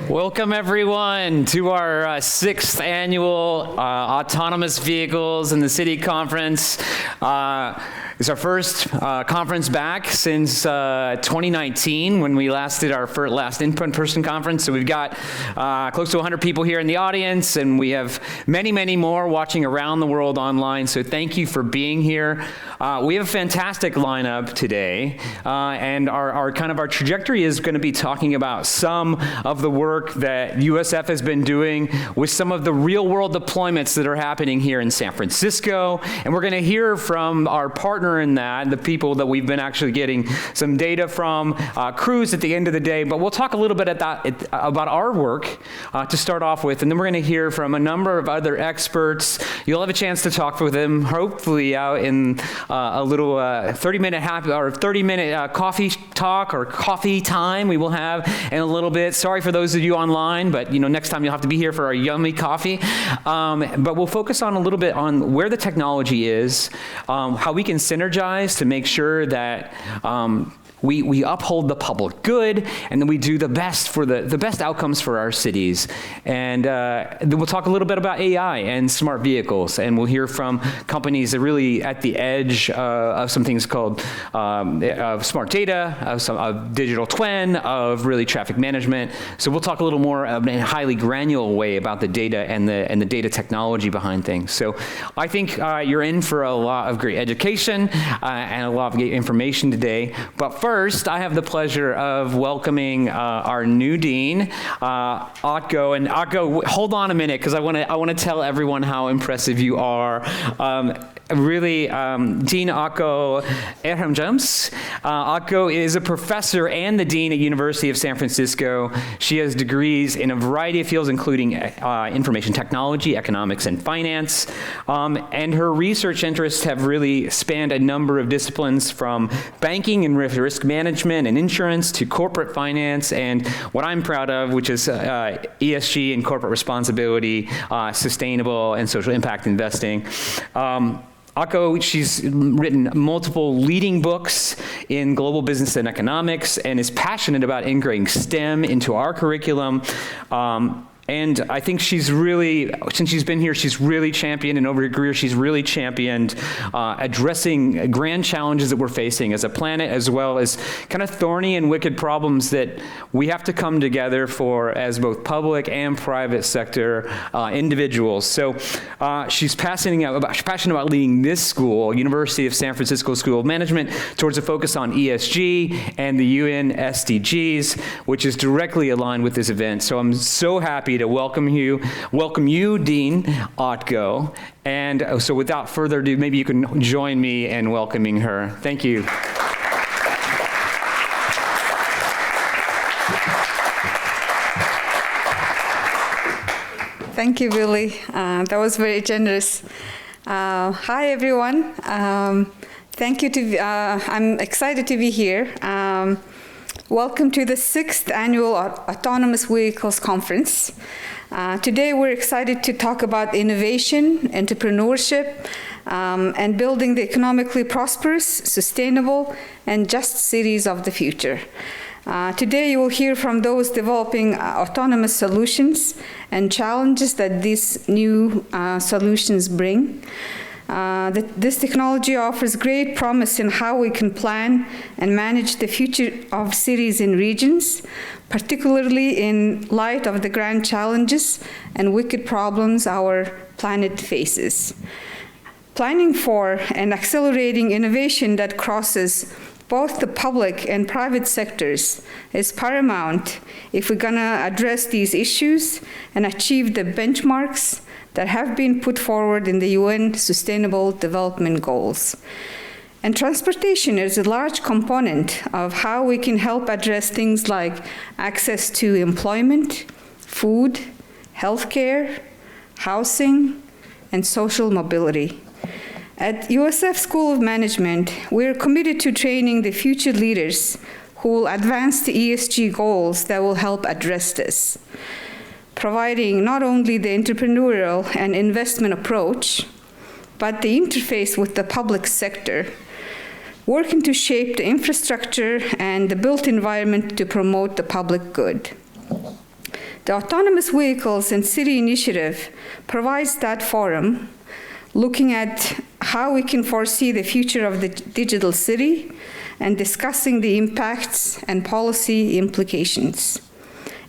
Welcome everyone to our sixth annual Autonomous Vehicles in the City Conference. It's our first conference back since 2019 when we last did our last in-person conference. So we've got close to 100 people here in the audience, and we have many, many more watching around the world online. So thank you for being here. We have a fantastic lineup today, and our trajectory is going to be talking about some of the work that USF has been doing with some of the real-world deployments that are happening here in San Francisco. And we're going to hear from our partner in that, the people that we've been actually getting some data from, Cruise at the end of the day. But we'll talk a little bit about our work to start off with, and then we're going to hear from a number of other experts. You'll have a chance to talk with them, hopefully out in a little 30-minute coffee talk or coffee time we will have in a little bit. Sorry for those of you online, but next time you'll have to be here for our yummy coffee. But we'll focus on a little bit on where the technology is, how we can synergize to make sure that we uphold the public good, and then we do the best for the best outcomes for our cities. And then we'll talk a little bit about AI and smart vehicles, and we'll hear from companies that are really at the edge of some things called of smart data, of digital twin, of really traffic management. So we'll talk a little more in a highly granular way about the data and the data technology behind things. So I think you're in for a lot of great education and a lot of great information today. But first, I have the pleasure of welcoming our new dean, Otgo. And Otgo, hold on a minute, because I want to tell everyone how impressive you are. Dean Otgo Erhamjams. Otgo is a professor and the dean at University of San Francisco. She has degrees in a variety of fields, including information technology, economics, and finance. And her research interests have really spanned a number of disciplines, from banking and risk management and insurance to corporate finance, and what I'm proud of, which is ESG and corporate responsibility, sustainable and social impact investing. Otgo, she's written multiple leading books in global business and economics, and is passionate about integrating STEM into our curriculum. And I think she's really, since she's been here, she's really championed, and over her career, she's really championed addressing grand challenges that we're facing as a planet, as well as kind of thorny and wicked problems that we have to come together for as both public and private sector individuals. So she's passionate about leading this school, University of San Francisco School of Management, towards a focus on ESG and the UN SDGs, which is directly aligned with this event. So I'm so happy to welcome you, Dean Otgo. And so without further ado, maybe you can join me in welcoming her. Thank you. Thank you, Billy. That was very generous. Hi, everyone. Thank you. I'm excited to be here. Welcome to the 6th Annual Autonomous Vehicles Conference. Today we're excited to talk about innovation, entrepreneurship, and building the economically prosperous, sustainable, and just cities of the future. Today you will hear from those developing autonomous solutions and challenges that these new solutions bring. This technology offers great promise in how we can plan and manage the future of cities and regions, particularly in light of the grand challenges and wicked problems our planet faces. Planning for and accelerating innovation that crosses both the public and private sectors is paramount if we're gonna address these issues and achieve the benchmarks that have been put forward in the UN Sustainable Development Goals. And transportation is a large component of how we can help address things like access to employment, food, healthcare, housing, and social mobility. At USF School of Management, we're committed to training the future leaders who will advance the ESG goals that will help address this, providing not only the entrepreneurial and investment approach, but the interface with the public sector, working to shape the infrastructure and the built environment to promote the public good. The Autonomous Vehicles and City Initiative provides that forum, looking at how we can foresee the future of the digital city and discussing the impacts and policy implications,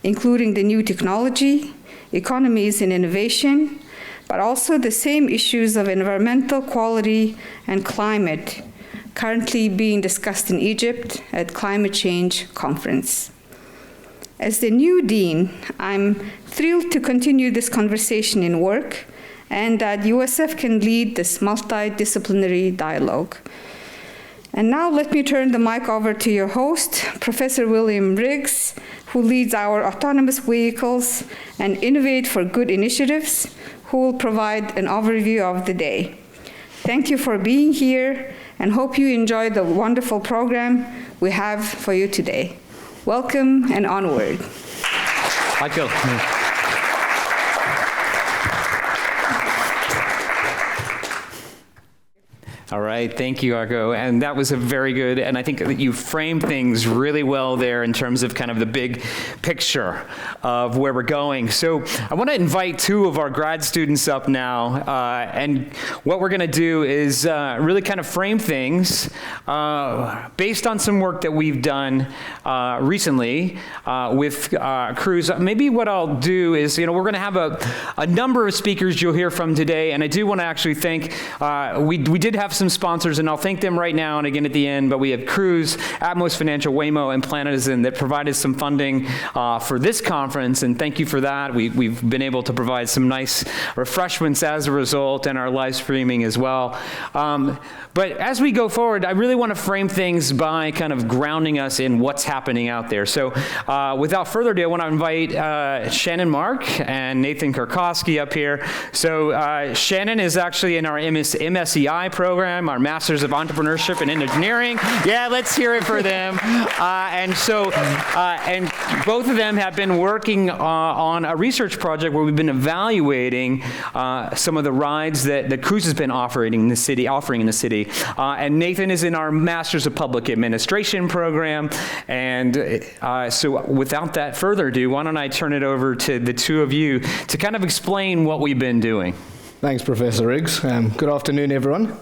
including the new technology, economies and innovation, but also the same issues of environmental quality and climate currently being discussed in Egypt at Climate Change Conference. As the new dean, I'm thrilled to continue this conversation in work and that USF can lead this multidisciplinary dialogue. And now let me turn the mic over to your host, Professor William Riggs, who leads our Autonomous Vehicles and Innovate for Good initiatives, who will provide an overview of the day. Thank you for being here and hope you enjoy the wonderful program we have for you today. Welcome and onward. Michael. All right, thank you, Argo. And that was a very good, and I think that you framed things really well there in terms of kind of the big picture of where we're going. So I want to invite two of our grad students up now, and what we're going to do is really kind of frame things based on some work that we've done recently with Cruise. Maybe what I'll do is, we're going to have a number of speakers you'll hear from today, and I do want to actually thank, we did have some sponsors, and I'll thank them right now and again at the end, but we have Cruise, Atmos Financial, Waymo, and Planetizen that provided some funding for this conference, and thank you for that. We've been able to provide some nice refreshments as a result, and our live streaming as well. But as we go forward, I really want to frame things by kind of grounding us in what's happening out there. So without further ado, I want to invite Shannon Mark and Nathan Kurkowski up here. So Shannon is actually in our MSEI program, our Masters of Entrepreneurship and Engineering. Yeah, let's hear it for them. And both of them have been working on a research project where we've been evaluating some of the rides that Cruise has been offering in the city. And Nathan is in our Masters of Public Administration program. And so without that further ado, why don't I turn it over to the two of you to kind of explain what we've been doing. Thanks, Professor Riggs. Good afternoon, everyone.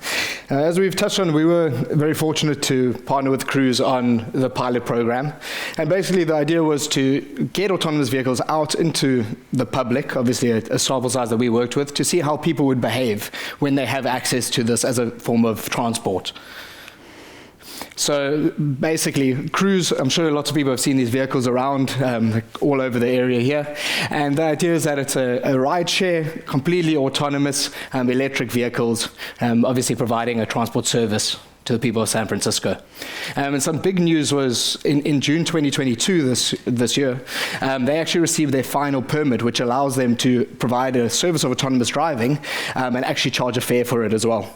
As we've touched on, we were very fortunate to partner with Cruise on the pilot program. And basically, the idea was to get autonomous vehicles out into the public, obviously a sample size that we worked with, to see how people would behave when they have access to this as a form of transport. So basically, Cruise, I'm sure lots of people have seen these vehicles around all over the area here. And the idea is that it's a ride share, completely autonomous electric vehicles, obviously providing a transport service to the people of San Francisco. And some big news was in June 2022, this year, they actually received their final permit, which allows them to provide a service of autonomous driving and actually charge a fare for it as well.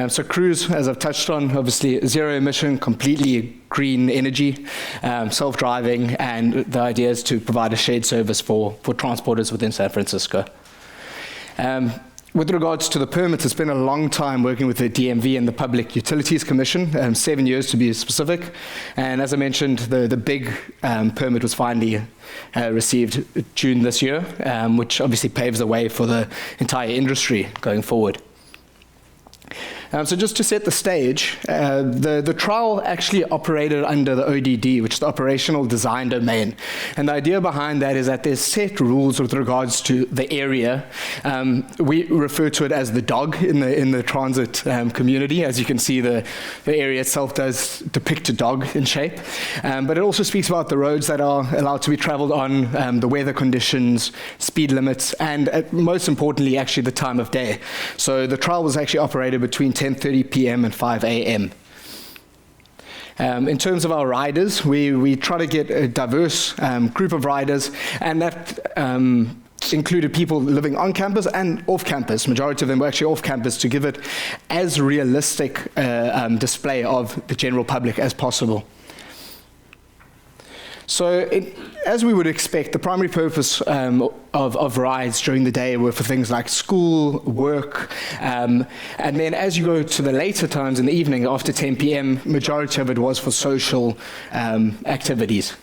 So Cruise, as I've touched on, obviously zero emission, completely green energy, self-driving, and the idea is to provide a shared service for transporters within San Francisco. With regards to the permits, it's been a long time working with the DMV and the Public Utilities Commission, 7 years to be specific. And as I mentioned, the big permit was finally received June this year, which obviously paves the way for the entire industry going forward. So just to set the stage, the trial actually operated under the ODD, which is the Operational Design Domain. And the idea behind that is that there's set rules with regards to the area. We refer to it as the dog in the transit community. As you can see, the area itself does depict a dog in shape. But it also speaks about the roads that are allowed to be traveled on, the weather conditions, speed limits, and most importantly, actually the time of day. So the trial was actually operated between 10:30 p.m. and 5 a.m. In terms of our riders, we try to get a diverse group of riders, and that included people living on campus and off campus. Majority of them were actually off campus to give it as realistic display of the general public as possible. So as we would expect, the primary purpose of rides during the day were for things like school, work, and then as you go to the later times in the evening, after 10 p.m., majority of it was for social activities.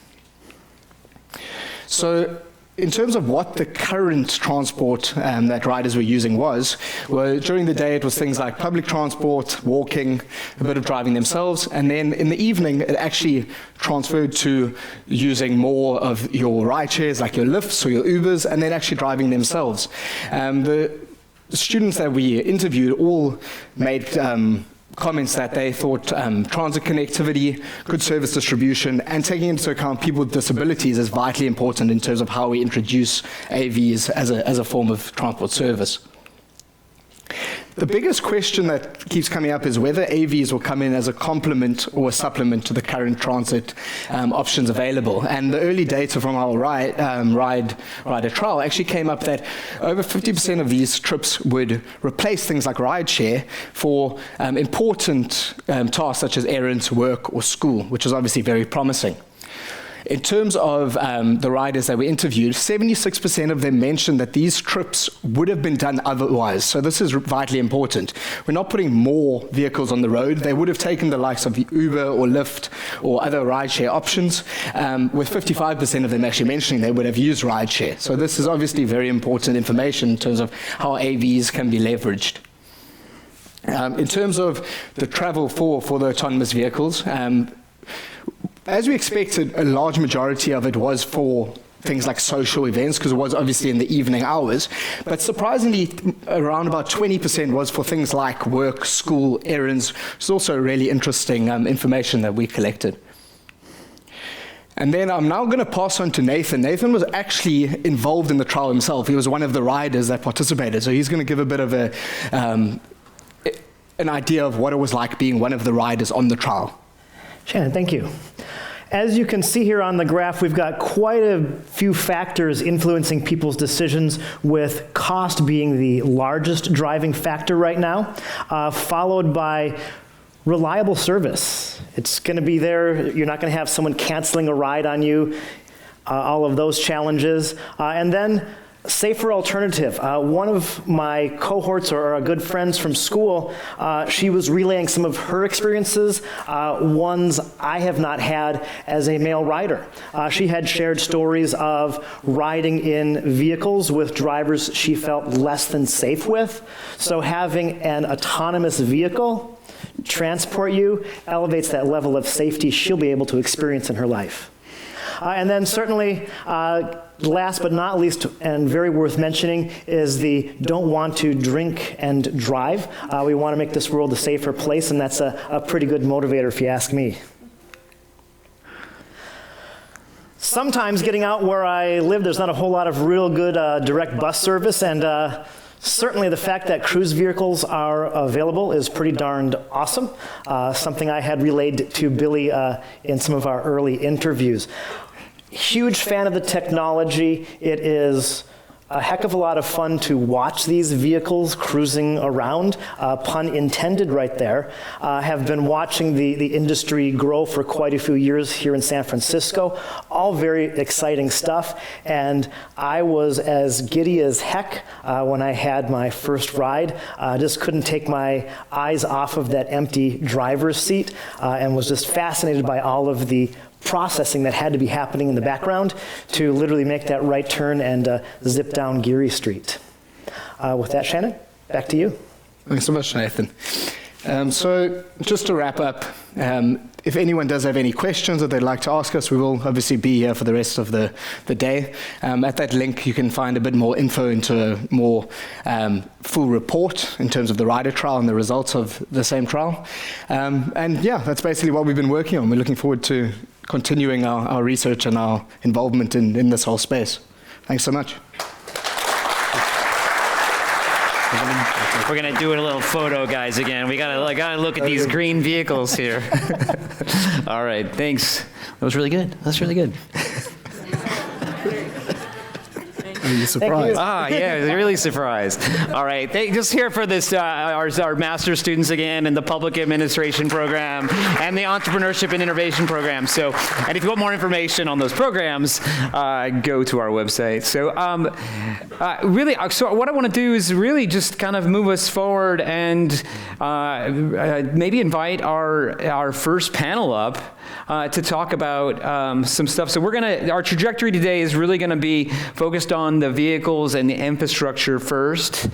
So in terms of what the current transport that riders were using were during the day it was things like public transport, walking, a bit of driving themselves, and then in the evening it actually transferred to using more of your ride shares like your Lyfts or your Ubers, and then actually driving themselves. The students that we interviewed all made comments that they thought transit connectivity, good service distribution, and taking into account people with disabilities is vitally important in terms of how we introduce AVs as a form of transport service. The biggest question that keeps coming up is whether AVs will come in as a complement or a supplement to the current transit options available. And the early data from our rider trial actually came up that over 50% of these trips would replace things like rideshare for important tasks such as errands, work, or school, which is obviously very promising. In terms of the riders that we interviewed, 76% of them mentioned that these trips would have been done otherwise. So this is vitally important. We're not putting more vehicles on the road. They would have taken the likes of Uber or Lyft or other rideshare options, with 55% of them actually mentioning they would have used rideshare. So this is obviously very important information in terms of how AVs can be leveraged. In terms of the travel for the autonomous vehicles, as we expected, a large majority of it was for things like social events, because it was obviously in the evening hours. But surprisingly, around about 20% was for things like work, school, errands. It's also really interesting information that we collected. And then I'm now going to pass on to Nathan. Nathan was actually involved in the trial himself. He was one of the riders that participated. So he's going to give a bit of an idea of what it was like being one of the riders on the trial. Shannon, thank you. As you can see here on the graph, we've got quite a few factors influencing people's decisions, with cost being the largest driving factor right now, followed by reliable service. It's going to be there. You're not going to have someone canceling a ride on you, all of those challenges. And then safer alternative. One of my cohorts, or good friends from school, she was relaying some of her experiences, ones I have not had as a male rider. She had shared stories of riding in vehicles with drivers she felt less than safe with. So having an autonomous vehicle transport you elevates that level of safety she'll be able to experience in her life. And then certainly, last but not least, and very worth mentioning, is the don't want to drink and drive. We want to make this world a safer place, and that's a pretty good motivator if you ask me. Sometimes getting out where I live, there's not a whole lot of real good direct bus service, and certainly the fact that cruise vehicles are available is pretty darned awesome. Something I had relayed to Billy in some of our early interviews. Huge fan of the technology. It is a heck of a lot of fun to watch these vehicles cruising around, pun intended right there. Have been watching the industry grow for quite a few years here in San Francisco. All very exciting stuff, and I was as giddy as heck when I had my first ride. Just couldn't take my eyes off of that empty driver's seat, and was just fascinated by all of the processing that had to be happening in the background to literally make that right turn and zip down Geary Street. With that, Shannon, back to you. Thanks so much, Nathan. So just to wrap up, if anyone does have any questions that they'd like to ask us, we will obviously be here for the rest of the day. At that link, you can find a bit more info into a more full report in terms of the rider trial and the results of the same trial. And yeah, that's basically what we've been working on. We're looking forward to continuing our research and our involvement in this whole space. Thanks so much. We're gonna do a little photo, guys. Again, we gotta look at these green vehicles here. All right, thanks. That was really good. That's really good. You're surprised. Ah, yeah, really surprised. All right, just here for this, our master's students again in the public administration program and the entrepreneurship and innovation program. So, and if you want more information on those programs, go to our website. So, really, so what I want to do is really just kind of move us forward and maybe invite our first panel up to talk about some stuff. So our trajectory today is really going to be focused on the vehicles and the infrastructure first.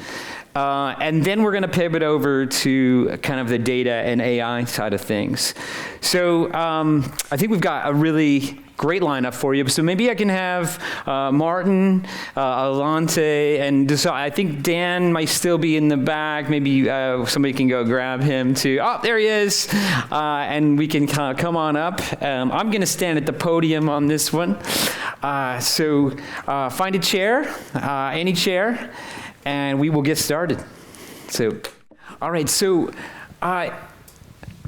And then we're going to pivot over to kind of the data and AI side of things. So I think we've got a really great lineup for you. So maybe I can have Martin, Alante, and I think Dan might still be in the back. Maybe somebody can go grab him too. Oh, there he is. And we can come on up. I'm going to stand at the podium on this one. So find a chair, any chair, and we will get started. So, all right. So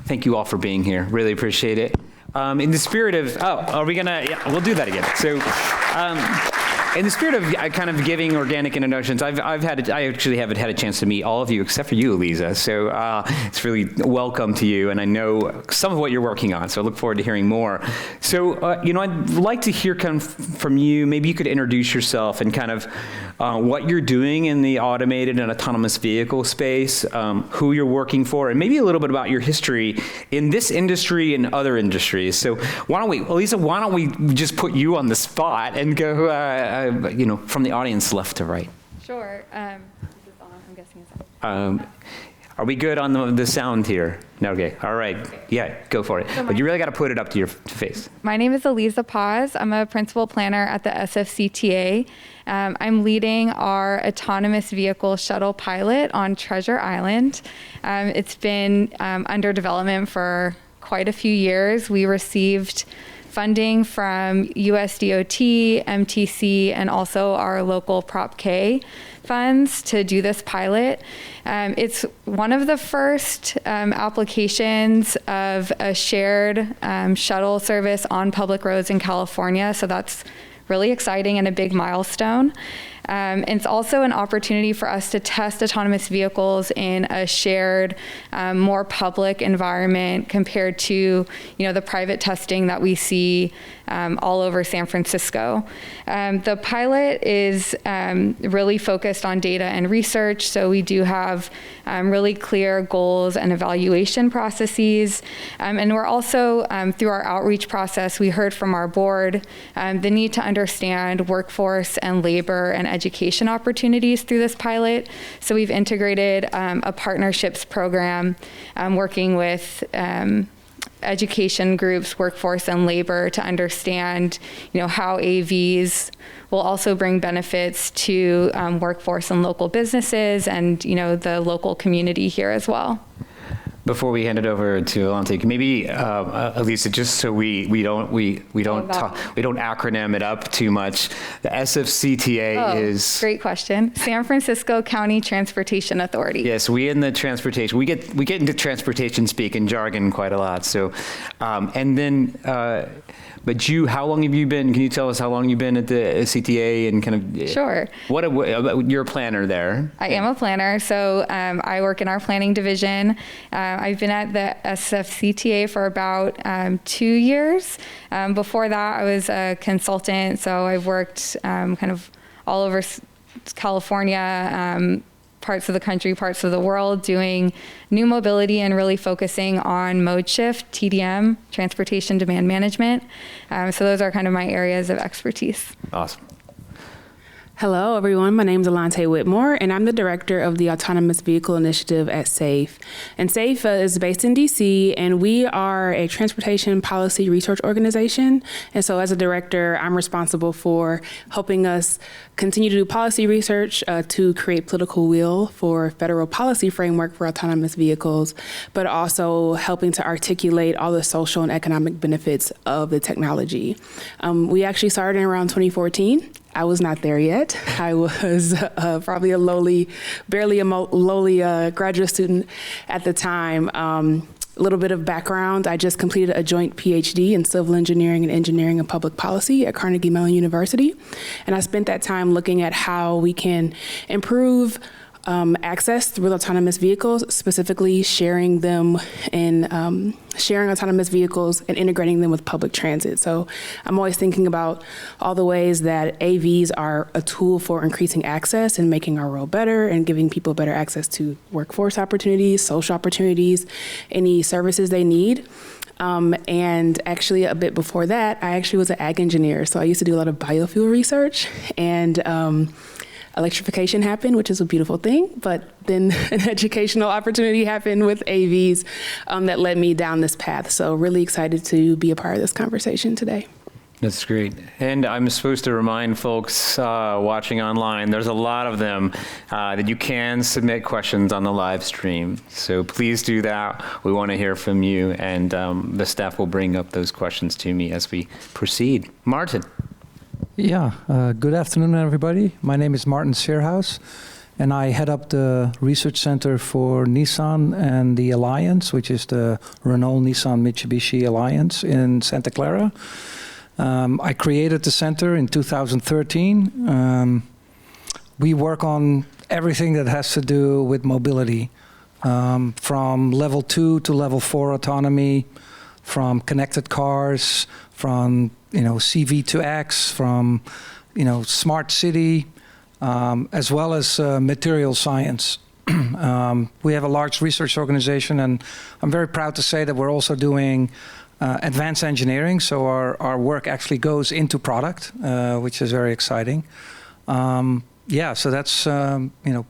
thank you all for being here. Really appreciate it. In the spirit of, are we gonna, yeah, we'll do that again. So, in the spirit of kind of giving organic introductions, I actually haven't had a chance to meet all of you except for you, Eliza. So it's really welcome to you, and I know some of what you're working on. So I look forward to hearing more. So I'd like to hear from you. Maybe you could introduce yourself and kind of what you're doing in the automated and autonomous vehicle space, who you're working for, and maybe a little bit about your history in this industry and other industries. So Eliza, why don't we just put you on the spot and go, from the audience left to right. Sure. Is this on? I'm guessing it's on. Are we good on the sound here? No, okay. All right. Yeah, go for it. So but you really got to put it up to your face. My name is Eliza Paz. I'm a principal planner at the SFCTA. I'm leading our autonomous vehicle shuttle pilot on Treasure Island. It's been under development for quite a few years. We received funding from USDOT, MTC, and also our local Prop K funds to do this pilot. It's one of the first applications of a shared shuttle service on public roads in California, so that's really exciting and a big milestone. And it's also an opportunity for us to test autonomous vehicles in a shared, more public environment compared to, the private testing that we see all over San Francisco. The pilot is really focused on data and research, so we do have really clear goals and evaluation processes. And we're also, through our outreach process, we heard from our board the need to understand workforce and labor and education opportunities through this pilot. So we've integrated a partnerships program working with education groups, workforce and labor to understand, how AVs will also bring benefits to workforce and local businesses and, the local community here as well. Before we hand it over to Alante, maybe Elisa, just so we don't acronym it up too much. The SFCTA is great question. San Francisco County Transportation Authority. Yes, we in the transportation we get into transportation speak and jargon quite a lot. So, and then. But how long have you been? Can you tell us how long you've been at the CTA and kind of? Sure. You're a planner there. I am a planner, so I work in our planning division. I've been at the SFCTA for about 2 years. Before that, I was a consultant, so I've worked kind of all over California, parts of the country, parts of the world, doing new mobility and really focusing on mode shift, TDM, transportation demand management. So those are kind of my areas of expertise. Awesome. Hello, everyone. My name is Alante Whitmore, and I'm the director of the Autonomous Vehicle Initiative at SAFE. And SAFE is based in D.C., and we are a transportation policy research organization. And so as a director, I'm responsible for helping us continue to do policy research to create political will for federal policy framework for autonomous vehicles, but also helping to articulate all the social and economic benefits of the technology. We actually started in around 2014. I was not there yet. I was probably barely a lowly graduate student at the time. A little bit of background, I just completed a joint PhD in civil engineering and engineering and public policy at Carnegie Mellon University. And I spent that time looking at how we can improve access through autonomous vehicles, specifically sharing them and sharing autonomous vehicles and integrating them with public transit. So I'm always thinking about all the ways that AVs are a tool for increasing access and making our world better and giving people better access to workforce opportunities, social opportunities, any services they need. And actually a bit before that, I actually was an ag engineer. So I used to do a lot of biofuel research, and electrification happened, which is a beautiful thing, but then an educational opportunity happened with AVs that led me down this path. So really excited to be a part of this conversation today. That's great. And I'm supposed to remind folks watching online, there's a lot of them that you can submit questions on the live stream. So please do that. We want to hear from you, and the staff will bring up those questions to me as we proceed. Martin. Yeah, good afternoon, everybody. My name is Martin Seerhaus, and I head up the research center for Nissan and the Alliance, which is the Renault-Nissan-Mitsubishi Alliance in Santa Clara. I created the center in 2013. We work on everything that has to do with mobility, from level 2 to level 4 autonomy, from connected cars, from CV to X, from smart city, as well as material science. We have a large research organization, and I'm very proud to say that we're also doing advanced engineering. So our work actually goes into product, which is very exciting. Yeah, so that's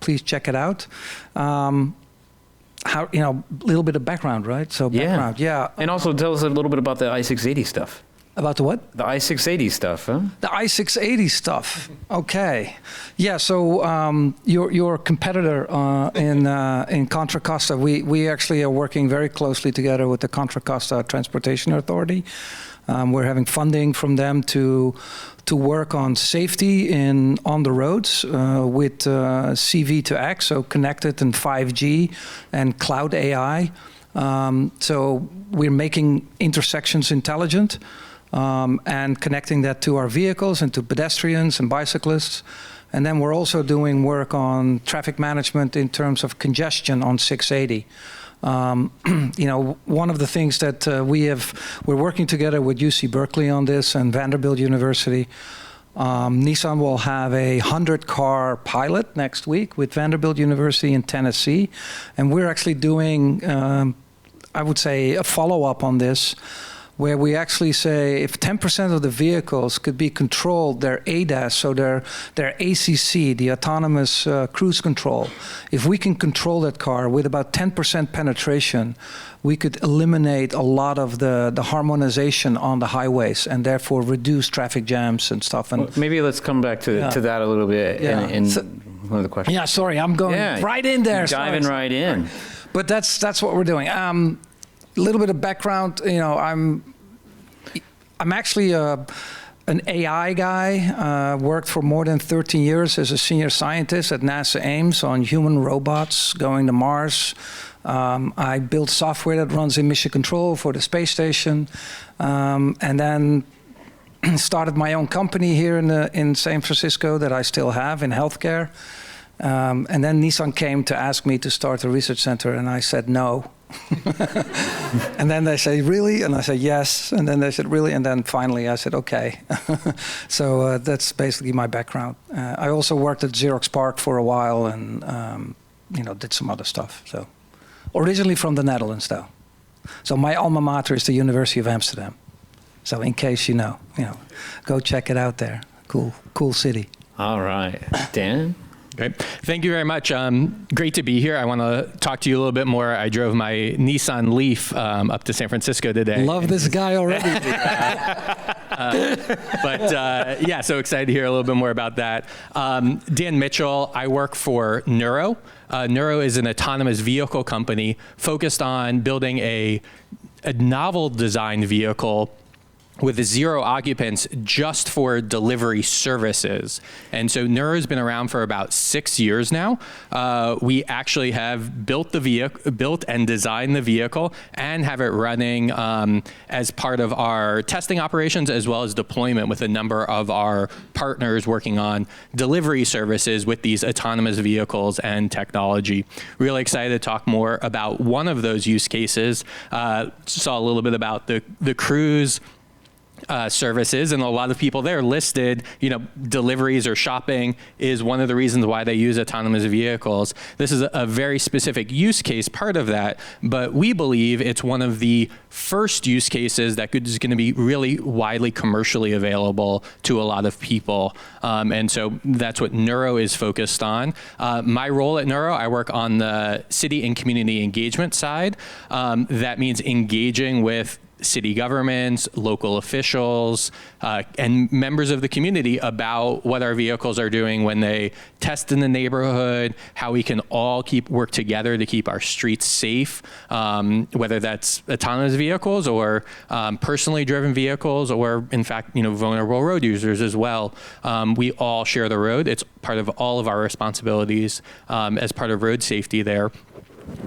please check it out. How a little bit of background, right? So background, yeah. And also tell us a little bit about the i680 stuff. About the what? The i680 stuff, huh? The i680 stuff. Okay. Yeah. So your competitor in Contra Costa, we actually are working very closely together with the Contra Costa Transportation Authority. We're having funding from them to work on safety on the roads with CV to X, so connected and 5G and cloud AI. So we're making intersections intelligent. And connecting that to our vehicles and to pedestrians and bicyclists. And then we're also doing work on traffic management in terms of congestion on 680. One of the things that we're working together with UC Berkeley on this and Vanderbilt University. Nissan will have a 100-car pilot next week with Vanderbilt University in Tennessee. And we're actually doing, I would say, a follow-up on this, where we actually say if 10% of the vehicles could be controlled, their ADAS, so their ACC, the autonomous cruise control, if we can control that car with about 10% penetration, we could eliminate a lot of the harmonization on the highways and therefore reduce traffic jams and stuff. And maybe let's come back to that a little bit in one of the questions. Yeah, sorry, I'm going right in there. Diving right in. But that's what we're doing. A little bit of background, I'm actually an AI guy, worked for more than 13 years as a senior scientist at NASA Ames on human robots going to Mars. I built software that runs in mission control for the space station, and then started my own company here in San Francisco that I still have in healthcare. And then Nissan came to ask me to start a research center, and I said no. And then they say, really? And I said, yes. And then they said, really? And then finally I said, okay. So that's basically my background. I also worked at Xerox PARC for a while and, did some other stuff. So originally from the Netherlands, though. So my alma mater is the University of Amsterdam. So in case go check it out there. Cool city. All right. Dan? Great. Thank you very much. Great to be here. I want to talk to you a little bit more. I drove my Nissan Leaf up to San Francisco today. Love this guy already. So excited to hear a little bit more about that. Dan Mitchell, I work for Nuro. Nuro is an autonomous vehicle company focused on building a novel design vehicle with 0 occupants just for delivery services. And so Neuro's been around for about 6 years now. We actually have built and designed the vehicle and have it running as part of our testing operations, as well as deployment with a number of our partners working on delivery services with these autonomous vehicles and technology. Really excited to talk more about one of those use cases. Saw a little bit about the Cruise services, and a lot of people there listed, deliveries or shopping is one of the reasons why they use autonomous vehicles. This is a very specific use case part of that, but we believe it's one of the first use cases that is going to be really widely commercially available to a lot of people. And so that's what Neuro is focused on. My role at Neuro, I work on the city and community engagement side. That means engaging with city governments, local officials, and members of the community about what our vehicles are doing when they test in the neighborhood, how we can all work together to keep our streets safe, whether that's autonomous vehicles or personally driven vehicles, or in fact, vulnerable road users as well. We all share the road. It's part of all of our responsibilities as part of road safety there.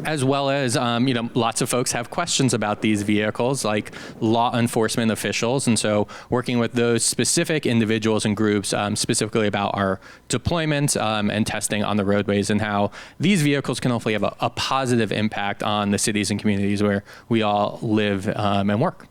As well as, lots of folks have questions about these vehicles, like law enforcement officials. And so working with those specific individuals and groups, specifically about our deployment and testing on the roadways, and how these vehicles can hopefully have a positive impact on the cities and communities where we all live and work.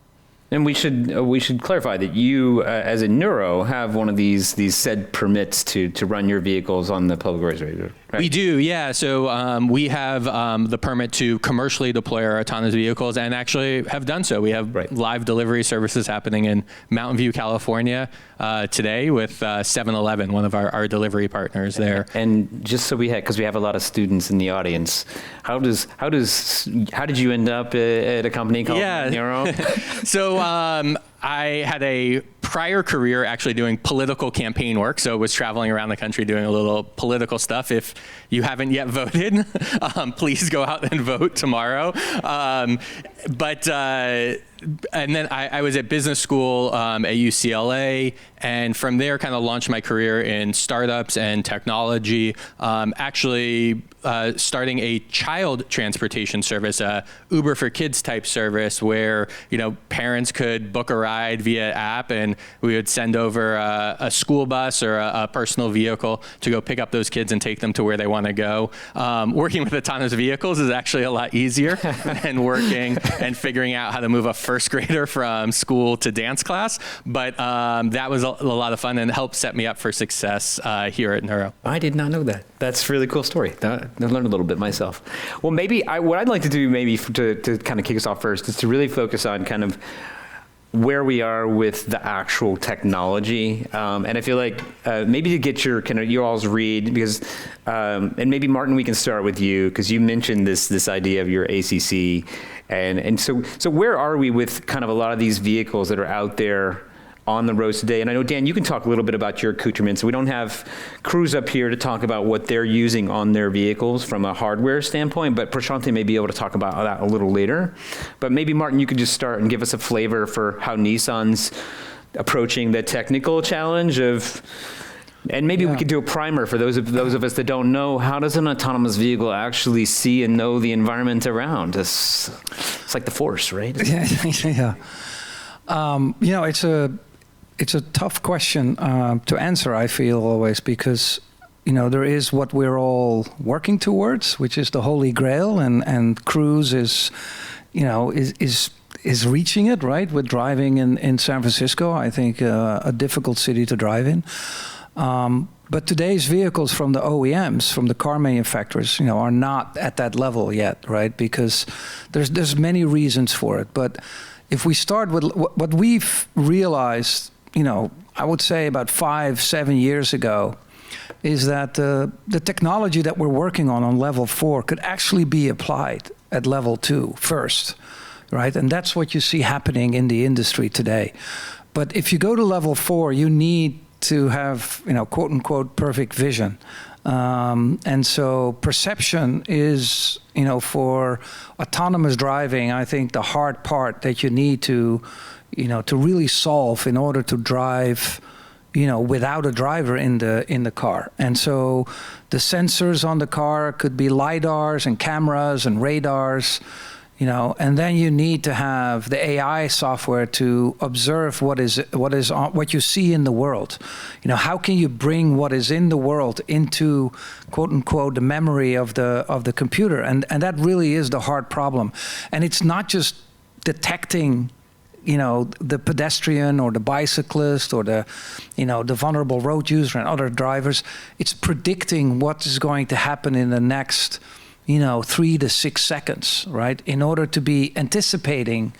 And we should clarify that you, as a Neuro, have one of these said permits to run your vehicles on the public roadways, right? We do, yeah. So we have the permit to commercially deploy our autonomous vehicles, and actually have done so. We have live delivery services happening in Mountain View, California today with 7-Eleven, one of our delivery partners there. And just so because we have a lot of students in the audience, how did you end up at a company called Neuro? So I had a prior career actually doing political campaign work, so was traveling around the country doing a little political stuff. If you haven't yet voted, please go out and vote tomorrow. And then I was at business school at UCLA, and from there kind of launched my career in startups and technology, actually starting a child transportation service, a Uber for Kids type service, where parents could book a ride via app, and we would send over a school bus or a personal vehicle to go pick up those kids and take them to where they want to go. Working with autonomous vehicles is actually a lot easier than working and figuring out how to move a first grader from school to dance class. But that was a lot of fun and helped set me up for success here at Neuro. I did not know that. That's a really cool story. I learned a little bit myself. Well, maybe what I'd like to do to kind of kick us off first is to really focus on kind of where we are with the actual technology. And I feel like maybe to get your all's read, because, and maybe Martin, we can start with you, because you mentioned this idea of your ACC. And so where are we with kind of a lot of these vehicles that are out there on the roads today? And I know, Dan, you can talk a little bit about your accoutrements. We don't have Cruise up here to talk about what they're using on their vehicles from a hardware standpoint, but Prashante may be able to talk about that a little later. But maybe, Martin, you could just start and give us a flavor for how Nissan's approaching the technical challenge of, and maybe we could do a primer for those of us that don't know, how does an autonomous vehicle actually see and know the environment around? It's like the Force, right? Yeah. It's a tough question to answer, I feel always, because there is what we're all working towards, which is the Holy Grail, and Cruise is reaching it, right? With driving in San Francisco, I think a difficult city to drive in. But today's vehicles from the OEMs, from the car manufacturers, are not at that level yet, right? Because there's many reasons for it, but if we start with what we've realized, I would say about 5-7 years ago, is that the technology that we're working on level 4 could actually be applied at level 2 first, right? And that's what you see happening in the industry today. But if you go to level 4, you need to have, quote unquote, perfect vision. And so perception is, for autonomous driving, I think the hard part that you need to, to really solve in order to drive, without a driver in the car. And so the sensors on the car could be LiDARs and cameras and radars, and then you need to have the AI software to observe what you see in the world. How can you bring what is in the world into, quote unquote, the memory of the computer? And that really is the hard problem. And it's not just detecting the pedestrian or the bicyclist or the vulnerable road user and other drivers. It's predicting what is going to happen in the next 3 to 6 seconds, right? In order to be anticipating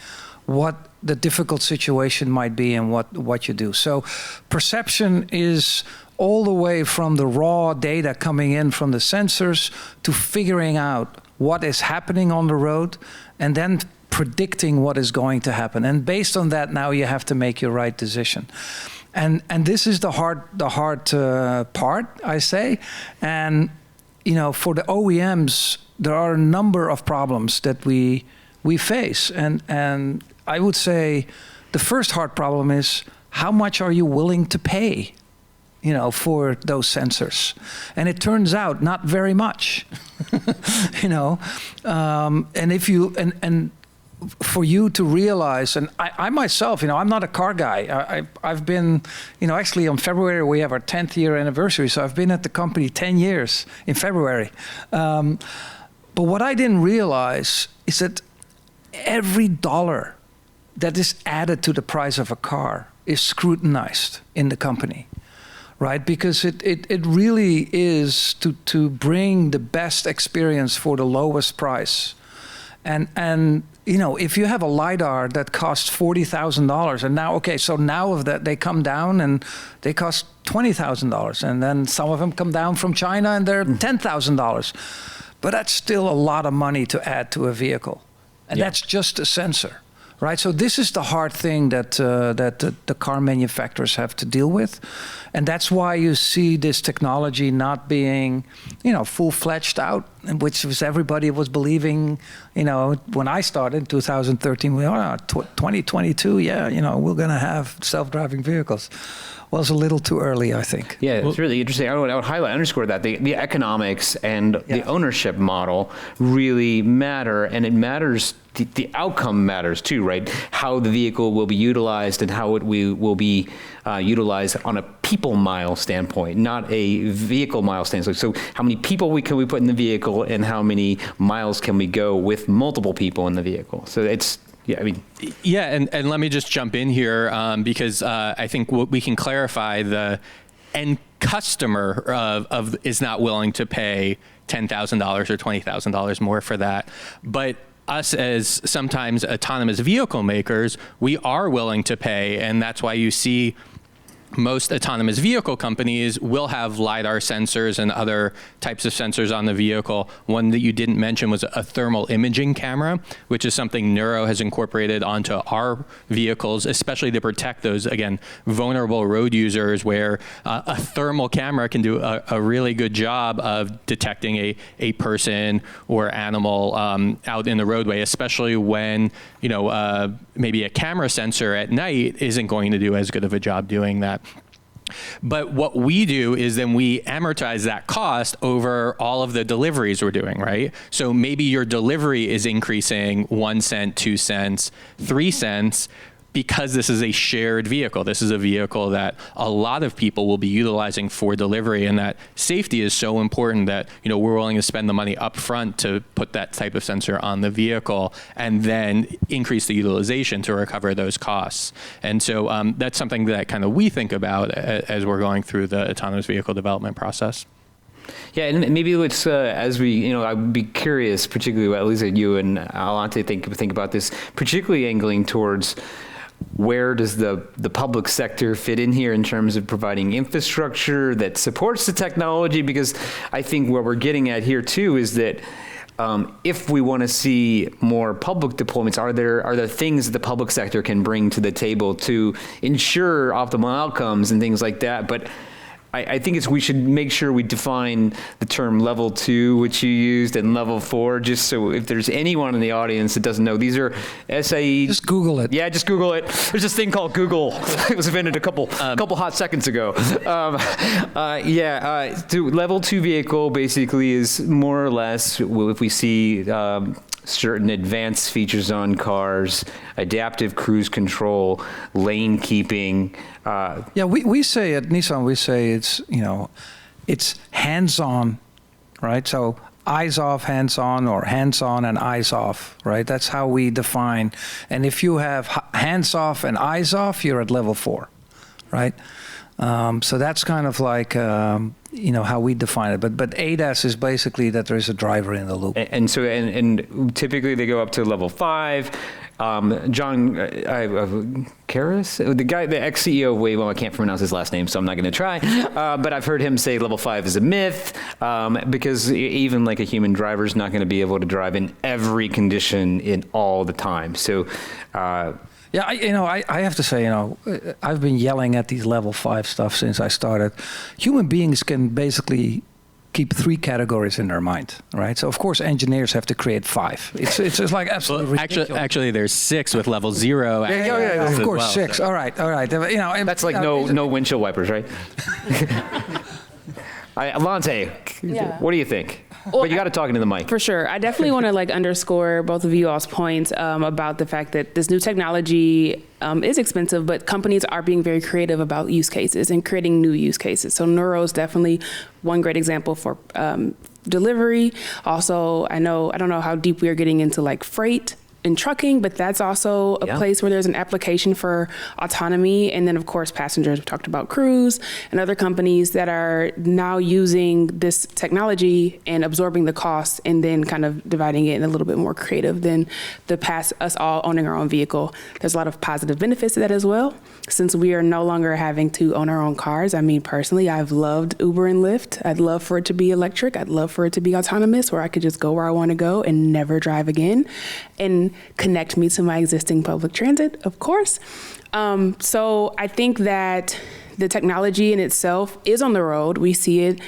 what the difficult situation might be and what you do. So perception is all the way from the raw data coming in from the sensors to figuring out what is happening on the road and then predicting what is going to happen. And based on that, now you have to make your right decision. And this is the hard part, I say. And for the OEMs, there are a number of problems that we face. And I would say the first hard problem is how much are you willing to pay, for those sensors? And it turns out not very much, and if you, and for you to realize, and I myself, I'm not a car guy. I've been, actually on February, we have our 10th year anniversary. So I've been at the company 10 years in February. But what I didn't realize is that every dollar that is added to the price of a car is scrutinized in the company, right? Because it really is to bring the best experience for the lowest price. And if you have a LiDAR that costs $40,000, and now of that they come down and they cost $20,000, and then some of them come down from China and they're $10,000. But that's still a lot of money to add to a vehicle, and that's just a sensor, right? So this is the hard thing that the car manufacturers have to deal with, and that's why you see this technology not being, full-fledged out, which was everybody was believing, when I started in 2013, 2022, we're going to have self-driving vehicles. Well, it's a little too early, I think. Yeah, it's really interesting. I would underscore that the economics and the ownership model really matter, and it matters. The outcome matters too, right? How the vehicle will be utilized and how it will be utilized on a people mile standpoint, not a vehicle mile standpoint. So how many people can we put in the vehicle, and how many miles can we go with multiple people in the vehicle? So it's. Yeah, and let me just jump in here because I think we can clarify the end customer is not willing to pay $10,000 or $20,000 more for that, but us as sometimes autonomous vehicle makers, we are willing to pay, and that's why you see most autonomous vehicle companies will have LiDAR sensors and other types of sensors on the vehicle. One that you didn't mention was a thermal imaging camera, which is something Nuro has incorporated onto our vehicles, especially to protect those, again, vulnerable road users, where a thermal camera can do a really good job of detecting a person or animal out in the roadway, especially when, maybe a camera sensor at night isn't going to do as good of a job doing that. But what we do is then we amortize that cost over all of the deliveries we're doing, right? So maybe your delivery is increasing 1 cent, 2 cents, 3 cents, because this is a shared vehicle. This is a vehicle that a lot of people will be utilizing for delivery, and that safety is so important that we're willing to spend the money up front to put that type of sensor on the vehicle and then increase the utilization to recover those costs. And so that's something that kind of we think about as we're going through the autonomous vehicle development process. Yeah, and maybe it's as we, I'd be curious, particularly at least you and Alante think about this, particularly angling towards where does the public sector fit in here in terms of providing infrastructure that supports the technology? Because I think what we're getting at here too is that if we want to see more public deployments, are there things that the public sector can bring to the table to ensure optimal outcomes and things like that? But I think we should make sure we define the term level 2, which you used, and level 4, just so if there's anyone in the audience that doesn't know, these are SAE. Just Google it. Yeah, just Google it. There's this thing called Google. It was invented a couple hot seconds ago. Level 2 vehicle basically is more or less if we see certain advanced features on cars, adaptive cruise control, lane keeping. Yeah, we say at Nissan, we say it's, it's hands-on, right? So eyes off, hands-on, or hands-on and eyes off, right? That's how we define. And if you have hands off and eyes off, you're at level 4, right? So that's kind of like, how we define it. But ADAS is basically that there is a driver in the loop. And so typically they go up to level 5. John Karras, the ex-CEO of Waymo, I can't pronounce his last name, so I'm not going to try. But I've heard him say level 5 is a myth because even like a human driver is not going to be able to drive in every condition in all the time. So. Yeah, I have to say, I've been yelling at these level 5 stuff since I started. Human beings can basically keep 3 categories in their mind, right? So of course engineers have to create 5. It's just like absolutely ridiculous. Actually, there's 6 with level 0. Yeah, of course, 6. All right. That's like no windshield wipers, right? Alante, what do you think? Well, but you got to talk into the mic. For sure. I definitely want to underscore both of you all's points about the fact that this new technology is expensive, but companies are being very creative about use cases and creating new use cases. So Nuro is definitely one great example for delivery. Also, I don't know how deep we are getting into freight in trucking, but that's also a place where there's an application for autonomy. And then, of course, passengers. We talked about Cruise and other companies that are now using this technology and absorbing the costs and then kind of dividing it in a little bit more creative than the past, us all owning our own vehicle. There's a lot of positive benefits to that as well. Since we are no longer having to own our own cars, I mean, personally, I've loved Uber and Lyft. I'd love for it to be electric. I'd love for it to be autonomous, where I could just go where I want to go and never drive again. And connect me to my existing public transit, of course. So I think that the technology in itself is on the road. We see it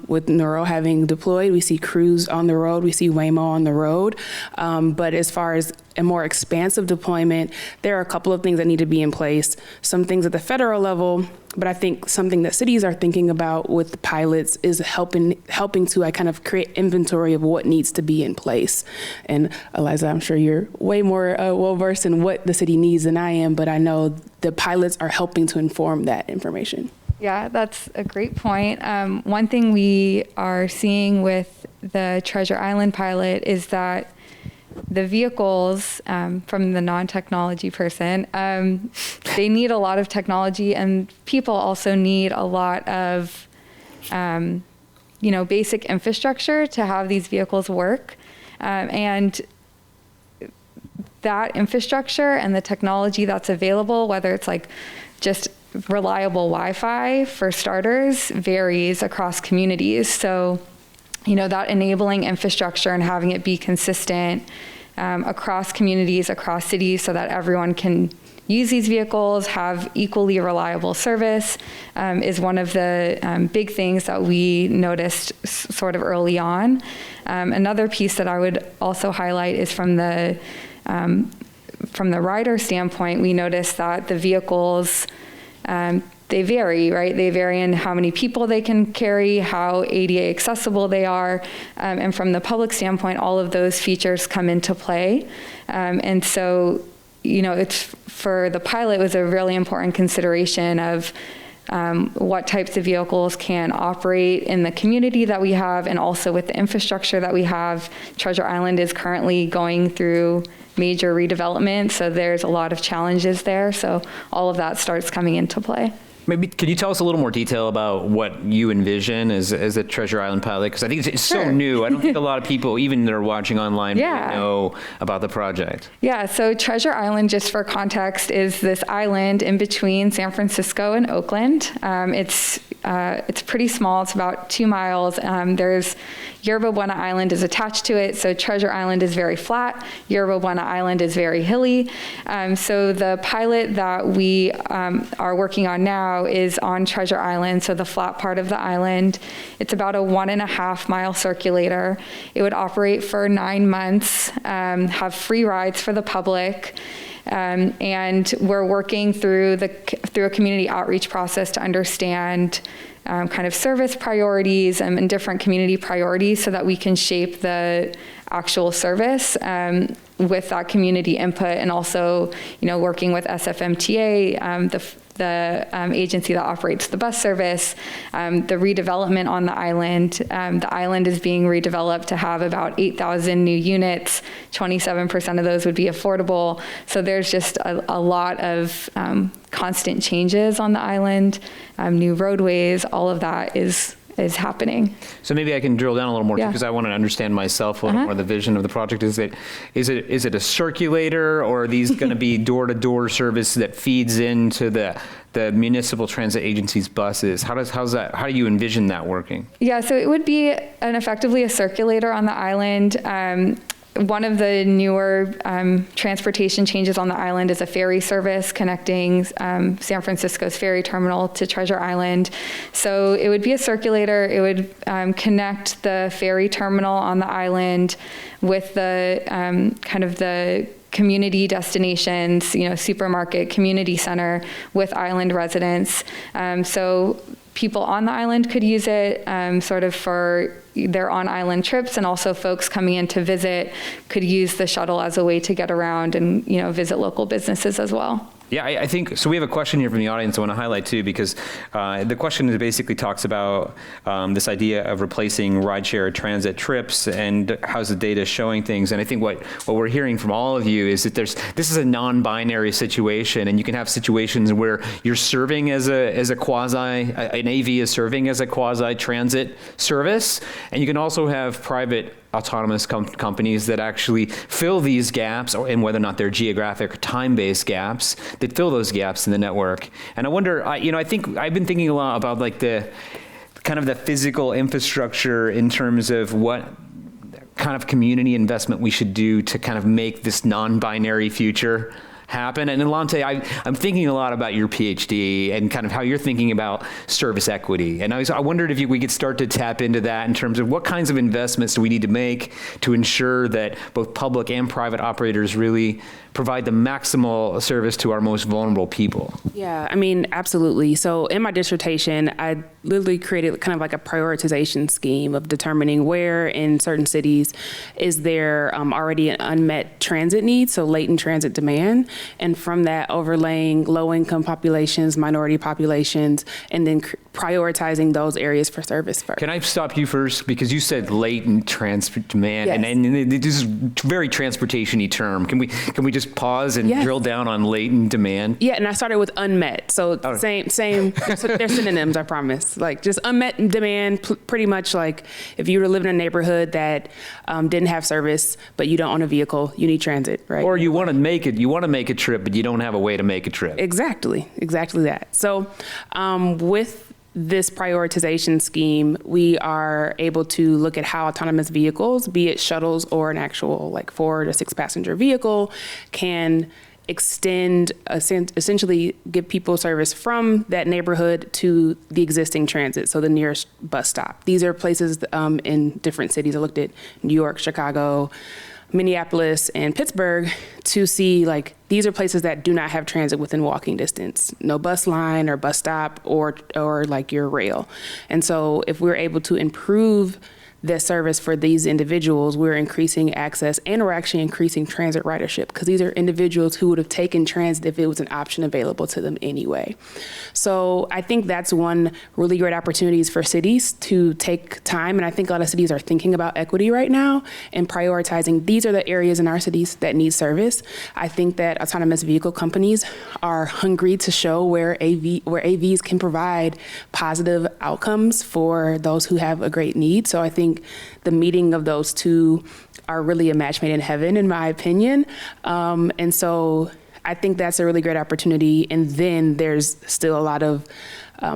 with Nuro having deployed. We see Cruise on the road. We see Waymo on the road. But as far as a more expansive deployment, there are a couple of things that need to be in place. Some things at the federal level, but I think something that cities are thinking about with the pilots is helping to kind of create inventory of what needs to be in place. And Eliza, I'm sure you're way more well-versed in what the city needs than I am, but I know the pilots are helping to inform that information. Yeah, that's a great point. One thing we are seeing with the Treasure Island pilot is that the vehicles, from the non-technology person, they need a lot of technology, and people also need a lot of, basic infrastructure to have these vehicles work. And that infrastructure and the technology that's available, whether it's just reliable Wi-Fi for starters, varies across communities. So, that enabling infrastructure and having it be consistent across communities, across cities, so that everyone can use these vehicles, have equally reliable service, is one of the big things that we noticed sort of early on. Another piece that I would also highlight is from the rider standpoint. We noticed that the vehicles, they vary, right? They vary in how many people they can carry, how ADA accessible they are, and from the public standpoint, all of those features come into play. And so, it's for the pilot, it was a really important consideration of what types of vehicles can operate in the community that we have, and also with the infrastructure that we have. Treasure Island is currently going through major redevelopment, so there's a lot of challenges there. So all of that starts coming into play. Maybe, can you tell us a little more detail about what you envision as a Treasure Island pilot? Because I think it's so new. I don't think a lot of people, even that are watching online, really know about the project. Yeah, so Treasure Island, just for context, is this island in between San Francisco and Oakland. It's it's pretty small. It's about 2 miles. There's Yerba Buena Island is attached to it, so Treasure Island is very flat. Yerba Buena Island is very hilly. So the pilot that we are working on now is on Treasure Island, so the flat part of the island. It's about a 1.5 mile circulator. It would operate for 9 months, have free rides for the public. And we're working through a community outreach process to understand kind of service priorities and different community priorities so that we can shape the actual service with that community input, and also, working with SFMTA, the agency that operates the bus service, the redevelopment on the island. The island is being redeveloped to have about 8,000 new units. 27% of those would be affordable. So there's just a lot of constant changes on the island, new roadways, all of that is happening. So maybe I can drill down a little more, Yeah. because I want to understand myself a little more the vision of the project. Is it a circulator, or are these going to be door-to-door service that feeds into the municipal transit agency's buses? How do you envision that working? Yeah, so it would be effectively a circulator on the island. One of the newer transportation changes on the island is a ferry service connecting San Francisco's ferry terminal to Treasure Island. So it would be a circulator. It would connect the ferry terminal on the island with the kind of the community destinations, supermarket, community center with island residents. So people on the island could use it sort of for their on-island trips, and also folks coming in to visit could use the shuttle as a way to get around and visit local businesses as well. Yeah, I think, so we have a question here from the audience I want to highlight too, because the question basically talks about this idea of replacing rideshare transit trips and how's the data showing things. And I think what we're hearing from all of you is that this is a non-binary situation, and you can have situations where you're serving as a quasi, an AV is serving as a quasi transit service, and you can also have private autonomous companies that actually fill these gaps, and whether or not they're geographic or time-based gaps, that fill those gaps in the network. And I wonder, I think I've been thinking a lot about like the kind of the physical infrastructure in terms of what kind of community investment we should do to kind of make this non-binary future happen. And Alante, I'm thinking a lot about your PhD and kind of how you're thinking about service equity. And I wondered if we could start to tap into that in terms of what kinds of investments do we need to make to ensure that both public and private operators really provide the maximal service to our most vulnerable people. Yeah, I mean, absolutely. So in my dissertation, I literally created kind of like a prioritization scheme of determining where in certain cities is there already an unmet transit need, so latent transit demand, and from that overlaying low-income populations, minority populations, and then prioritizing those areas for service first. Can I stop you first? Because you said latent transport demand, Yes. and this is a very transportation-y term. Can we just pause and Yes. drill down on latent demand? Yeah, and I started with unmet. So same. They're synonyms, I promise. Like just unmet demand, pretty much like if you were living in a neighborhood that didn't have service, but you don't own a vehicle, you need transit, right? Or you want to make a trip, but you don't have a way to make a trip. Exactly that. So with this prioritization scheme, we are able to look at how autonomous vehicles, be it shuttles or an actual like 4 to 6 passenger vehicle, can extend, essentially give people service from that neighborhood to the existing transit, so the nearest bus stop. These are places in different cities. I looked at New York, Chicago, Minneapolis, and Pittsburgh to see like these are places that do not have transit within walking distance, no bus line or bus stop or like your rail. And so if we're able to improve the service for these individuals, we're increasing access, and we're actually increasing transit ridership, because these are individuals who would have taken transit if it was an option available to them anyway. So I think that's one really great opportunities for cities to take time, and I think a lot of cities are thinking about equity right now and prioritizing these are the areas in our cities that need service. I think that autonomous vehicle companies are hungry to show where AVs can provide positive outcomes for those who have a great need. So I think the meeting of those two are really a match made in heaven, in my opinion. And so I think that's a really great opportunity. And then there's still a lot of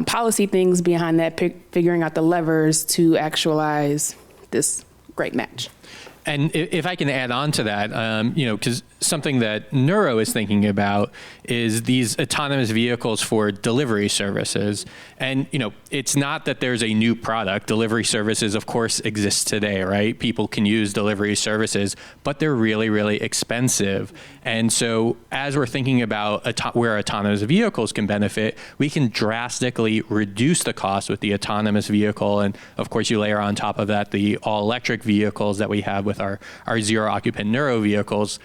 policy things behind that, figuring out the levers to actualize this great match. And if I can add on to that, because something that Neuro is thinking about is these autonomous vehicles for delivery services. And, it's not that there's a new product. Delivery services, of course, exist today, right? People can use delivery services, but they're really, really expensive. And so as we're thinking about where autonomous vehicles can benefit, we can drastically reduce the cost with the autonomous vehicle. And of course, you layer on top of that the all-electric vehicles that we have with our zero-occupant Neuro vehicles.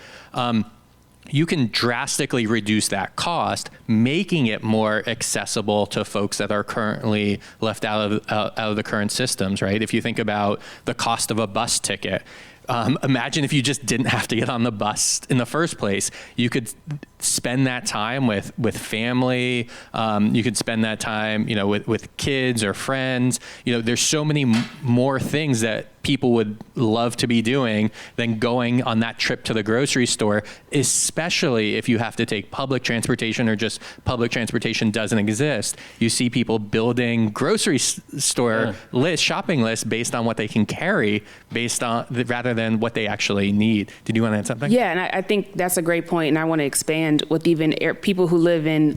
You can drastically reduce that cost, making it more accessible to folks that are currently left out of the current systems, right? If you think about the cost of a bus ticket, imagine if you just didn't have to get on the bus in the first place. You could spend that time with family. You could spend that time, with kids or friends. There's so many more things that people would love to be doing than going on that trip to the grocery store, especially if you have to take public transportation or just public transportation doesn't exist. You see people building grocery store shopping lists based on what they can carry, rather than what they actually need. Did you want to add something? Yeah, and I think that's a great point, and I want to expand with even people who live in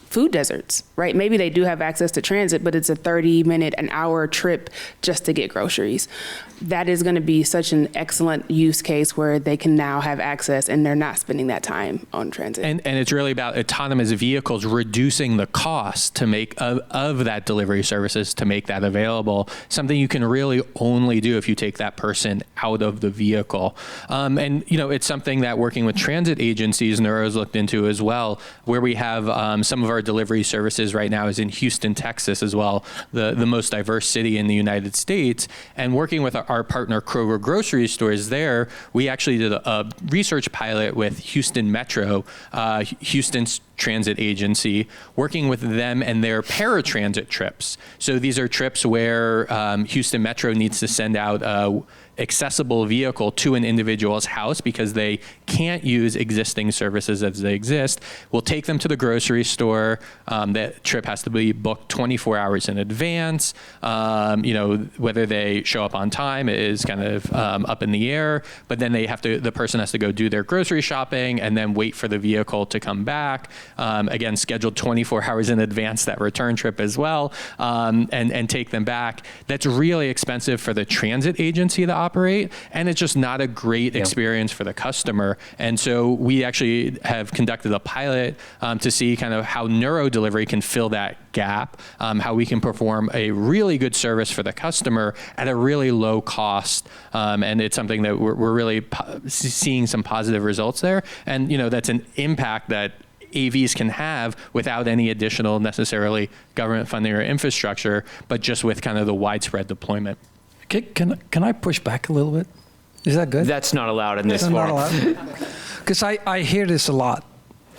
food deserts, right? Maybe they do have access to transit, but it's a 30-minute, an hour trip just to get groceries. That is going to be such an excellent use case where they can now have access and they're not spending that time on transit. And it's really about autonomous vehicles reducing the cost to make of that delivery services to make that available. Something you can really only do if you take that person out of the vehicle. And it's something that working with transit agencies, Neuro's looked into as well, where we have some of our delivery services right now is in Houston, Texas as well, the most diverse city in the United States. And working with our partner Kroger grocery stores there, we actually did a research pilot with Houston Metro, Houston's transit agency, working with them and their paratransit trips. So these are trips where Houston Metro needs to send out accessible vehicle to an individual's house because they can't use existing services as they exist. We'll take them to the grocery store. That trip has to be booked 24 hours in advance. Whether they show up on time is kind of up in the air, but then the person has to go do their grocery shopping and then wait for the vehicle to come back. Again, scheduled 24 hours in advance, that return trip as well, and take them back. That's really expensive for the transit agency to operate, and it's just not a great experience for the customer. And so we actually have conducted a pilot to see kind of how Neuro delivery can fill that gap, how we can perform a really good service for the customer at a really low cost. And it's something that we're really seeing some positive results there. And, that's an impact that AVs can have without any additional necessarily government funding or infrastructure, but just with kind of the widespread deployment. Can I push back a little bit? Is that good? That's not allowed in this That's not forum. allowed? Because I hear this a lot.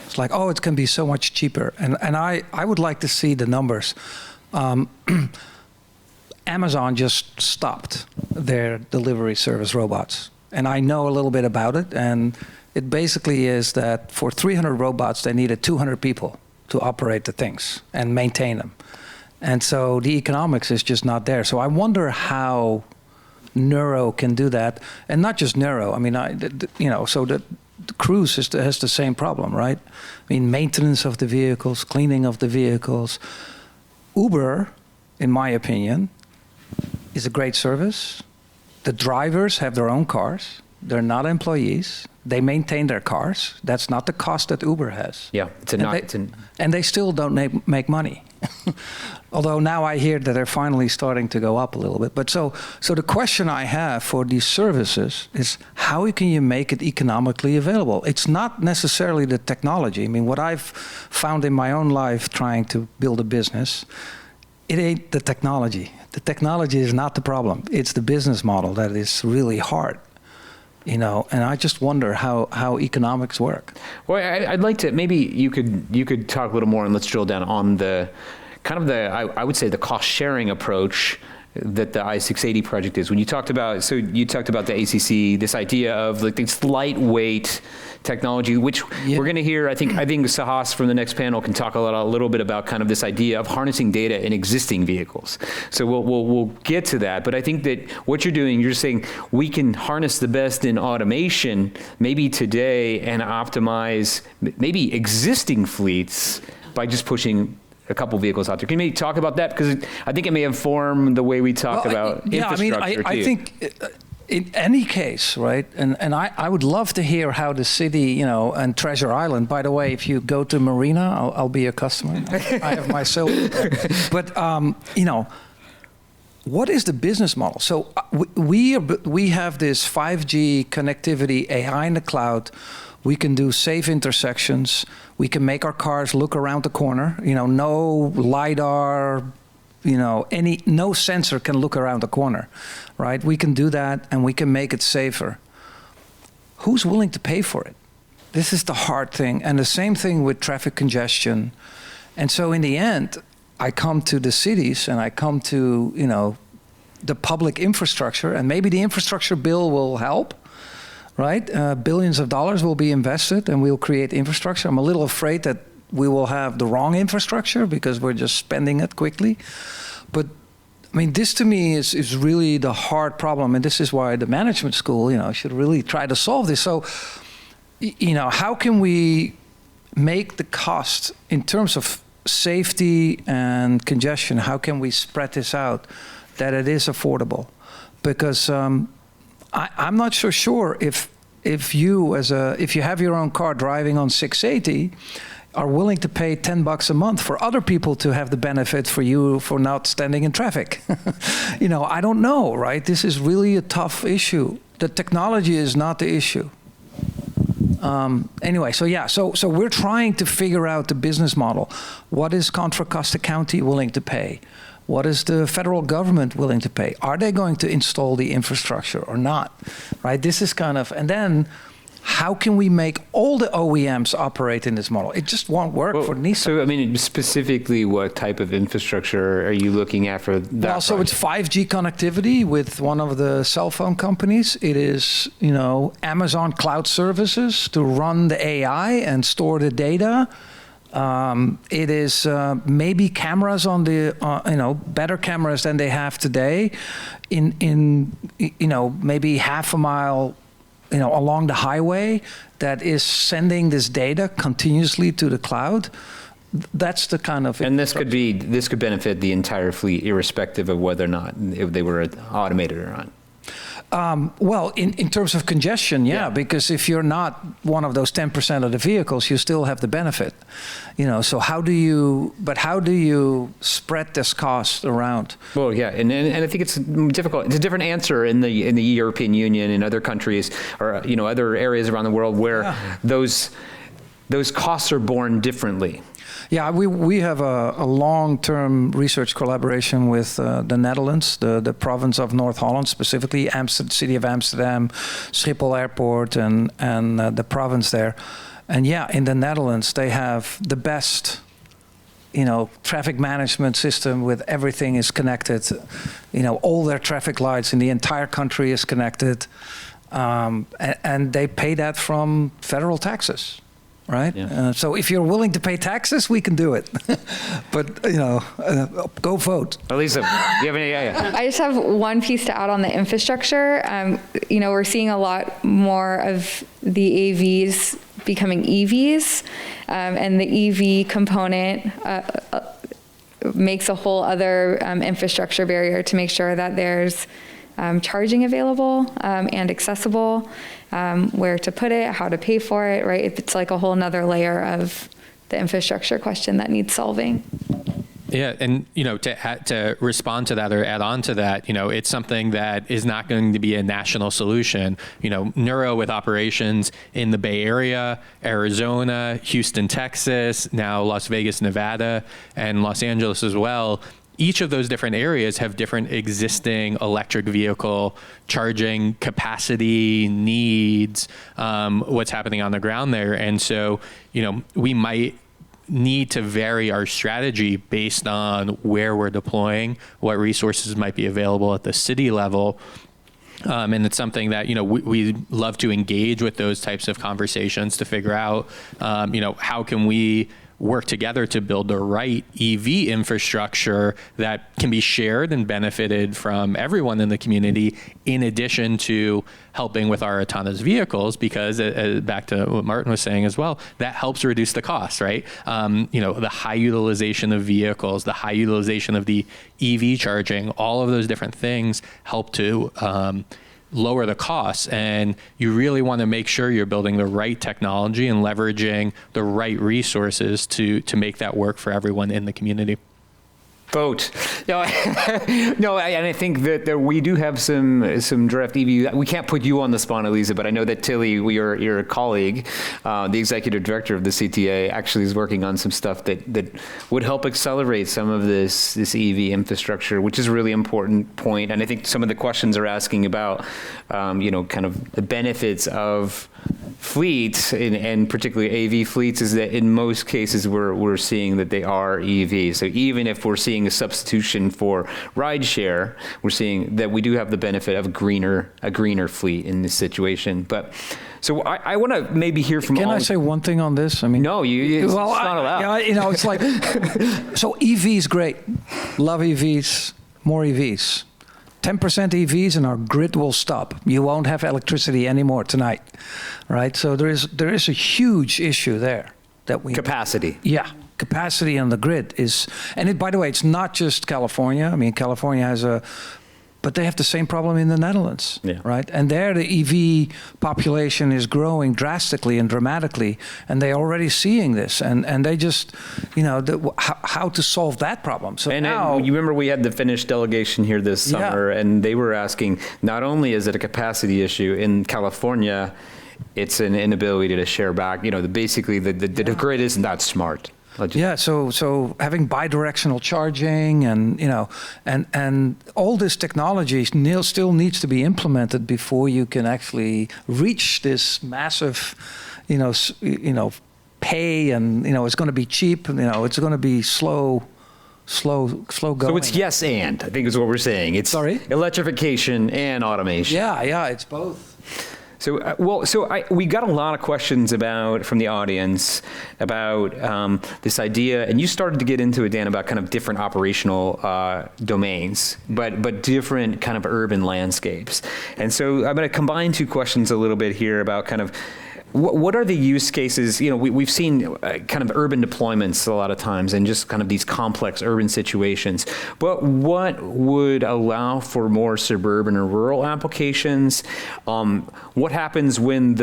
It's like, oh, it can be so much cheaper. And I would like to see the numbers. Amazon just stopped their delivery service robots. And I know a little bit about it. And it basically is that for 300 robots, they needed 200 people to operate the things and maintain them. And so the economics is just not there. So I wonder how Neuro can do that. And not just Neuro. I mean, so the Cruise has the same problem, right? I mean, maintenance of the vehicles, cleaning of the vehicles. Uber, in my opinion, is a great service. The drivers have their own cars. They're not employees. They maintain their cars. That's not the cost that Uber has. Yeah, and they still don't make money. Although now I hear that they're finally starting to go up a little bit. But so the question I have for these services is how can you make it economically available? It's not necessarily the technology. I mean, what I've found in my own life trying to build a business, it ain't the technology. The technology is not the problem. It's the business model that is really hard. And I just wonder how economics work. Well, I'd like to, maybe you could talk a little more, and let's drill down on the kind of I would say the cost sharing approach that the I-680 project is. When you talked about, so you talked about the ACC, this idea of like this lightweight technology, which we're going to hear. I think Sahas from the next panel can talk a little bit about kind of this idea of harnessing data in existing vehicles. So we'll get to that. But I think that what you're doing, you're saying we can harness the best in automation, maybe today, and optimize maybe existing fleets by just pushing a couple vehicles out there. Can you maybe talk about that? Because I think it may inform the way we talk about infrastructure too. I think in any case, right, and I would love to hear how the city, and Treasure Island, by the way, if you go to Marina, I'll be a customer. I have my silver. But, what is the business model? So we have this 5G connectivity, AI in the cloud. We can do safe intersections. We can make our cars look around the corner. No LiDAR, no sensor can look around the corner, right? We can do that, and we can make it safer. Who's willing to pay for it? This is the hard thing. And the same thing with traffic congestion. And so in the end, I come to the cities and I come to, the public infrastructure, and maybe the infrastructure bill will help, right? Billions of dollars will be invested and we'll create infrastructure. I'm a little afraid that we will have the wrong infrastructure because we're just spending it quickly. But I mean, this to me is really the hard problem. And this is why the management school, should really try to solve this. So, how can we make the cost in terms of safety and congestion, how can we spread this out that it is affordable? Because I'm not so sure if you have your own car driving on 680 are willing to pay $10 a month for other people to have the benefit for you for not standing in traffic. I don't know, right? This is really a tough issue. The technology is not the issue. Anyway, so we're trying to figure out the business model. What is Contra Costa County willing to pay? What is the federal government willing to pay? Are they going to install the infrastructure or not? Right? This is and then how can we make all the OEMs operate in this model? It just won't work for Nissan. So, I mean, specifically, what type of infrastructure are you looking at for that? Well, so it's 5G connectivity with one of the cell phone companies. It is, Amazon Cloud Services to run the AI and store the data. It is maybe cameras on the, better cameras than they have today in maybe half a mile, along the highway that is sending this data continuously to the cloud. That's the kind of. And this could benefit the entire fleet, irrespective of whether or not if they were automated or not. Well, in terms of congestion, yeah, because if you're not one of those 10% of the vehicles, you still have the benefit. So how do you spread this cost around? Well, yeah, and I think it's difficult. It's a different answer in the European Union and other countries or other areas around the world where those costs are borne differently. Yeah, we have a long-term research collaboration with the Netherlands, the province of North Holland, specifically City of Amsterdam, Schiphol Airport, and the province there. And yeah, in the Netherlands, they have the best, traffic management system with everything is connected. All their traffic lights in the entire country is connected, and they pay that from federal taxes. Right? Yeah. So if you're willing to pay taxes, we can do it. But, go vote. Elisa, do you have any? I just have one piece to add on the infrastructure. We're seeing a lot more of the AVs becoming EVs, and the EV component makes a whole other infrastructure barrier to make sure that there's charging available and accessible. Where to put it, how to pay for it, right? It's like a whole nother layer of the infrastructure question that needs solving. Yeah, and to respond to that or add on to that, it's something that is not going to be a national solution. Nuro with operations in the Bay Area, Arizona, Houston, Texas, now Las Vegas, Nevada, and Los Angeles as well. Each of those different areas have different existing electric vehicle charging capacity needs, what's happening on the ground there. And so, we might need to vary our strategy based on where we're deploying, what resources might be available at the city level. And it's something that, we love to engage with those types of conversations to figure out, how can we work together to build the right EV infrastructure that can be shared and benefited from everyone in the community, in addition to helping with our autonomous vehicles, because back to what Martin was saying as well, that helps reduce the cost, right? The high utilization of vehicles, the high utilization of the EV charging, all of those different things help to lower the costs, and you really want to make sure you're building the right technology and leveraging the right resources to make that work for everyone in the community. Vote. No, and I think that we do have some draft EV. We can't put you on the spot, Elisa, but I know that Tilly, your colleague, the executive director of the CTA, actually is working on some stuff that would help accelerate some of this EV infrastructure, which is a really important point. And I think some of the questions are asking about, kind of the benefits of fleets, and particularly AV fleets, is that in most cases we're seeing that they are EVs. So even if we're seeing a substitution for rideshare, we're seeing that we do have the benefit of a greener fleet in this situation. But so I want to maybe hear from. Can I say one thing on this? I mean, no, it's not allowed. It's like, so EVs, great, love EVs, more EVs. 10% EVs and our grid will stop. You won't have electricity anymore tonight, right? So there is a huge issue there that we capacity. Yeah, capacity on the grid is, and by the way, it's not just California. I mean, California has but they have the same problem in the Netherlands, right? And there the EV population is growing drastically and dramatically, and they're already seeing this, and they just, how to solve that problem. So now, you remember we had the Finnish delegation here this summer, and they were asking, not only is it a capacity issue in California, it's an inability to share back. Basically the grid isn't that smart. Yeah, so having bidirectional charging and all this technology still needs to be implemented before you can actually reach this massive, pay, and it's going to be cheap. It's going to be slow going. So it's yes and, I think is what we're saying. It's electrification and automation. Yeah, it's both. So, we got a lot of questions from the audience about this idea, and you started to get into it, Dan, about kind of different operational domains, but different kind of urban landscapes. And so I'm going to combine two questions a little bit here about kind of what are the use cases? We've seen kind of urban deployments a lot of times, and just kind of these complex urban situations. But what would allow for more suburban or rural applications? What happens when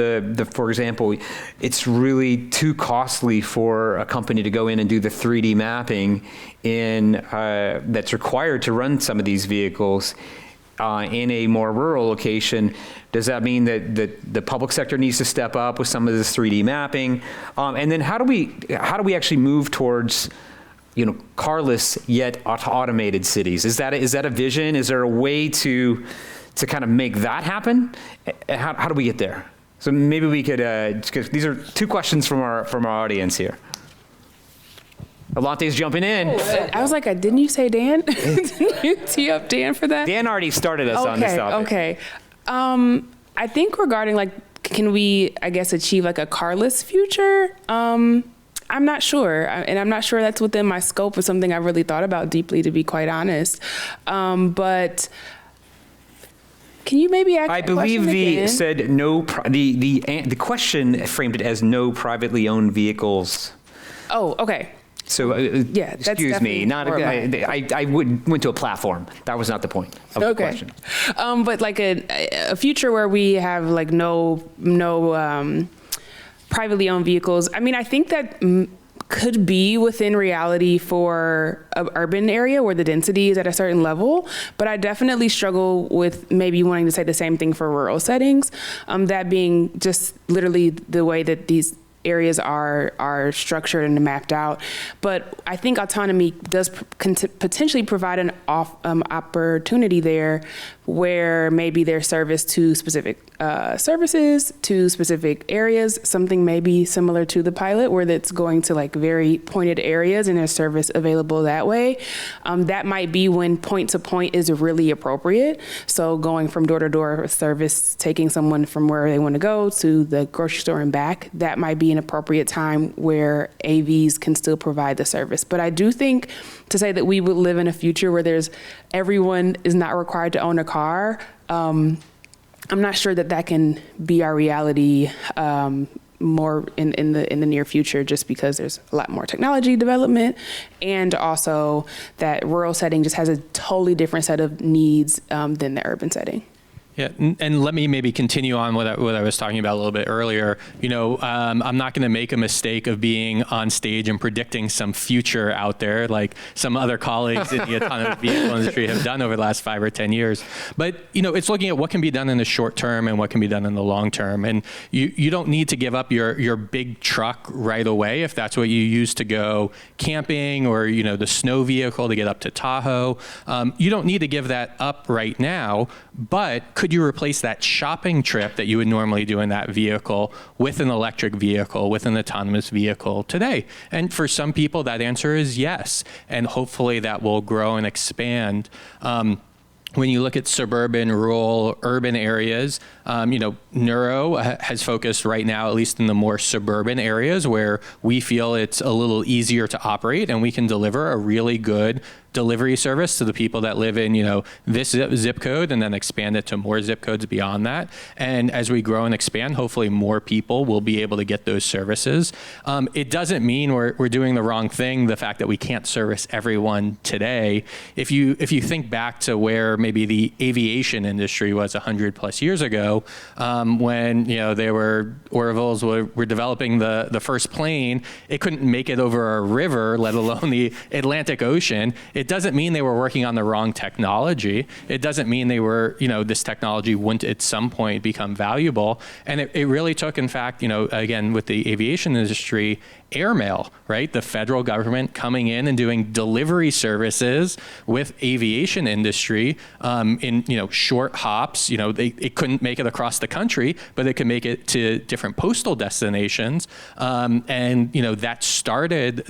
for example, it's really too costly for a company to go in and do the 3D mapping that's required to run some of these vehicles in a more rural location? Does that mean that the public sector needs to step up with some of this 3D mapping? And then how do we actually move towards carless yet automated cities? Is that a vision? Is there a way to kind of make that happen? How do we get there? So maybe we could. These are two questions from our audience here. Alante's jumping in. I was like, didn't you say Dan? Didn't you tee up Dan for that? Dan already started us on this topic. Okay. I think regarding can we, I guess, achieve a carless future? I'm not sure. And I'm not sure that's within my scope of something I've really thought about deeply, to be quite honest. But can you maybe ask? I believe said no. The question framed it as no privately owned vehicles. Oh, okay. So, excuse me, I went to a platform. That was not the point of the question. But a future where we have no privately owned vehicles. I mean, I think that could be within reality for an urban area where the density is at a certain level, but I definitely struggle with maybe wanting to say the same thing for rural settings. That being just literally the way that these areas are structured and mapped out. But I think autonomy does potentially provide an opportunity there where maybe there's service to specific services, to specific areas, something maybe similar to the pilot where that's going to like very pointed areas and there's service available that way. That might be when point to point is really appropriate. So going from door to door service, taking someone from where they want to go to the grocery store and back, that might be an appropriate time where AVs can still provide the service. But I do think to say that we would live in a future where everyone is not required to own a car, I'm not sure that can be our reality more in the near future, just because there's a lot more technology development, and also that rural setting just has a totally different set of needs than the urban setting. Yeah, and let me maybe continue on what I was talking about a little bit earlier. I'm not going to make a mistake of being on stage and predicting some future out there like some other colleagues in the autonomous vehicle industry have done over the last 5 or 10 years. But, it's looking at what can be done in the short term and what can be done in the long term. And you don't need to give up your big truck right away if that's what you use to go camping, or, the snow vehicle to get up to Tahoe. You don't need to give that up right now, but could you replace that shopping trip that you would normally do in that vehicle with an electric vehicle, with an autonomous vehicle today? And for some people, that answer is yes. And hopefully that will grow and expand. When you look at suburban, rural, urban areas, Neuro has focused right now, at least in the more suburban areas where we feel it's a little easier to operate and we can deliver a really good delivery service to the people that live in, this zip code, and then expand it to more zip codes beyond that. And as we grow and expand, hopefully more people will be able to get those services. It doesn't mean we're doing the wrong thing, the fact that we can't service everyone today. If you think back to where maybe the aviation industry was 100 plus years ago, when they were Orville's were developing the first plane, it couldn't make it over a river, let alone the Atlantic Ocean. It doesn't mean they were working on the wrong technology. It doesn't mean they were, this technology wouldn't at some point become valuable. And it really took, in fact, again, with the aviation industry, airmail, right? The federal government coming in and doing delivery services with aviation industry in short hops. It couldn't make it across the country, but it could make it to different postal destinations. And that started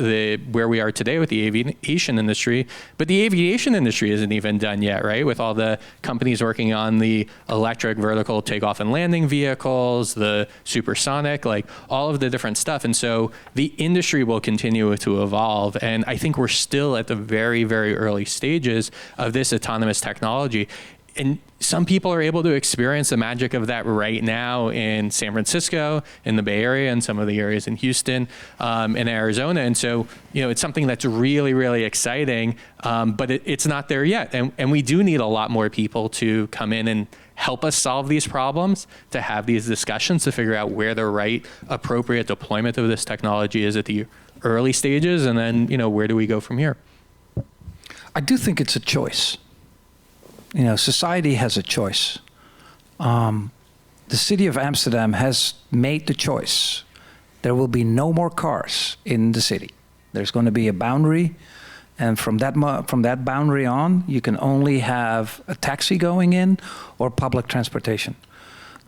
where we are today with the aviation industry. But the aviation industry isn't even done yet, right? With all the companies working on the electric vertical takeoff and landing vehicles, the supersonic, like all of the different stuff. And so the industry will continue to evolve. And I think we're still at the very, very early stages of this autonomous technology. And some people are able to experience the magic of that right now in San Francisco, in the Bay Area, and some of the areas in Houston, in Arizona. And so, it's something that's really, really exciting, but it's not there yet. And we do need a lot more people to come in and help us solve these problems, to have these discussions, to figure out where the right, appropriate deployment of this technology is at the early stages, and then, where do we go from here? I do think it's a choice. Society has a choice. The city of Amsterdam has made the choice. There will be no more cars in the city. There's going to be a boundary, and from that boundary on, you can only have a taxi going in or public transportation.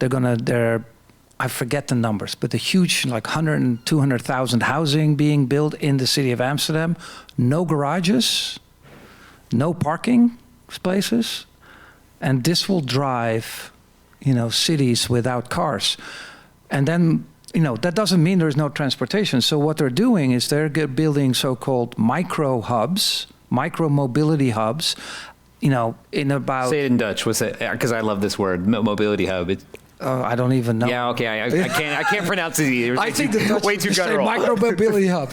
I forget the numbers, but the huge, like 100 and 200,000 housing being built in the city of Amsterdam, no garages, no parking spaces. And this will drive, cities without cars. And then, that doesn't mean there's no transportation. So what they're doing is they're building so-called micro hubs, micro mobility hubs, in about... Say it in Dutch. What's it? Because I love this word, mobility hub. I don't even know. Yeah, okay. I can't pronounce it either. I think the Dutch way too guttural. Micro-mobility hub.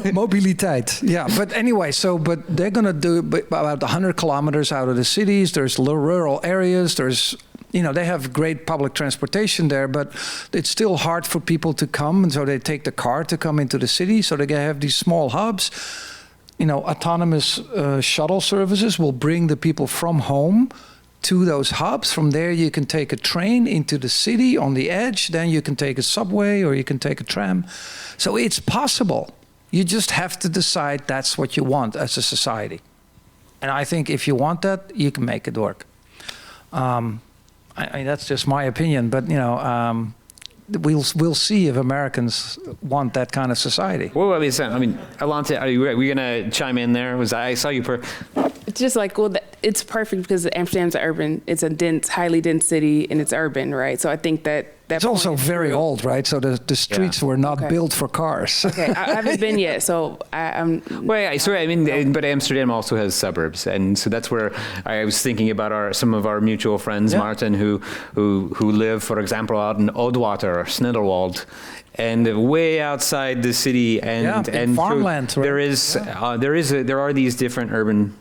Mobiliteit. Yeah, but anyway, but they're going to do about 100 kilometers out of the cities. There's rural areas. There's, they have great public transportation there, but it's still hard for people to come. And so they take the car to come into the city. So they have these small hubs. Autonomous shuttle services will bring the people from home to those hubs. From there, you can take a train into the city on the edge. Then you can take a subway or you can take a tram. So it's possible. You just have to decide that's what you want as a society. And I think if you want that, you can make it work. I mean, that's just my opinion, but we'll see if Americans want that kind of society. Well, I mean, Alante, were you going to chime in there? I saw you. It's just like, well, it's perfect because Amsterdam's urban. It's a dense, highly dense city, and it's urban, right? So I think that it's also very old, right? So the streets were not built for cars. Okay, I haven't been yet, so I'm. Well, sorry, I mean, but Amsterdam also has suburbs, and so that's where I was thinking about some of our mutual friends, Martin, who live, for example, out in Oudwater or Snidderwald, and way outside the city, and farmland. So right? there are these different urban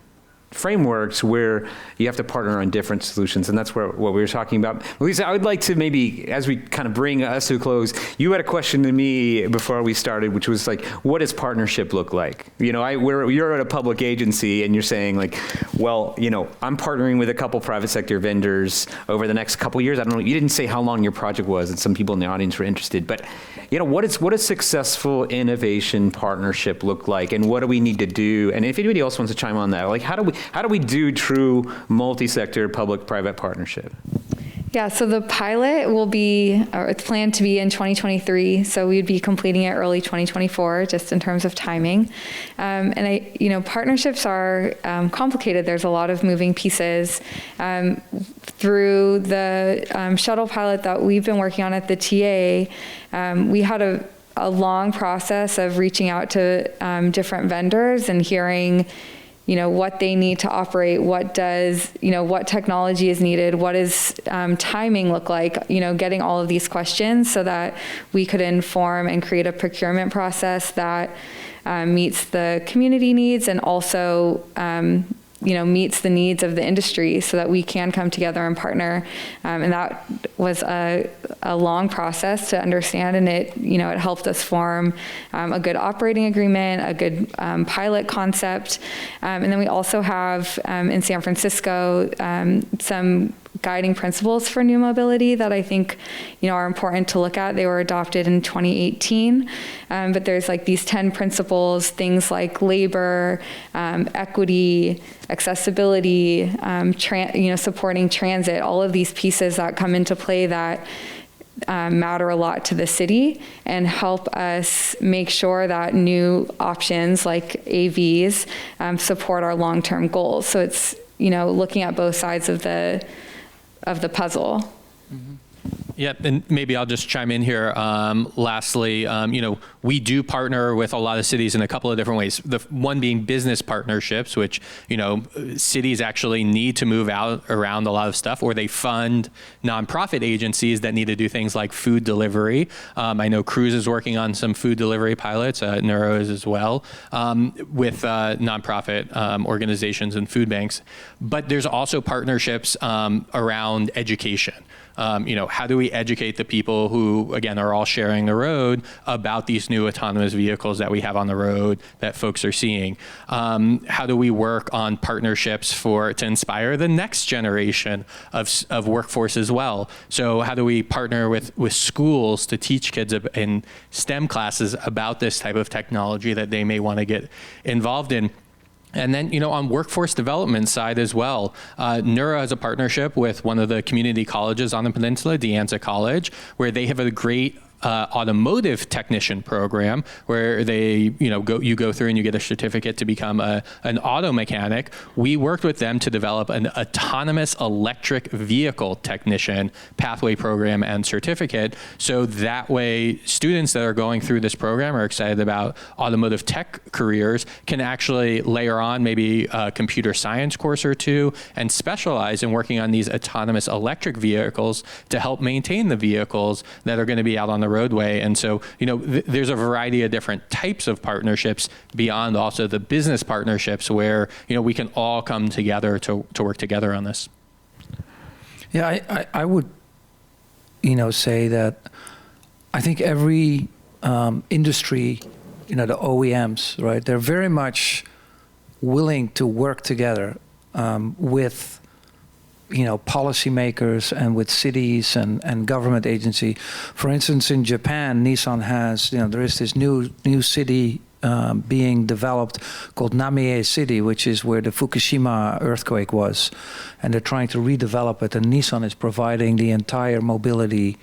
frameworks where you have to partner on different solutions, and that's what we were talking about. Lisa, I would like to maybe, as we kind of bring us to a close, you had a question to me before we started, which was like, what does partnership look like? You're at a public agency, and you're saying like, well, I'm partnering with a couple private sector vendors over the next couple years. I don't know, you didn't say how long your project was, and some people in the audience were interested, but what does successful innovation partnership look like, and what do we need to do? And if anybody else wants to chime on that, like how do we do true multi-sector public-private partnership? Yeah, so the pilot it's planned to be in 2023, so we'd be completing it early 2024, just in terms of timing. And partnerships are complicated. There's a lot of moving pieces. Through the shuttle pilot that we've been working on at the TA, we had a long process of reaching out to different vendors and hearing what they need to operate, what technology is needed, what does timing look like, getting all of these questions so that we could inform and create a procurement process that meets the community needs and also meets the needs of the industry so that we can come together and partner. And that was a long process to understand, and it helped us form a good operating agreement, a good pilot concept. And then we also have in San Francisco some guiding principles for new mobility that I think are important to look at. They were adopted in 2018, but there's like these 10 principles, things like labor, equity, accessibility, supporting transit, all of these pieces that come into play that matter a lot to the city and help us make sure that new options like AVs support our long-term goals. So it's looking at both sides of the puzzle. Mm-hmm. Yep, and maybe I'll just chime in here. Lastly, we do partner with a lot of cities in a couple of different ways. The one being business partnerships, which, cities actually need to move out around a lot of stuff, or they fund nonprofit agencies that need to do things like food delivery. I know Cruise is working on some food delivery pilots, Neuro is as well, with nonprofit organizations and food banks. But there's also partnerships around education. How do we educate the people who, again, are all sharing the road about these new autonomous vehicles that we have on the road that folks are seeing? How do we work on partnerships to inspire the next generation of workforce as well? So how do we partner with schools to teach kids in STEM classes about this type of technology that they may want to get involved in? And then, on workforce development side as well, Neuro has a partnership with one of the community colleges on the peninsula, De Anza College, where they have a great automotive technician program where they, you go through and you get a certificate to become an auto mechanic. We worked with them to develop an autonomous electric vehicle technician pathway program and certificate. So that way, students that are going through this program are excited about automotive tech careers can actually layer on maybe a computer science course or two and specialize in working on these autonomous electric vehicles to help maintain the vehicles that are going to be out on the roadway. And so, there's a variety of different types of partnerships beyond also the business partnerships where, we can all come together to work together on this. Yeah, I would, say that I think every industry, the OEMs, right, they're very much willing to work together with policymakers and with cities and government agency. For instance, in Japan, Nissan has, there is this new city being developed called Namie City, which is where the Fukushima earthquake was. And they're trying to redevelop it, and Nissan is providing the entire mobility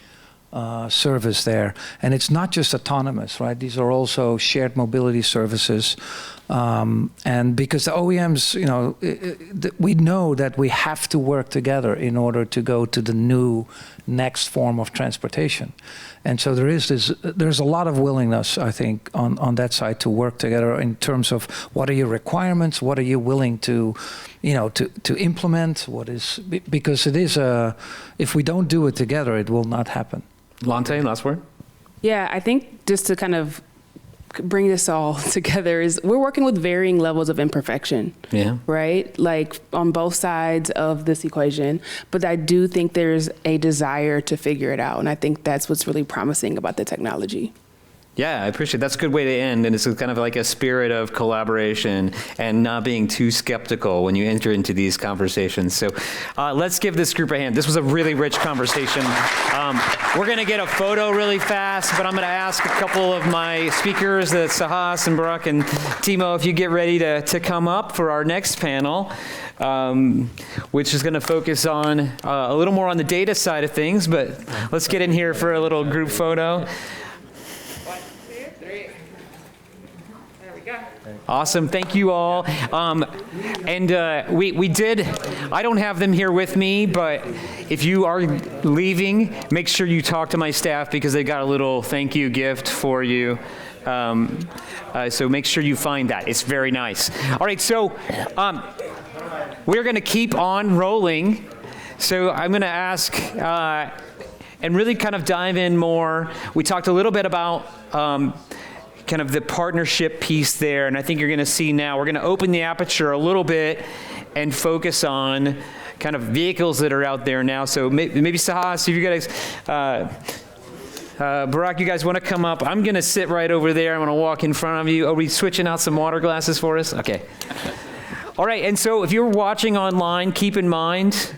service there. And it's not just autonomous, right? These are also shared mobility services. And because the OEMs, we know that we have to work together in order to go to the next form of transportation. And so there's a lot of willingness, I think, on that side to work together in terms of what are your requirements, what are you willing to implement, because it is if we don't do it together, it will not happen. Lante, last word? Yeah, I think just to kind of bring this all together is we're working with varying levels of imperfection, right? Like on both sides of this equation. But I do think there's a desire to figure it out. And I think that's what's really promising about the technology. Yeah, I appreciate it. That's a good way to end. And it's kind of like a spirit of collaboration and not being too skeptical when you enter into these conversations. So let's give this group a hand. This was a really rich conversation. We're going to get a photo really fast, but I'm going to ask a couple of my speakers, Sahas and Barak and Timo, if you get ready to come up for our next panel, which is going to focus on a little more on the data side of things. But let's get in here for a little group photo. Awesome. Thank you all. We did, I don't have them here with me, but if you are leaving, make sure you talk to my staff because they got a little thank you gift for you. So make sure you find that. It's very nice. All right, so we're going to keep on rolling. So I'm going to ask and really kind of dive in more. We talked a little bit about kind of the partnership piece there, and I think you're going to see now, we're going to open the aperture a little bit and focus on kind of vehicles that are out there now. So maybe Sahas, if you guys, Barak, you guys want to come up? I'm going to sit right over there. I'm going to walk in front of you. Are we switching out some water glasses for us? Okay. All right, and so if you're watching online, keep in mind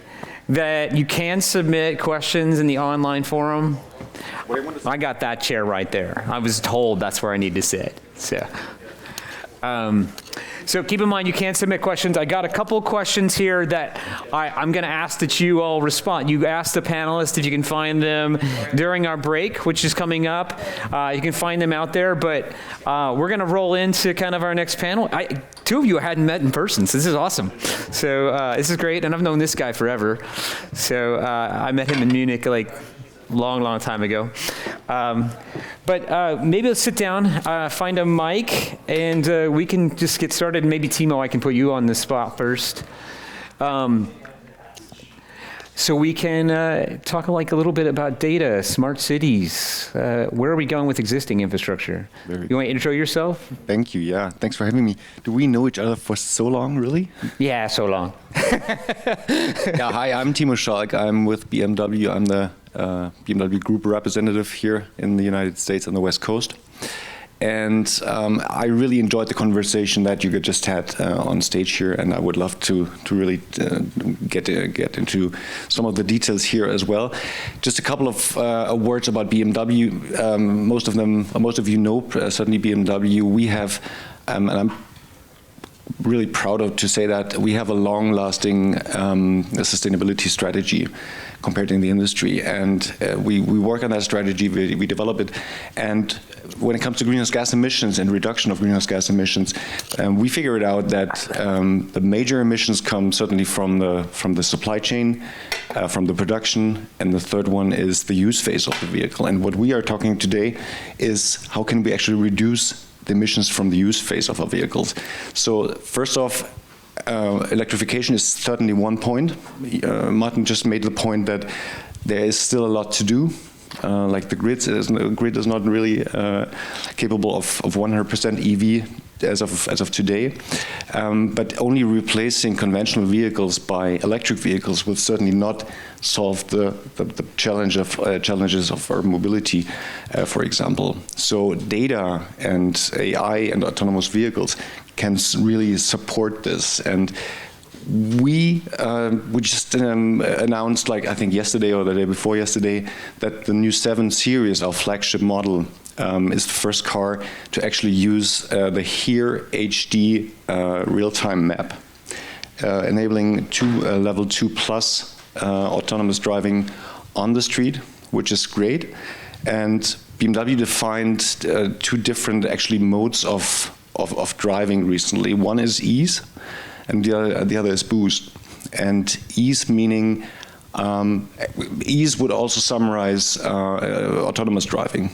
that you can submit questions in the online forum. I got that chair right there. I was told that's where I need to sit. So keep in mind you can submit questions. I got a couple of questions here that I'm going to ask that you all respond. You asked the panelists if you can find them during our break, which is coming up. You can find them out there, but we're going to roll into kind of our next panel. Two of you I hadn't met in person, so this is awesome. So this is great, and I've known this guy forever. So I met him in Munich long time ago. But maybe let's sit down, find a mic, and we can just get started. Maybe Timo, I can put you on the spot first. So we can talk a little bit about data, smart cities. Where are we going with existing infrastructure? You want to intro yourself? Thank you, yeah. Thanks for having me. Do we know each other for so long, really? Yeah, so long. Yeah, hi, I'm Timo Schalk. I'm with BMW. I'm the BMW Group representative here in the United States on the West Coast. And I really enjoyed the conversation that you just had on stage here, and I would love to really get into some of the details here as well. Just a couple of words about BMW. Most of you know certainly BMW. We have, and I'm really proud to say that we have a long-lasting sustainability strategy compared in the industry, and we work on that strategy, we develop it, and when it comes to greenhouse gas emissions and reduction of greenhouse gas emissions, we figured out that the major emissions come certainly from the supply chain, from the production, and the third one is the use phase of the vehicle. And what we are talking today is how can we actually reduce the emissions from the use phase of our vehicles. So first off, electrification is certainly one point. Martin just made the point that there is still a lot to do. Like the grid is not really capable of 100% EV as of today, but only replacing conventional vehicles by electric vehicles will certainly not solve the challenges of our mobility, for example. So data and AI and autonomous vehicles can really support this. And we just announced, like I think yesterday or the day before yesterday, that the new 7 Series, our flagship model, is the first car to actually use the HERE HD real-time map, enabling level 2 plus autonomous driving on the street, which is great. And BMW defined 2 different actually modes of driving recently. One is ease, and the other is boost. And ease meaning, ease would also summarize autonomous driving.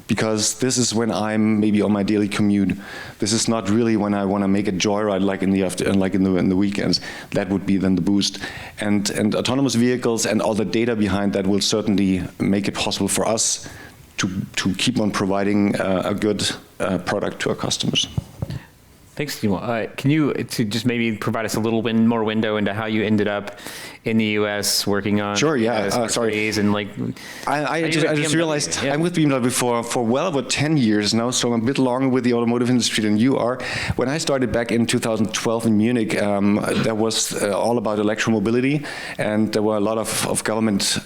Because this is when I'm maybe on my daily commute. This is not really when I want to make a joyride like in the weekends. That would be then the boost. And autonomous vehicles and all the data behind that will certainly make it possible for us to keep on providing a good product to our customers. Thanks, Timo. Can you just maybe provide us a little bit more window into how you ended up in the U.S. working on? Sure. Yeah. Sorry. And like, I just realized I'm with BMW for well over 10 years now, so I'm a bit longer with the automotive industry than you are. When I started back in 2012 in Munich, there was all about electromobility, and there were a lot of government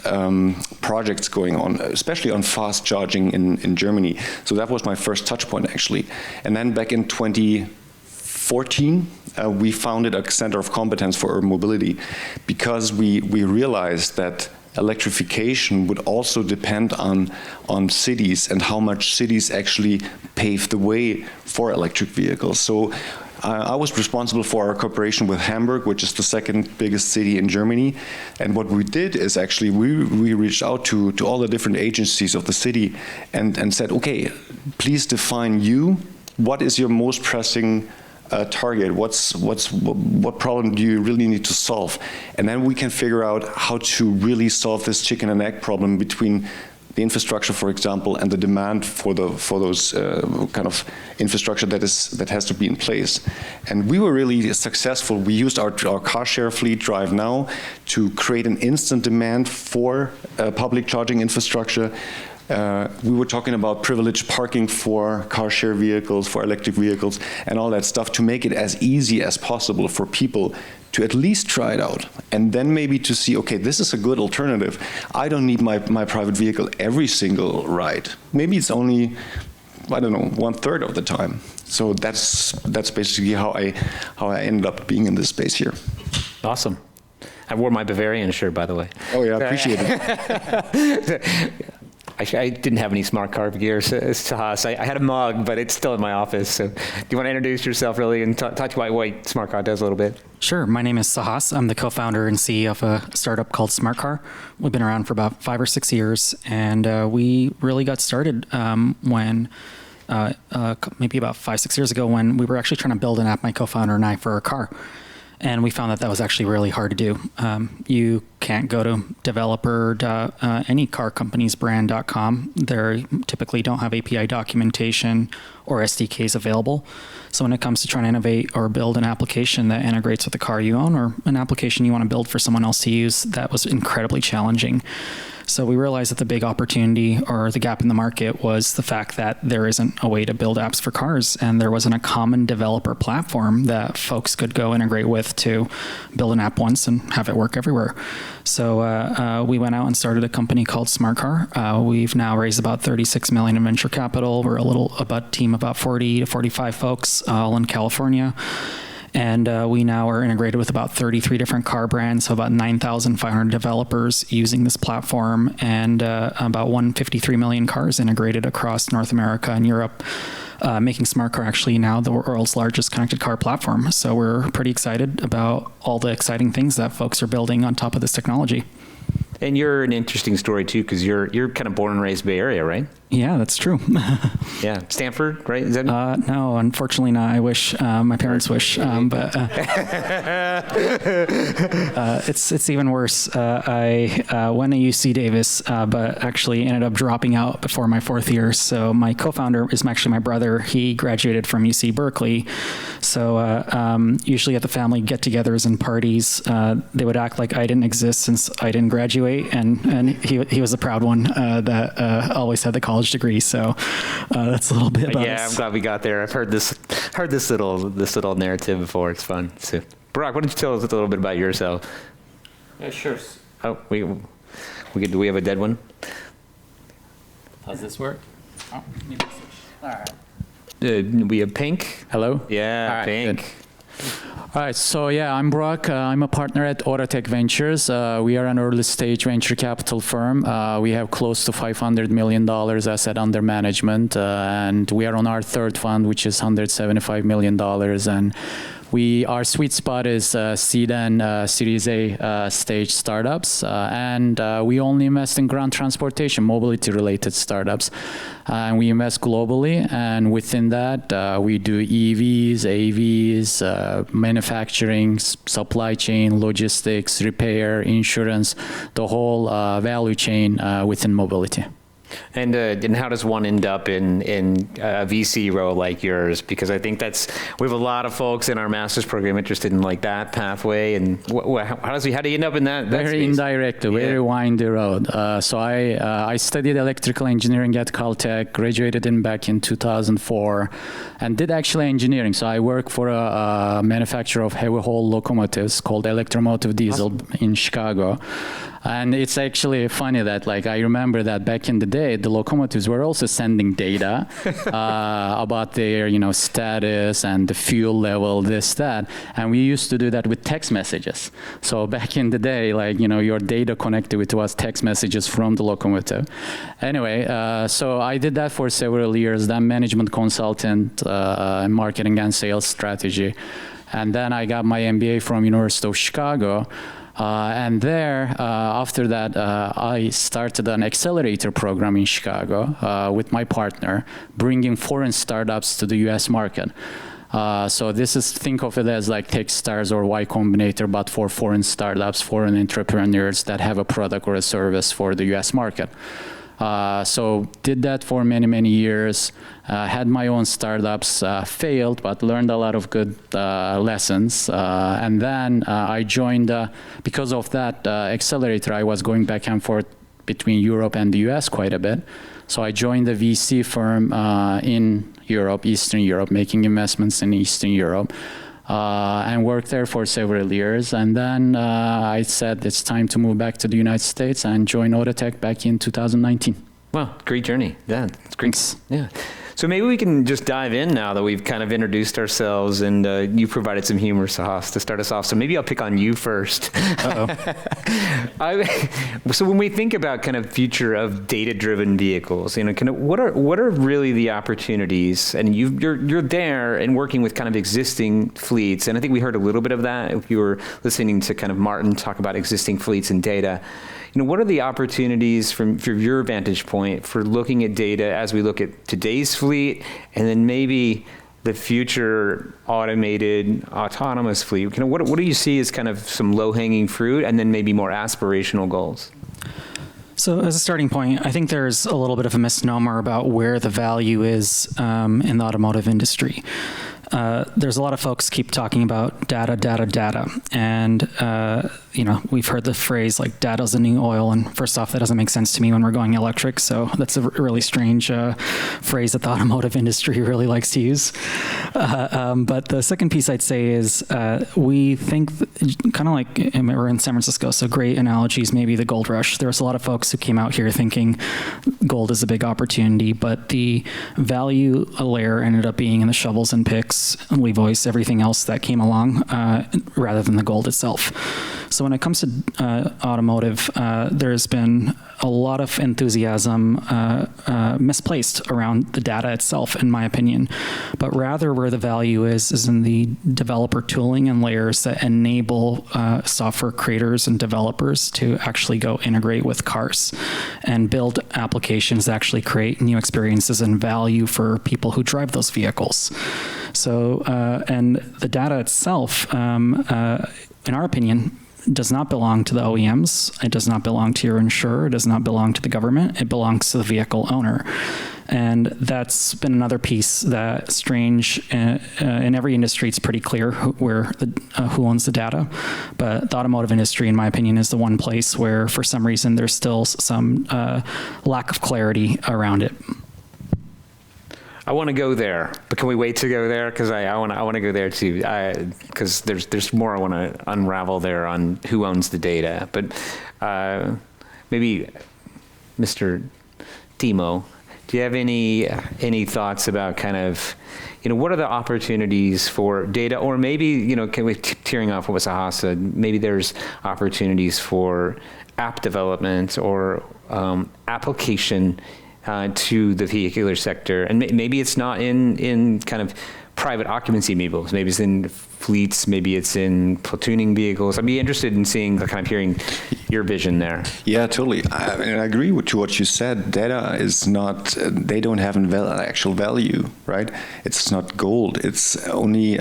projects going on, especially on fast charging in Germany. So that was my first touch point actually. And then back in 2014, we founded a center of competence for urban mobility because we realized that electrification would also depend on cities and how much cities actually pave the way for electric vehicles. So I was responsible for our cooperation with Hamburg, which is the second biggest city in Germany. And what we did is actually we reached out to all the different agencies of the city and said, okay, please define what is your most pressing target? What problem do you really need to solve? And then we can figure out how to really solve this chicken and egg problem between the infrastructure, for example, and the demand for those kind of infrastructure that has to be in place. And we were really successful. We used our car share fleet Drive Now to create an instant demand for public charging infrastructure. We were talking about privileged parking for car share vehicles, for electric vehicles, and all that stuff to make it as easy as possible for people to at least try it out. And then maybe to see, okay, this is a good alternative. I don't need my private vehicle every single ride. Maybe it's only, I don't know, 1/3 of the time. So that's basically how I ended up being in this space here. Awesome. I wore my Bavarian shirt, by the way. Oh yeah, appreciate it. I didn't have any smart car gear, Sahas. I had a mug, but it's still in my office. So do you want to introduce yourself really and talk about what Smart Car does a little bit? Sure. My name is Sahas. I'm the co-founder and CEO of a startup called Smart Car. We've been around for about 5 or 6 years, and we really got started when maybe about 5-6 years ago when we were actually trying to build an app, my co-founder and I, for a car. And we found that was actually really hard to do. You can't go to any car company's brand.com. They typically don't have API documentation or SDKs available. So when it comes to trying to innovate or build an application that integrates with the car you own or an application you want to build for someone else to use, that was incredibly challenging. So we realized that the big opportunity or the gap in the market was the fact that there isn't a way to build apps for cars, and there wasn't a common developer platform that folks could go integrate with to build an app once and have it work everywhere. So we went out and started a company called Smart Car. We've now raised about $36 million in venture capital. We're a team of about 40 to 45 folks, all in California. And we now are integrated with about 33 different car brands, so about 9,500 developers using this platform, and about 153 million cars integrated across North America and Europe, making Smart Car actually now the world's largest connected car platform. So we're pretty excited about all the exciting things that folks are building on top of this technology. And you're an interesting story too, because you're kind of born and raised Bay Area, right? Yeah, that's true. Yeah, Stanford, right? Is that no, unfortunately not. I wish, my parents wish, but it's even worse. I went to UC Davis, but actually ended up dropping out before my 4th year. So my co-founder is actually my brother. He graduated from UC Berkeley. So usually at the family get-togethers and parties, they would act like I didn't exist since I didn't graduate, and he was the proud one that always had the college degree. So that's a little bit about I'm glad we got there. I've heard this little narrative before. It's fun. So Barack, why don't you tell us a little bit about yourself? Yeah, sure. Oh, do we have a dead one? Does this work? Oh, maybe switch. All right. We have Pink. Hello? Yeah, All right, Pink. good. All right, so yeah, I'm Brock. I'm a partner at Autotech Ventures. We are an early stage venture capital firm. We have close to $500 million asset under management, and we are on our third fund, which is $175 million. And our sweet spot is seed and Series A stage startups, and we only invest in ground transportation, mobility-related startups. And we invest globally, and within that, we do EVs, AVs, manufacturing, supply chain, logistics, repair, insurance, the whole value chain within mobility. And how does one end up in a VC role like yours? Because I think we have a lot of folks in our master's program interested in like that pathway. And how do you end up in that Very space? indirect, very windy road. So I studied electrical engineering at Caltech, graduated back in 2004, and did actually engineering. So I work for a manufacturer of heavy haul locomotives called Electromotive Diesel in Chicago. And it's actually funny that, like, I remember that back in the day, the locomotives were also sending data about their, status and the fuel level, this, that. And we used to do that with text messages. So back in the day, like, your data connected with was text messages from the locomotive. Anyway, so I did that for several years, then management consultant, marketing and sales strategy. And then I got my MBA from University of Chicago. And there, after that, I started an accelerator program in Chicago with my partner, bringing foreign startups to the US market. So think of it as like Techstars or Y Combinator, but for foreign startups, foreign entrepreneurs that have a product or a service for the US market. So did that for many, many years, had my own startups, failed, but learned a lot of good lessons. And then I joined, because of that accelerator, I was going back and forth between Europe and the US quite a bit. So I joined a VC firm in Europe, Eastern Europe, making investments in Eastern Europe. And worked there for several years. And then I said it's time to move back to the United States and join Autotech back in 2019. Wow, great journey. Yeah, it's great. Thanks. Yeah. So maybe we can just dive in now that we've kind of introduced ourselves and you provided some humor, Sahas, to start us off. So maybe I'll pick on you first. So when we think about kind of future of data-driven vehicles, what are really the opportunities? And you're there and working with kind of existing fleets. And I think we heard a little bit of that if you were listening to kind of Martin talk about existing fleets and data. What are the opportunities from your vantage point for looking at data as we look at today's fleet and then maybe the future automated autonomous fleet? What do you see as kind of some low-hanging fruit and then maybe more aspirational goals? So as a starting point, I think there's a little bit of a misnomer about where the value is in the automotive industry. There's a lot of folks keep talking about data, and we've heard the phrase like data's the new oil, and first off, that doesn't make sense to me when we're going electric, so that's a really strange phrase that the automotive industry really likes to use. But the second piece I'd say is we think, kind of like we're in San Francisco, so great analogies, maybe the gold rush. There's a lot of folks who came out here thinking gold is a big opportunity, but the value layer ended up being in the shovels and picks, Levoice, everything else that came along, rather than the gold itself. So when it comes to automotive, there's been a lot of enthusiasm misplaced around the data itself, in my opinion. But rather where the value is in the developer tooling and layers that enable software creators and developers to actually go integrate with cars and build applications that actually create new experiences and value for people who drive those vehicles. So, and the data itself, in our opinion, does not belong to the OEMs. It does not belong to your insurer. It does not belong to the government. It belongs to the vehicle owner. And that's been another piece that strange in every industry. It's pretty clear who owns the data, but the automotive industry, in my opinion, is the one place where, for some reason, there's still some lack of clarity around it. I want to go there, but can we wait to go there? Because I want to go there too. Because there's more I want to unravel there on who owns the data. But maybe, Mr. Timo, do you have any thoughts about kind of, what are the opportunities for data, or maybe, can we tearing off what Sahas said? Maybe there's opportunities for app development or application to the vehicular sector, and maybe it's not in kind of private occupancy vehicles. Maybe it's in fleets. Maybe it's in platooning vehicles. I'd be interested in hearing your vision there. Yeah, totally. I agree to what you said. Data is not. They don't have an actual value, right? It's not gold. It's only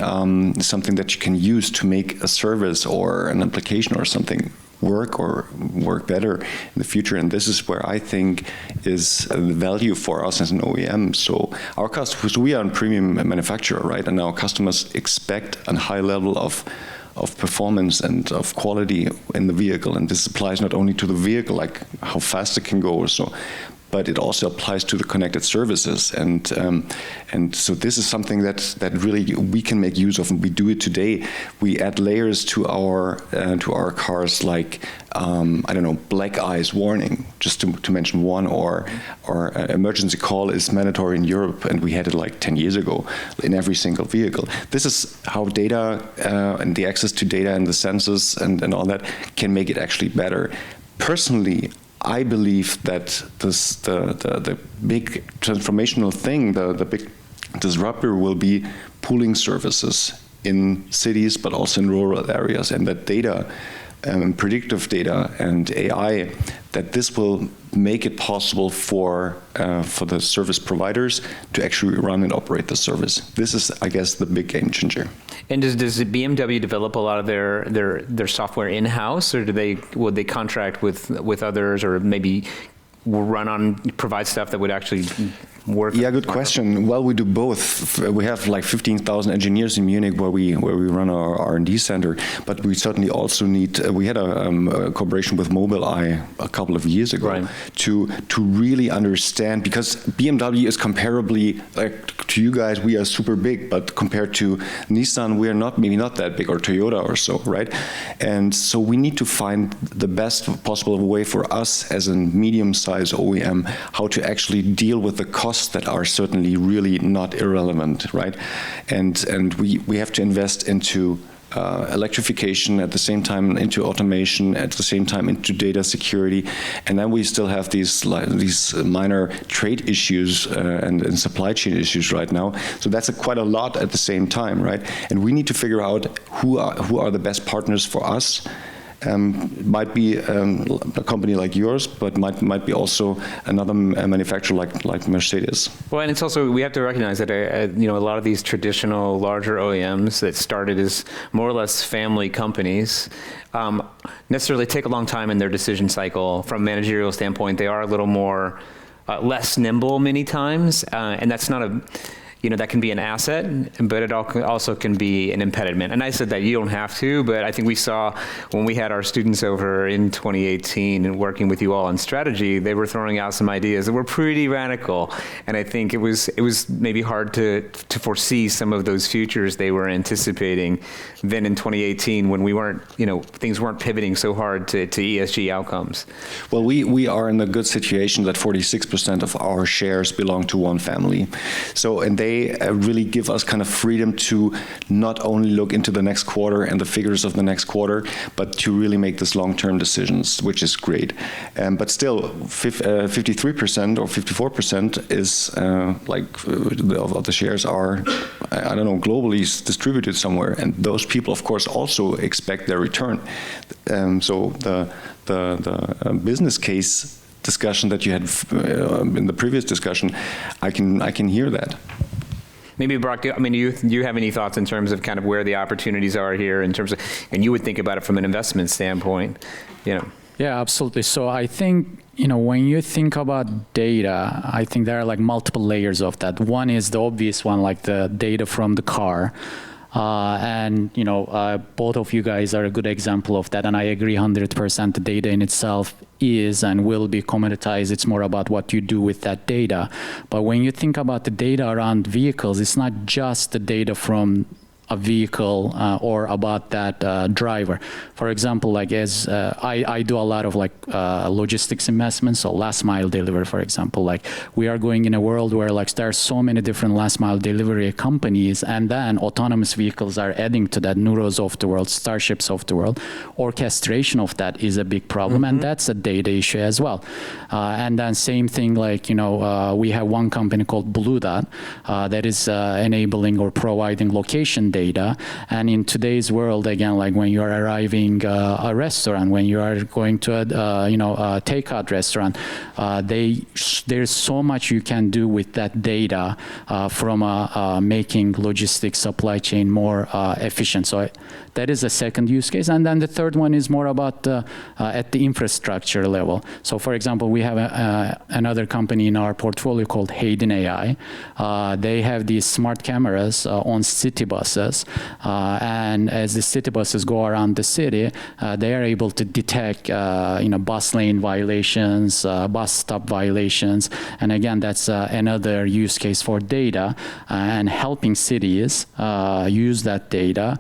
something that you can use to make a service or an application or something work better in the future. And this is where I think is the value for us as an OEM. So our customers, we are a premium manufacturer, right? And our customers expect a high level of performance and of quality in the vehicle. And this applies not only to the vehicle, like how fast it can go or so, but it also applies to the connected services. And so this is something that really we can make use of, and we do it today. We add layers to our cars, like black eyes warning, just to mention one, or emergency call is mandatory in Europe, and we had it like 10 years ago in every single vehicle. This is how data and the access to data and the sensors and all that can make it actually better. Personally, I believe that the big transformational thing, the big disruptor will be pooling services in cities, but also in rural areas, and that data, predictive data and AI, that this will make it possible for the service providers to actually run and operate the service. This is, I guess, the big game changer. And does BMW develop a lot of their software in-house, or would they contract with others, or maybe provide stuff that would actually work? Yeah, good question. Well, we do both. We have like 15,000 engineers in Munich where we run our R&D center, but we certainly also need. We had a cooperation with Mobileye a couple of years ago, right, to really understand, because BMW is comparably, like, to you guys, we are super big, but compared to Nissan, we are maybe not that big, or Toyota or so, right? And so we need to find the best possible way for us as a medium-sized OEM how to actually deal with the costs that are certainly really not irrelevant, right? And we have to invest into electrification, at the same time into automation, at the same time into data security, and then we still have these minor trade issues and supply chain issues right now. So that's quite a lot at the same time, right? And we need to figure out who are the best partners for us. Might be a company like yours, but might be also another manufacturer like Mercedes. Well, and it's also, we have to recognize that a lot of these traditional larger OEMs that started as more or less family companies necessarily take a long time in their decision cycle. From a managerial standpoint, they are a little more less nimble many times, and that's not that can be an asset, but it also can be an impediment. And I said that you don't have to, but I think we saw when we had our students over in 2018 and working with you all on strategy, they were throwing out some ideas that were pretty radical. And I think it was maybe hard to foresee some of those futures they were anticipating then in 2018 when we weren't, things weren't pivoting so hard to ESG outcomes. Well, we are in a good situation that 46% of our shares belong to one family. So, and they really give us kind of freedom to not only look into the next quarter and the figures of the next quarter, but to really make this long-term decisions, which is great. But still, 53% or 54% is of the shares are, I don't know, globally distributed somewhere, and those people, of course, also expect their return. So the business case discussion that you had in the previous discussion, I can hear that. Maybe, Brock, do you have any thoughts in terms of kind of where the opportunities are here in terms of, and you would think about it from an investment standpoint, Yeah, absolutely. So I think, when you think about data, I think there are like multiple layers of that. One is the obvious one, like the data from the car. And both of you guys are a good example of that, and I agree 100%. The data in itself is and will be commoditized. It's more about what you do with that data. But when you think about the data around vehicles, it's not just the data from a vehicle or about that driver. For example, like as I do a lot of like logistics investments, so last mile delivery, for example, like we are going in a world where like there are so many different last mile delivery companies, and then autonomous vehicles are adding to that. Nuros of the world, Starships of the world. Orchestration of that is a big problem, and that's a data issue as well. And then same thing, like we have one company called Blue Dot that is enabling or providing location data. And in today's world, again, like when you are arriving a restaurant, when you are going to a takeout restaurant, there's so much you can do with that data from making logistics supply chain more efficient. So that is the second use case. And then the third one is more about at the infrastructure level. So for example, we have another company in our portfolio called Hayden AI. They have these smart cameras on city buses. And as the city buses go around the city, they are able to detect bus lane violations, bus stop violations. And again, that's another use case for data and helping cities use that data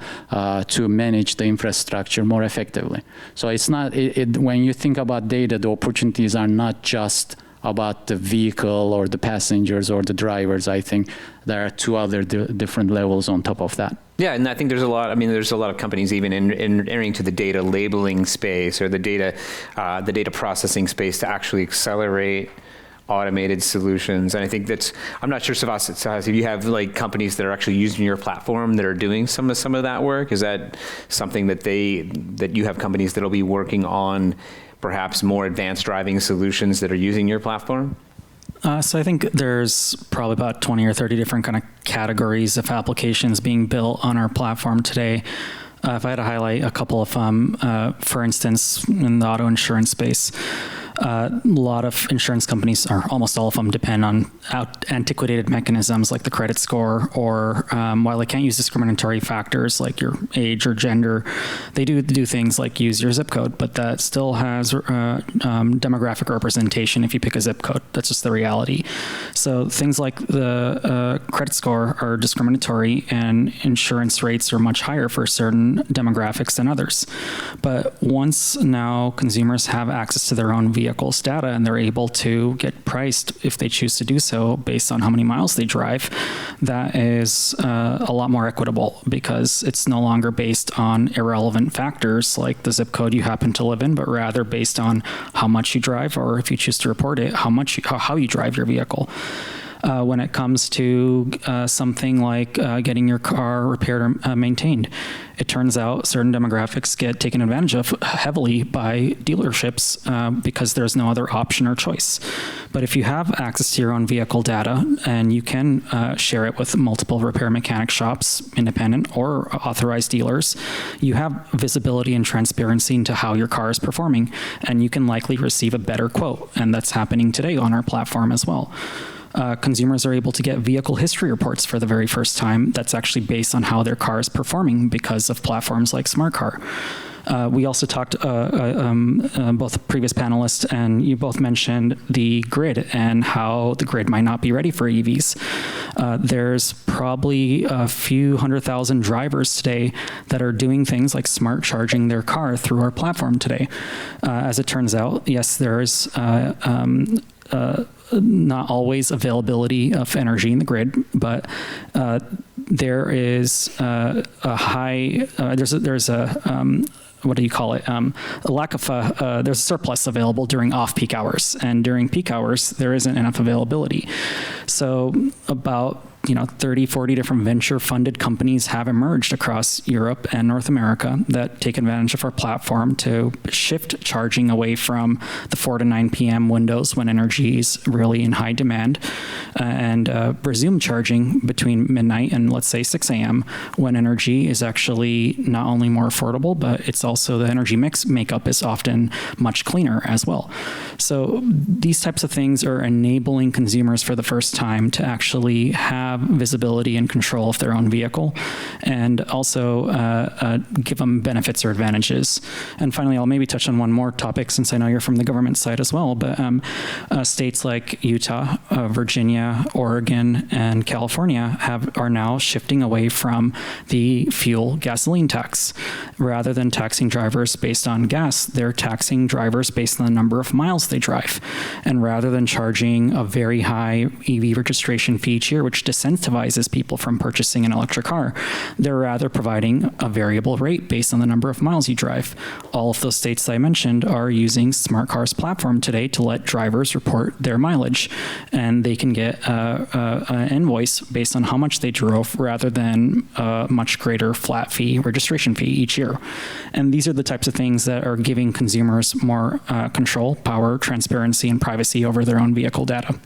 to manage the infrastructure more effectively. So it's not, when you think about data, the opportunities are not just about the vehicle or the passengers or the drivers. I think there are two other different levels on top of that. Yeah, and I think there's a lot. I mean, there's a lot of companies even entering to the data labeling space or the data processing space to actually accelerate automated solutions. And I think that's, I'm not sure, Suhas, if you have like companies that are actually using your platform that are doing some of that work. Is that something that you have companies that'll be working on perhaps more advanced driving solutions that are using your platform? So I think there's probably about 20 or 30 different kind of categories of applications being built on our platform today. If I had to highlight a couple of them, for instance, in the auto insurance space, a lot of insurance companies, or almost all of them, depend on antiquated mechanisms like the credit score, or while they can't use discriminatory factors like your age or gender, they do things like use your zip code, but that still has demographic representation if you pick a zip code. That's just the reality. So things like the credit score are discriminatory, and insurance rates are much higher for certain demographics than others. But once now consumers have access to their own vehicles data, and they're able to get priced if they choose to do so based on how many miles they drive, that is a lot more equitable, because it's no longer based on irrelevant factors like the zip code you happen to live in, but rather based on how much you drive, or if you choose to report it, how you drive your vehicle. When it comes to something like getting your car repaired or maintained, it turns out certain demographics get taken advantage of heavily by dealerships because there's no other option or choice. But if you have access to your own vehicle data, and you can share it with multiple repair mechanic shops, independent or authorized dealers, you have visibility and transparency into how your car is performing, and you can likely receive a better quote. And that's happening today on our platform as well. Consumers are able to get vehicle history reports for the very first time that's actually based on how their car is performing because of platforms like SmartCar. We also talked, both previous panelists and you both mentioned the grid and how the grid might not be ready for EVs. There's probably a few 100,000 drivers today that are doing things like smart charging their car through our platform today. As it turns out, yes, there is not always availability of energy in the grid, but there is a high, there's a what do you call it? A lack of, there's a surplus available during off-peak hours, and during peak hours, there isn't enough availability. So about 30, 40 different venture-funded companies have emerged across Europe and North America that take advantage of our platform to shift charging away from the 4 to 9 p.m. windows when energy is really in high demand, and resume charging between midnight and, let's say, 6 a.m. when energy is actually not only more affordable, but it's also the energy makeup is often much cleaner as well. So these types of things are enabling consumers for the first time to actually have have visibility and control of their own vehicle, and also give them benefits or advantages. And finally, I'll maybe touch on one more topic, since I know you're from the government side as well, but states like Utah, Virginia, Oregon, and California are now shifting away from the fuel gasoline tax. Rather than taxing drivers based on gas, they're taxing drivers based on the number of miles they drive. And rather than charging a very high EV registration fee each year, which disincentivizes people from purchasing an electric car, they're rather providing a variable rate based on the number of miles you drive. All of those states that I mentioned are using Smart Car's platform today to let drivers report their mileage, and they can get an invoice based on how much they drove rather than a much greater flat fee, registration fee each year. And these are the types of things that are giving consumers more control, power, transparency, and privacy over their own vehicle data.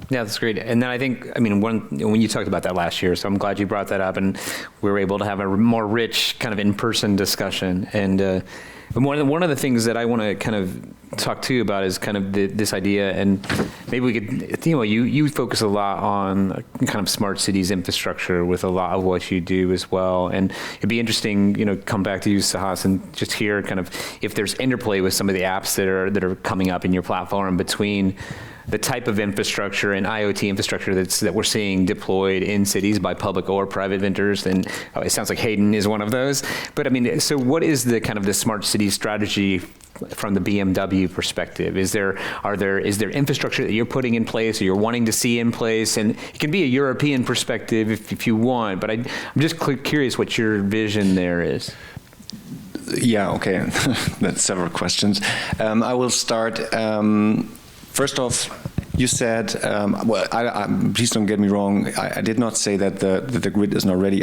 Yeah, that's great. And then I think, I mean, when you talked about that last year, so I'm glad you brought that up, and we were able to have a more rich kind of in-person discussion. And one of the things that I want to kind of talk to you about is kind of this idea, and maybe we could, you focus a lot on kind of smart cities infrastructure with a lot of what you do as well. And it'd be interesting, come back to you, Sahas, and just hear kind of if there's interplay with some of the apps that are coming up in your platform between the type of infrastructure and IoT infrastructure that we're seeing deployed in cities by public or private vendors. And it sounds like Hayden is one of those. But I mean, so what is the kind of the smart city strategy from the BMW perspective? Is there infrastructure that you're putting in place or you're wanting to see in place? And it can be a European perspective if you want, but I'm just curious what your vision there is. Yeah, okay. That's several questions. I will start. First off, you said, please don't get me wrong. I did not say that the grid is not ready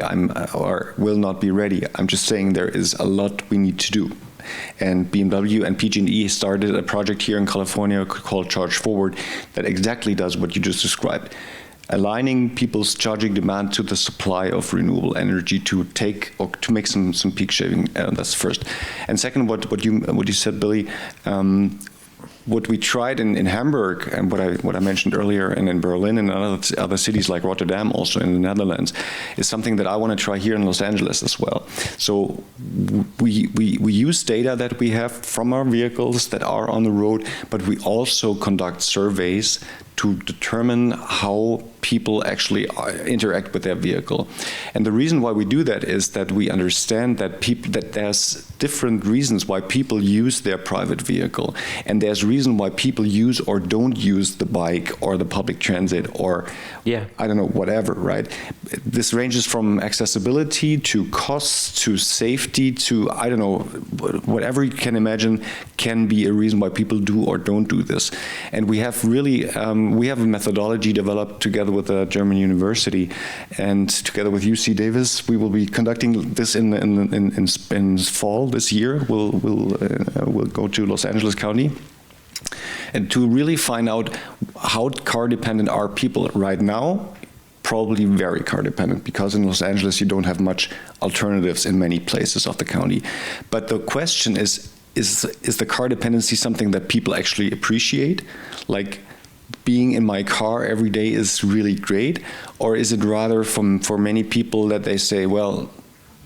or will not be ready. I'm just saying there is a lot we need to do. And BMW and PG&E started a project here in California called Charge Forward that exactly does what you just described. Aligning people's charging demand to the supply of renewable energy to make some peak shaving. That's first. And second, what you said, Billy. What we tried in Hamburg and what I mentioned earlier, and in Berlin and other cities like Rotterdam, also in the Netherlands, is something that I want to try here in Los Angeles as well. So we use data that we have from our vehicles that are on the road, but we also conduct surveys to determine how people actually interact with their vehicle. And the reason why we do that is that we understand that there's different reasons why people use their private vehicle, and there's reason why people use or don't use the bike or the public transit or I don't know, whatever, right? This ranges from accessibility to costs to safety to, I don't know, whatever you can imagine can be a reason why people do or don't do this. And we have really we have a methodology developed together with a German university, and together with UC Davis, we will be conducting this in fall this year. We'll go to Los Angeles County, and to really find out how car dependent are people right now. Probably very car dependent, because in Los Angeles you don't have much alternatives in many places of the county. But the question is the car dependency something that people actually appreciate? Like, being in my car every day is really great? Or is it rather for many people that they say, well,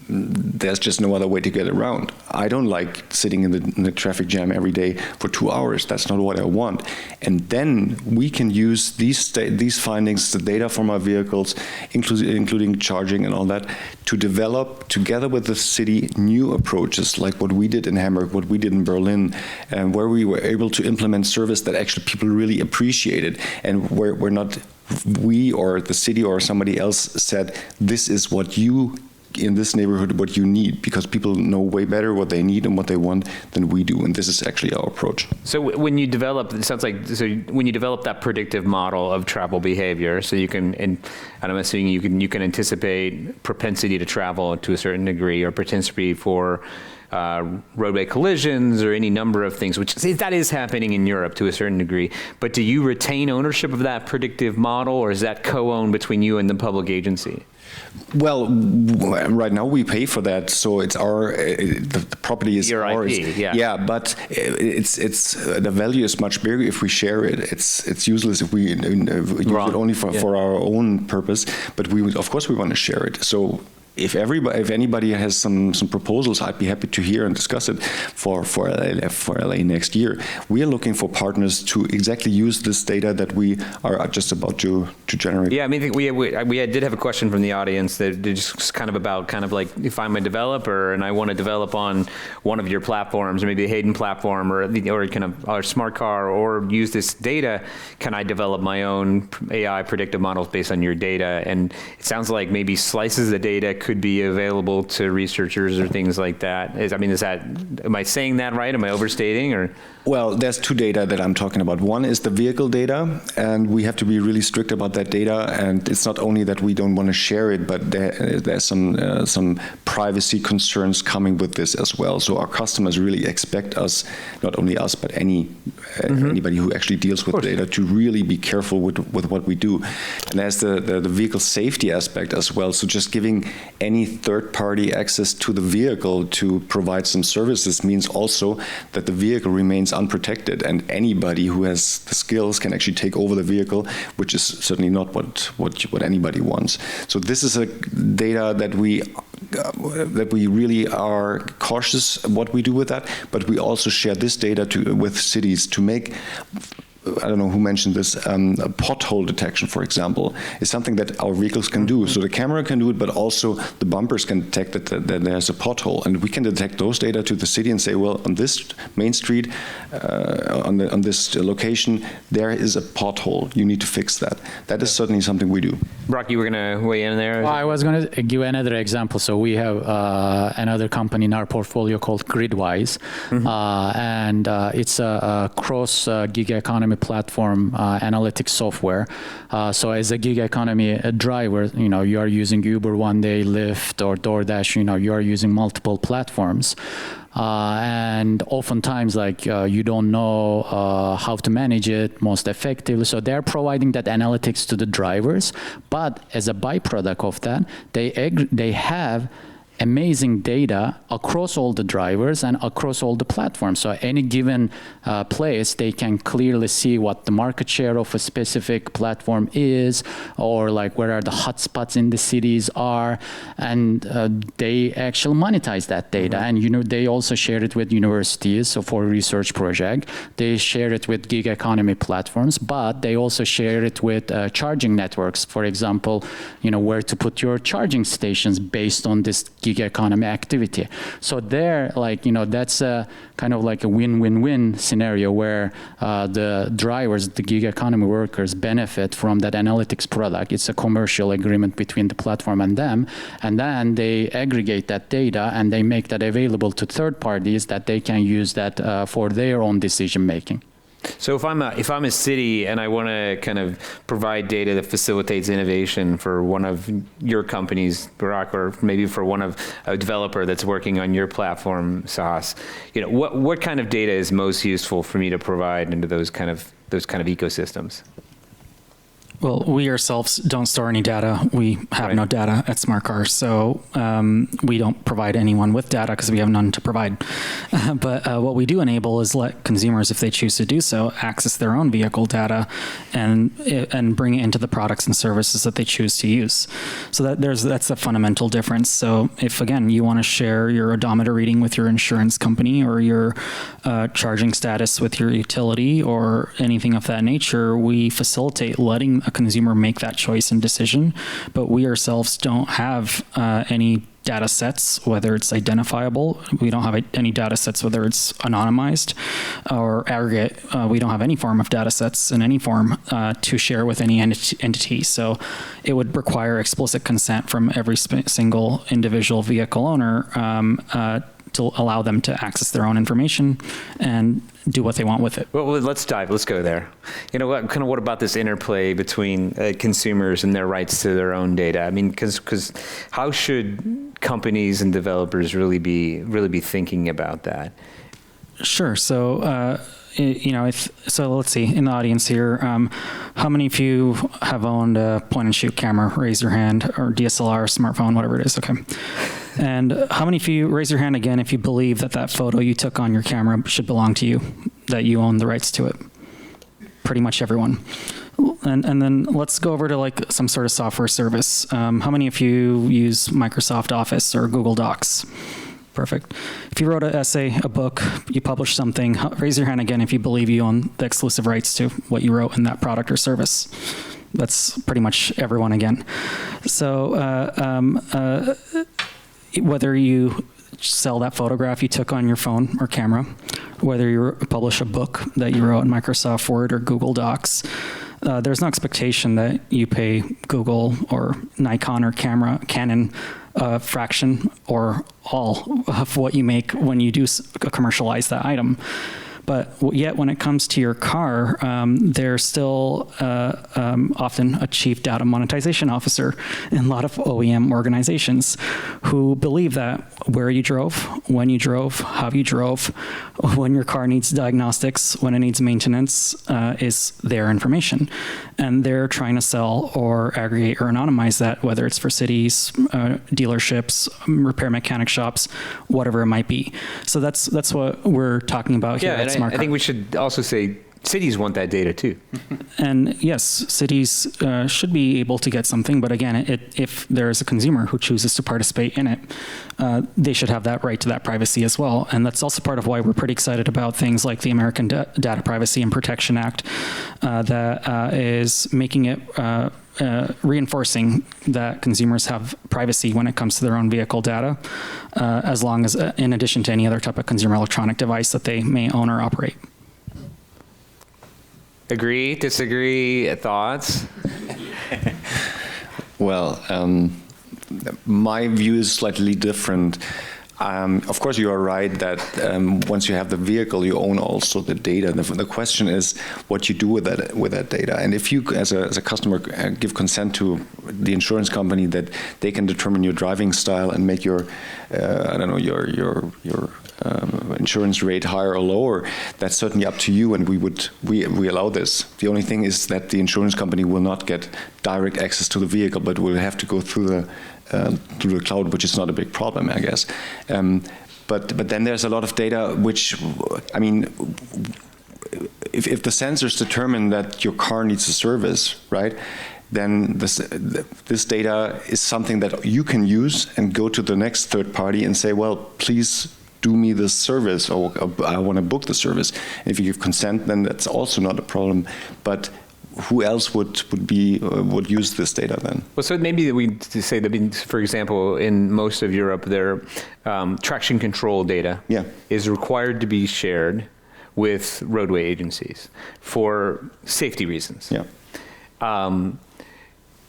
there's just no other way to get around. I don't like sitting in the traffic jam every day for 2 hours. That's not what I want. And then we can use these findings, the data from our vehicles, including charging and all that, to develop, together with the city, new approaches, like what we did in Hamburg, what we did in Berlin, and where we were able to implement service that actually people really appreciated, and where we're not, we or the city or somebody else said, this is what you in this neighborhood what you need, because people know way better what they need and what they want than we do, and this is actually our approach. So when you develop, it sounds like, when you develop that predictive model of travel behavior, so you can, and I'm assuming you can anticipate propensity to travel to a certain degree, or propensity for roadway collisions or any number of things, which that is happening in Europe to a certain degree. But do you retain ownership of that predictive model, or is that co-owned between you and the public agency? Well, right now we pay for that, so it's our the property is your ours. IP, yeah. Yeah, but it's the value is much bigger if we share it. It's useless if we use it only for our own purpose. But we would, of course, we want to share it. So if anybody has some proposals, I'd be happy to hear and discuss it for LA next year. We are looking for partners to exactly use this data that we are just about to generate. Yeah, I mean, we did have a question from the audience that just kind of like, if I'm a developer and I want to develop on one of your platforms, or maybe a Hayden platform, or kind of our smart car, or use this data, can I develop my own AI predictive models based on your data? And it sounds like maybe slices of data could be available to researchers or things like that. Am I saying that right? Am I overstating, or? Well, there's two data that I'm talking about. One is the vehicle data, and we have to be really strict about that data. And it's not only that we don't want to share it, but there's some privacy concerns coming with this as well. So our customers really expect us, not only us, but anybody who actually deals with data, to really be careful with what we do. And there's the vehicle safety aspect as well. So just giving any third-party access to the vehicle to provide some services means also that the vehicle remains unprotected, and anybody who has the skills can actually take over the vehicle, which is certainly not what anybody wants. So this is a data that we really are cautious what we do with that, but we also share this data with cities to make, I don't know who mentioned this, pothole detection, for example, is something that our vehicles can do. So the camera can do it, but also the bumpers can detect that there's a pothole. And we can detect those data to the city and say, well, on this main street, on this location, there is a pothole. You need to fix that. That is certainly something we do. Brock, you were going to weigh in there? Well, I was going to give another example. So we have another company in our portfolio called Gridwise, and it's a cross gig economy platform analytics software. So as a gig economy driver, you are using Uber one day, Lyft or DoorDash, you are using multiple platforms. And oftentimes, you don't know how to manage it most effectively. So they're providing that analytics to the drivers. But as a byproduct of that, they have amazing data across all the drivers and across all the platforms. So any given place, they can clearly see what the market share of a specific platform is, or where are the hotspots in the cities are, and they actually monetize that data. And they also share it with universities. So for a research project, they share it with gig economy platforms, but they also share it with charging networks. For example, where to put your charging stations based on this gig economy activity. So there, that's a kind of like a win-win-win scenario where the drivers, the gig economy workers benefit from that analytics product. It's a commercial agreement between the platform and them. And then they aggregate that data and they make that available to third parties that they can use that for their own decision making. So if I'm a city and I want to kind of provide data that facilitates innovation for one of your companies, Barak, or maybe for a developer that's working on your platform, Sahas, what kind of data is most useful for me to provide into those kind of ecosystems? Well, we ourselves don't store any data. We have no data at Smart Cars, so we don't provide anyone with data because we have none to provide. But what we do enable is let consumers, if they choose to do so, access their own vehicle data and bring it into the products and services that they choose to use. So that's a fundamental difference. So if, again, you want to share your odometer reading with your insurance company, or your charging status with your utility, or anything of that nature, we facilitate letting a consumer make that choice and decision, but we ourselves don't have any data sets, whether it's identifiable. We don't have any data sets, whether it's anonymized or aggregate. We don't have any form of data sets in any form to share with any entity. So it would require explicit consent from every single individual vehicle owner to allow them to access their own information and do what they want with it. Well, let's go there. What about this interplay between consumers and their rights to their own data? I mean, because how should companies and developers really be thinking about that? Sure. So, so let's see, in the audience here, how many of you have owned a point-and-shoot camera? Raise your hand, or DSLR, smartphone, whatever it is. Okay. And how many of you, raise your hand again, if you believe that that photo you took on your camera should belong to you, that you own the rights to it? Pretty much everyone. And then let's go over to like some sort of software service. How many of you use Microsoft Office or Google Docs? Perfect. If you wrote an essay, a book, you published something, raise your hand again if you believe you own the exclusive rights to what you wrote in that product or service. That's pretty much everyone again. So whether you sell that photograph you took on your phone or camera, whether you publish a book that you wrote in Microsoft Word or Google Docs, there's no expectation that you pay Google or Nikon or Canon a fraction or all of what you make when you do commercialize that item. But yet when it comes to your car, there's still often a chief data monetization officer in a lot of OEM organizations who believe that where you drove, when you drove, how you drove, when your car needs diagnostics, when it needs maintenance, is their information. And they're trying to sell or aggregate or anonymize that, whether it's for cities, dealerships, repair mechanic shops, whatever it might be. So that's what we're talking about here at SmartCar. I think we should also say cities want that data too. And yes, cities should be able to get something, but again, if there is a consumer who chooses to participate in it, they should have that right to that privacy as well. And that's also part of why we're pretty excited about things like the American Data Privacy and Protection Act that is making it reinforcing that consumers have privacy when it comes to their own vehicle data, as long as, in addition to any other type of consumer electronic device that they may own or operate. Agree, disagree, thoughts? Well, my view is slightly different. Of course, you are right that once you have the vehicle, you own also the data. The question is what you do with that data. And if you, as a customer, give consent to the insurance company that they can determine your driving style and make your, your insurance rate higher or lower, that's certainly up to you, and we allow this. The only thing is that the insurance company will not get direct access to the vehicle, but will have to go through the cloud, which is not a big problem, I guess. But then there's a lot of data which, I mean, if the sensors determine that your car needs a service, right, then this data is something that you can use and go to the next third party and say, well, please do me this service, or I want to book the service. And if you give consent, then that's also not a problem. But who else would use this data then? Well, so maybe we say that, for example, in most of Europe, their traction control data is required to be shared with roadway agencies for safety reasons. Yeah.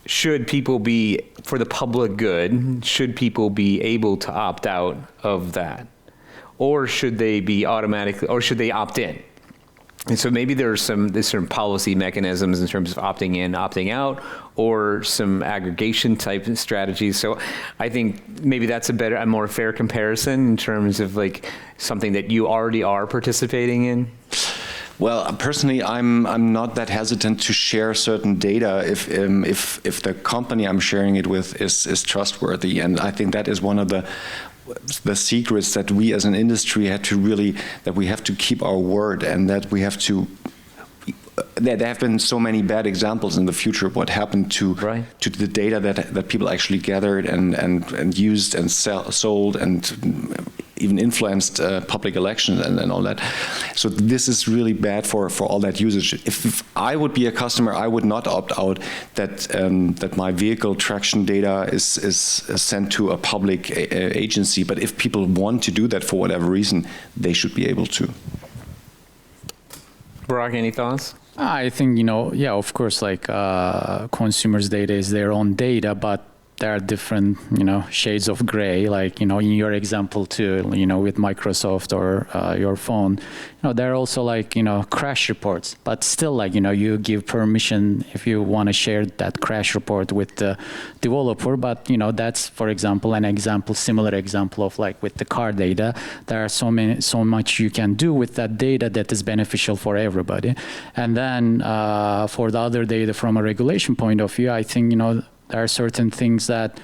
Should people be, for the public good, should people be able to opt out of that? Or should they be automatically, or should they opt in? And so maybe there's some policy mechanisms in terms of opting in, opting out, or some aggregation type strategies. So I think maybe that's a more fair comparison in terms of like something that you already are participating in. Well, personally, I'm not that hesitant to share certain data if the company I'm sharing it with is trustworthy, and I think that is one of the secrets that we as an industry that we have to keep our word, and that we have to. There have been so many bad examples in the future of what happened to the data that people actually gathered and used and sold and even influenced public elections and all that. So this is really bad for all that usage. If I would be a customer, I would not opt out that my vehicle traction data is sent to a public agency. But if people want to do that for whatever reason, they should be able to. Barak, any thoughts? I think, of course, like consumers' data is their own data, but there are different, shades of gray, like, in your example too, with Microsoft or your phone, there are also like, crash reports, but still like, you give permission if you want to share that crash report with the developer. But, that's, for example, similar example of like with the car data. There are so much you can do with that data that is beneficial for everybody. And then for the other data from a regulation point of view, I think, there are certain things that,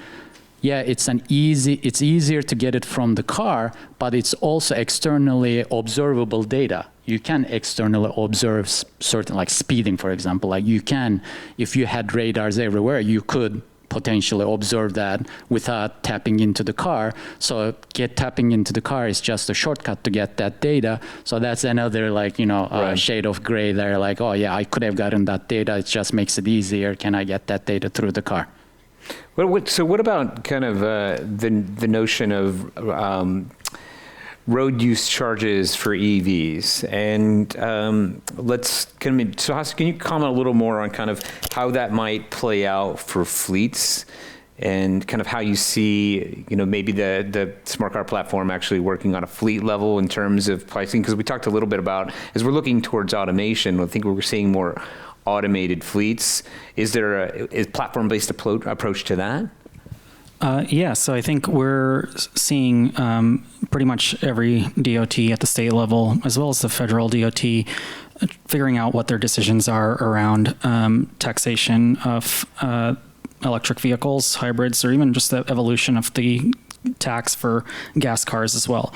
it's easier to get it from the car, but it's also externally observable data. You can externally observe certain, like speeding, for example. Like you can, if you had radars everywhere, you could potentially observe that without tapping into the car. So tapping into the car is just a shortcut to get that data. So that's another like, shade of gray there. Like, oh yeah, I could have gotten that data. It just makes it easier. Can I get that data through the car? So what about kind of the notion of road use charges for EVs? And Suhas, can you comment a little more on kind of how that might play out for fleets and kind of how you see, maybe the Smart Car platform actually working on a fleet level in terms of pricing? Because we talked a little bit about, as we're looking towards automation, I think we're seeing more automated fleets. Is there a platform-based approach to that? So I think we're seeing pretty much every DOT at the state level, as well as the federal DOT, figuring out what their decisions are around taxation of electric vehicles, hybrids, or even just the evolution of the tax for gas cars as well.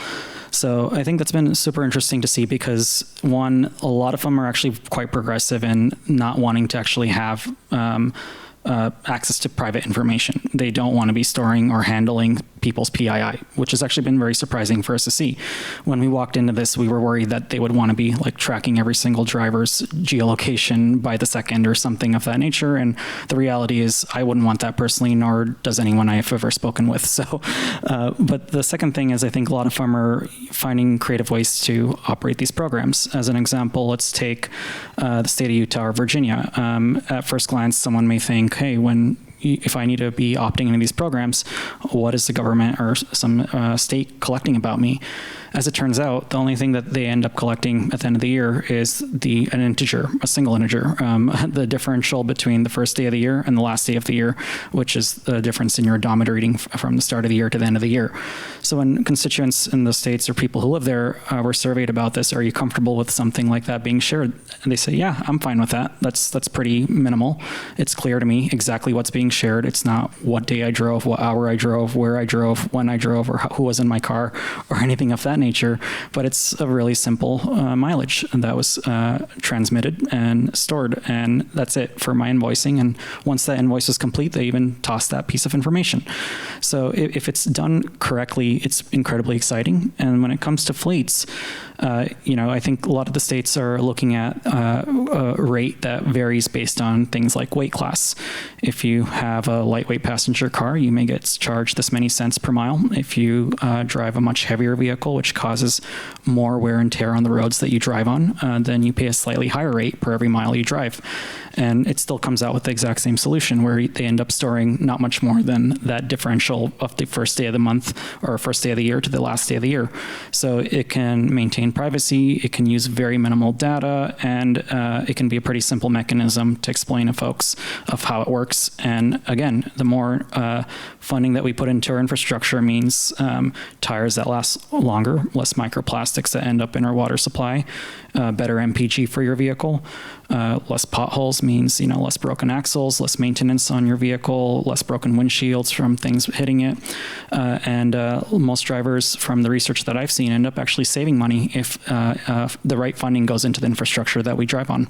So I think that's been super interesting to see because, one, a lot of them are actually quite progressive in not wanting to actually have access to private information. They don't want to be storing or handling people's PII, which has actually been very surprising for us to see. When we walked into this, we were worried that they would want to be like tracking every single driver's geolocation by the second or something of that nature. And the reality is I wouldn't want that personally, nor does anyone I have ever spoken with. So, but the second thing is I think a lot of them are finding creative ways to operate these programs. As an example, let's take the state of Utah or Virginia. At first glance, someone may think, hey, if I need to be opting into these programs, what is the government or some state collecting about me? As it turns out, the only thing that they end up collecting at the end of the year is an integer, a single integer, the differential between the first day of the year and the last day of the year, which is the difference in your odometer reading from the start of the year to the end of the year. So when constituents in the states or people who live there were surveyed about this, are you comfortable with something like that being shared? And they say, yeah, I'm fine with that. That's pretty minimal. It's clear to me exactly what's being shared. It's not what day I drove, what hour I drove, where I drove, when I drove, or who was in my car, or anything of that nature, but it's a really simple mileage that was transmitted and stored, and that's it for my invoicing. And once that invoice is complete, they even toss that piece of information. So if it's done correctly, it's incredibly exciting. And when it comes to fleets, I think a lot of the states are looking at a rate that varies based on things like weight class. If you have a lightweight passenger car, you may get charged this many cents per mile. If you drive a much heavier vehicle, which causes more wear and tear on the roads that you drive on, then you pay a slightly higher rate per every mile you drive. And it still comes out with the exact same solution where they end up storing not much more than that differential of the first day of the month or first day of the year to the last day of the year. So it can maintain privacy, it can use very minimal data, and it can be a pretty simple mechanism to explain to folks of how it works. And again, the more funding that we put into our infrastructure means tires that last longer, less microplastics that end up in our water supply, better MPG for your vehicle, less potholes means less broken axles, less maintenance on your vehicle, less broken windshields from things hitting it, and most drivers from the research that I've seen end up actually saving money if the right funding goes into the infrastructure that we drive on.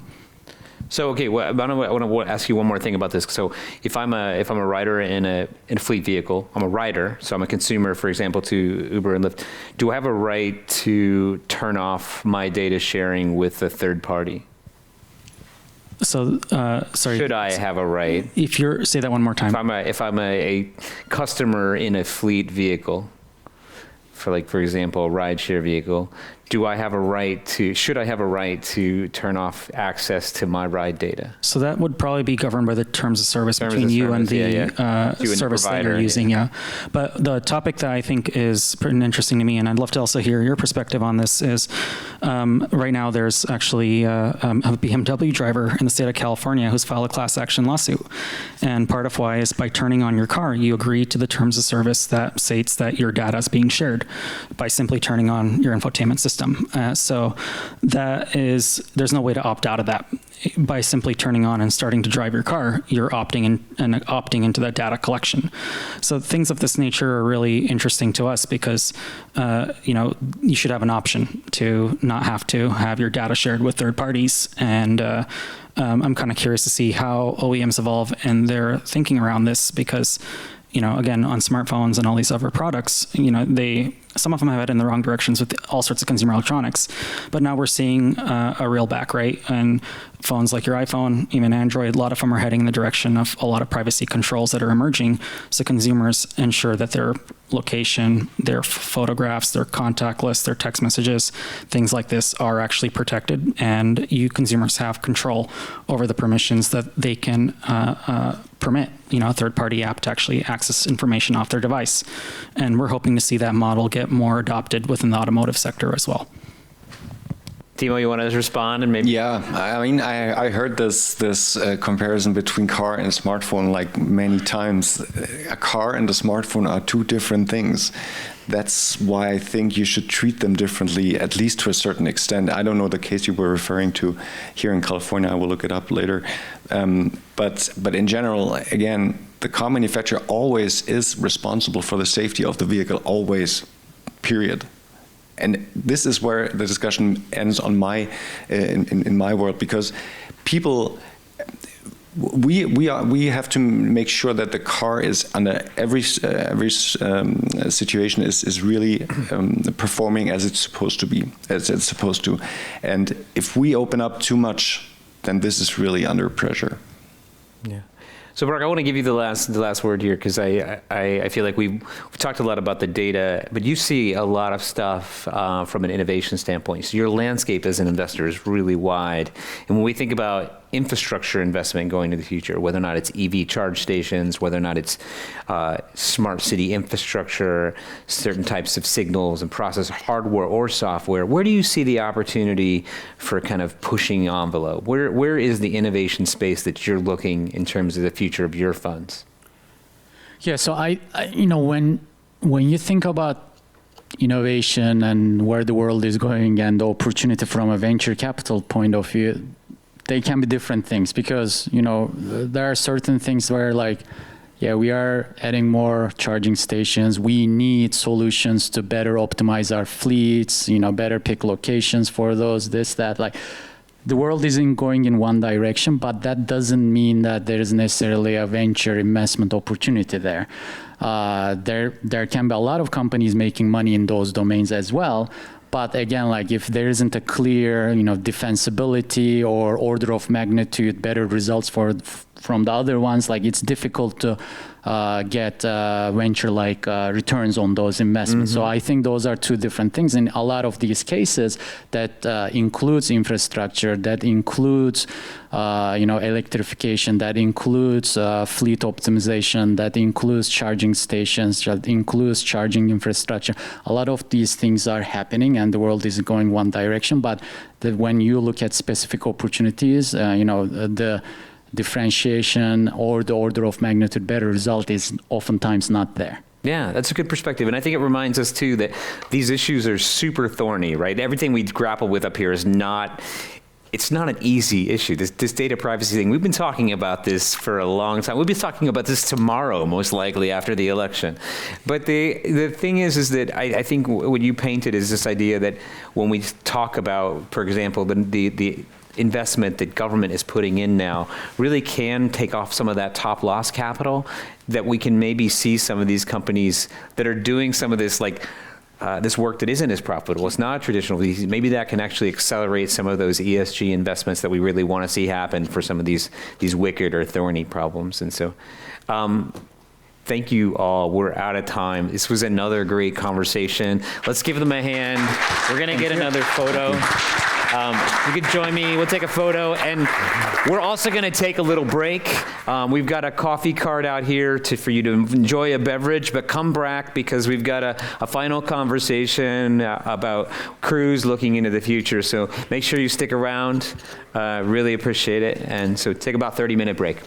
So okay, I want to ask you one more thing about this. So if I'm a rider in a fleet vehicle, I'm a rider, so I'm a consumer, for example, to Uber and Lyft. Do I have a right to turn off my data sharing with a third party? So, sorry. Should I have a right? Say that one more time. If I'm a customer in a fleet vehicle, for example, a rideshare vehicle, should I have a right to turn off access to my ride data? So that would probably be governed by the terms of service between you and the service that you're using, But the topic that I think is pretty interesting to me, and I'd love to also hear your perspective on this, is right now there's actually a BMW driver in the state of California who's filed a class action lawsuit. And part of why is by turning on your car, you agree to the terms of service that states that your data is being shared by simply turning on your infotainment system. So there's no way to opt out of that. By simply turning on and starting to drive your car, you're opting into that data collection. So things of this nature are really interesting to us because, you should have an option to not have to have your data shared with third parties. And I'm kind of curious to see how OEMs evolve in their thinking around this because, again, on smartphones and all these other products, some of them have headed in the wrong directions with all sorts of consumer electronics. But now we're seeing a reel back, right? And phones like your iPhone, even Android, a lot of them are heading in the direction of a lot of privacy controls that are emerging. So consumers ensure that their location, their photographs, their contact list, their text messages, things like this are actually protected. And you consumers have control over the permissions that they can permit, a third-party app to actually access information off their device. And we're hoping to see that model get more adopted within the automotive sector as well. Timo, you want to respond and maybe? Yeah, I mean, I heard this comparison between car and smartphone like many times. A car and a smartphone are two different things. That's why I think you should treat them differently, at least to a certain extent. I don't know the case you were referring to here in California. I will look it up later. But in general, again, the car manufacturer always is responsible for the safety of the vehicle, always, period. And this is where the discussion ends on in my world, because people, we have to make sure that the car is under every situation is really performing as it's supposed to be, as it's supposed to. And if we open up too much, then this is really under pressure. Yeah. So, Barak, I want to give you the last word here because I feel like we've talked a lot about the data, but you see a lot of stuff from an innovation standpoint. So your landscape as an investor is really wide. And when we think about infrastructure investment going into the future, whether or not it's EV charge stations, whether or not it's smart city infrastructure, certain types of signals and process hardware or software, where do you see the opportunity for kind of pushing the envelope? Where is the innovation space that you're looking in terms of the future of your funds? Yeah, so I when you think about innovation and where the world is going and the opportunity from a venture capital point of view, they can be different things because, there are certain things where we are adding more charging stations. We need solutions to better optimize our fleets, better pick locations for those, this, that. The world isn't going in one direction, but that doesn't mean that there is necessarily a venture investment opportunity there. There can be a lot of companies making money in those domains as well. But again, if there isn't a clear, defensibility or order of magnitude better results from the other ones, it's difficult to get venture-like returns on those investments. Mm-hmm. So I think those are two different things. In a lot of these cases, that includes infrastructure, that includes electrification, that includes fleet optimization, that includes charging stations, that includes charging infrastructure. A lot of these things are happening, and the world is going one direction. But when you look at specific opportunities, the differentiation or the order of magnitude better result is oftentimes not there. Yeah, that's a good perspective. And I think it reminds us, too, that these issues are super thorny, right? Everything we grapple with up here is it's not an easy issue. This data privacy thing, we've been talking about this for a long time. We'll be talking about this tomorrow, most likely after the election. But the thing is that I think what you painted is this idea that when we talk about, for example, the investment that government is putting in now really can take off some of that top loss capital, that we can maybe see some of these companies that are doing some of this this work that isn't as profitable. It's not traditional. Maybe that can actually accelerate some of those ESG investments that we really want to see happen for some of these wicked or thorny problems. And so thank you all. We're out of time. This was another great conversation. Let's give them a hand. We're going to get another photo. You could join me. We'll take a photo. And we're also going to take a little break. We've got a coffee cart out here for you to enjoy a beverage, but come back because we've got a final conversation about Cruise looking into the future. So make sure you stick around. Really appreciate it. And so take about 30-minute break.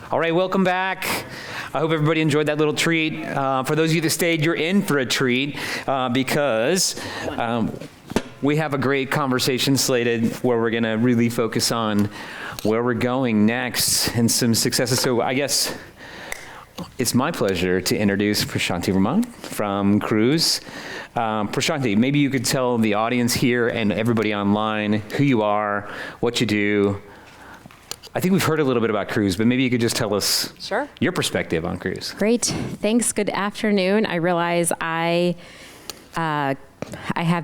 All right, welcome back. I hope everybody enjoyed that little treat. For those of you that stayed, you're in for a treat because we have a great conversation slated where we're going to really focus on where we're going next and some successes. So I guess it's my pleasure to introduce Prashanthi Raman from Cruise. Prashanthi, maybe you could tell the audience here and everybody online who you are, what you do. I think we've heard a little bit about Cruise, but maybe you could just tell us your perspective on Cruise. Great. Thanks. Good afternoon. I realize I have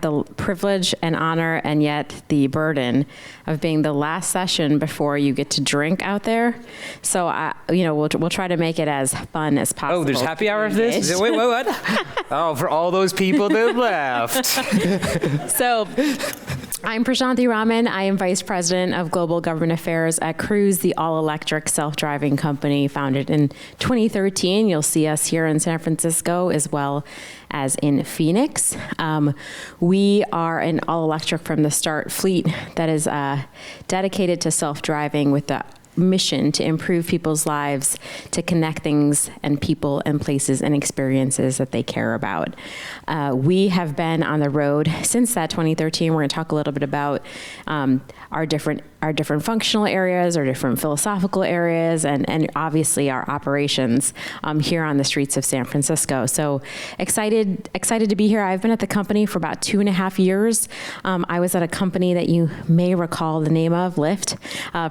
the privilege and honor and yet the burden of being the last session before you get to drink out there. So, we'll try to make it as fun as possible. Oh, there's happy hour of this? Wait, what? Oh, for all those people that left. So, I'm Prashanthi Raman. I am Vice President of Global Government Affairs at Cruise, the all-electric self-driving company founded in 2013. You'll see us here in San Francisco as well as in Phoenix. We are an all-electric from the start fleet that is dedicated to self-driving with the mission to improve people's lives, to connect things and people and places and experiences that they care about. We have been on the road since that 2013. We're going to talk a little bit about our different functional areas, our different philosophical areas, and obviously our operations here on the streets of San Francisco. So excited to be here. I've been at the company for about 2.5 years. I was at a company that you may recall the name of, Lyft.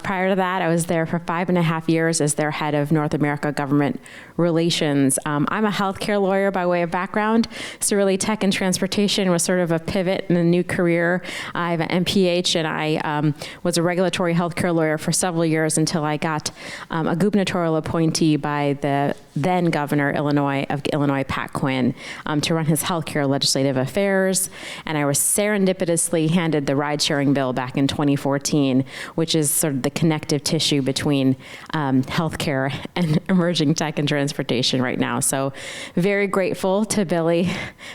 Prior to that, I was there for 5.5 years as their head of North America government relations. I'm a healthcare lawyer by way of background, so really tech and transportation was sort of a pivot in a new career. I have an MPH, and I was a regulatory healthcare lawyer for several years until I got a gubernatorial appointee by the then governor of Illinois, Pat Quinn, to run his healthcare legislative affairs. And I was serendipitously handed the ride-sharing bill back in 2014, which is sort of the connective tissue between healthcare and emerging tech and transportation right now. So very grateful to Billy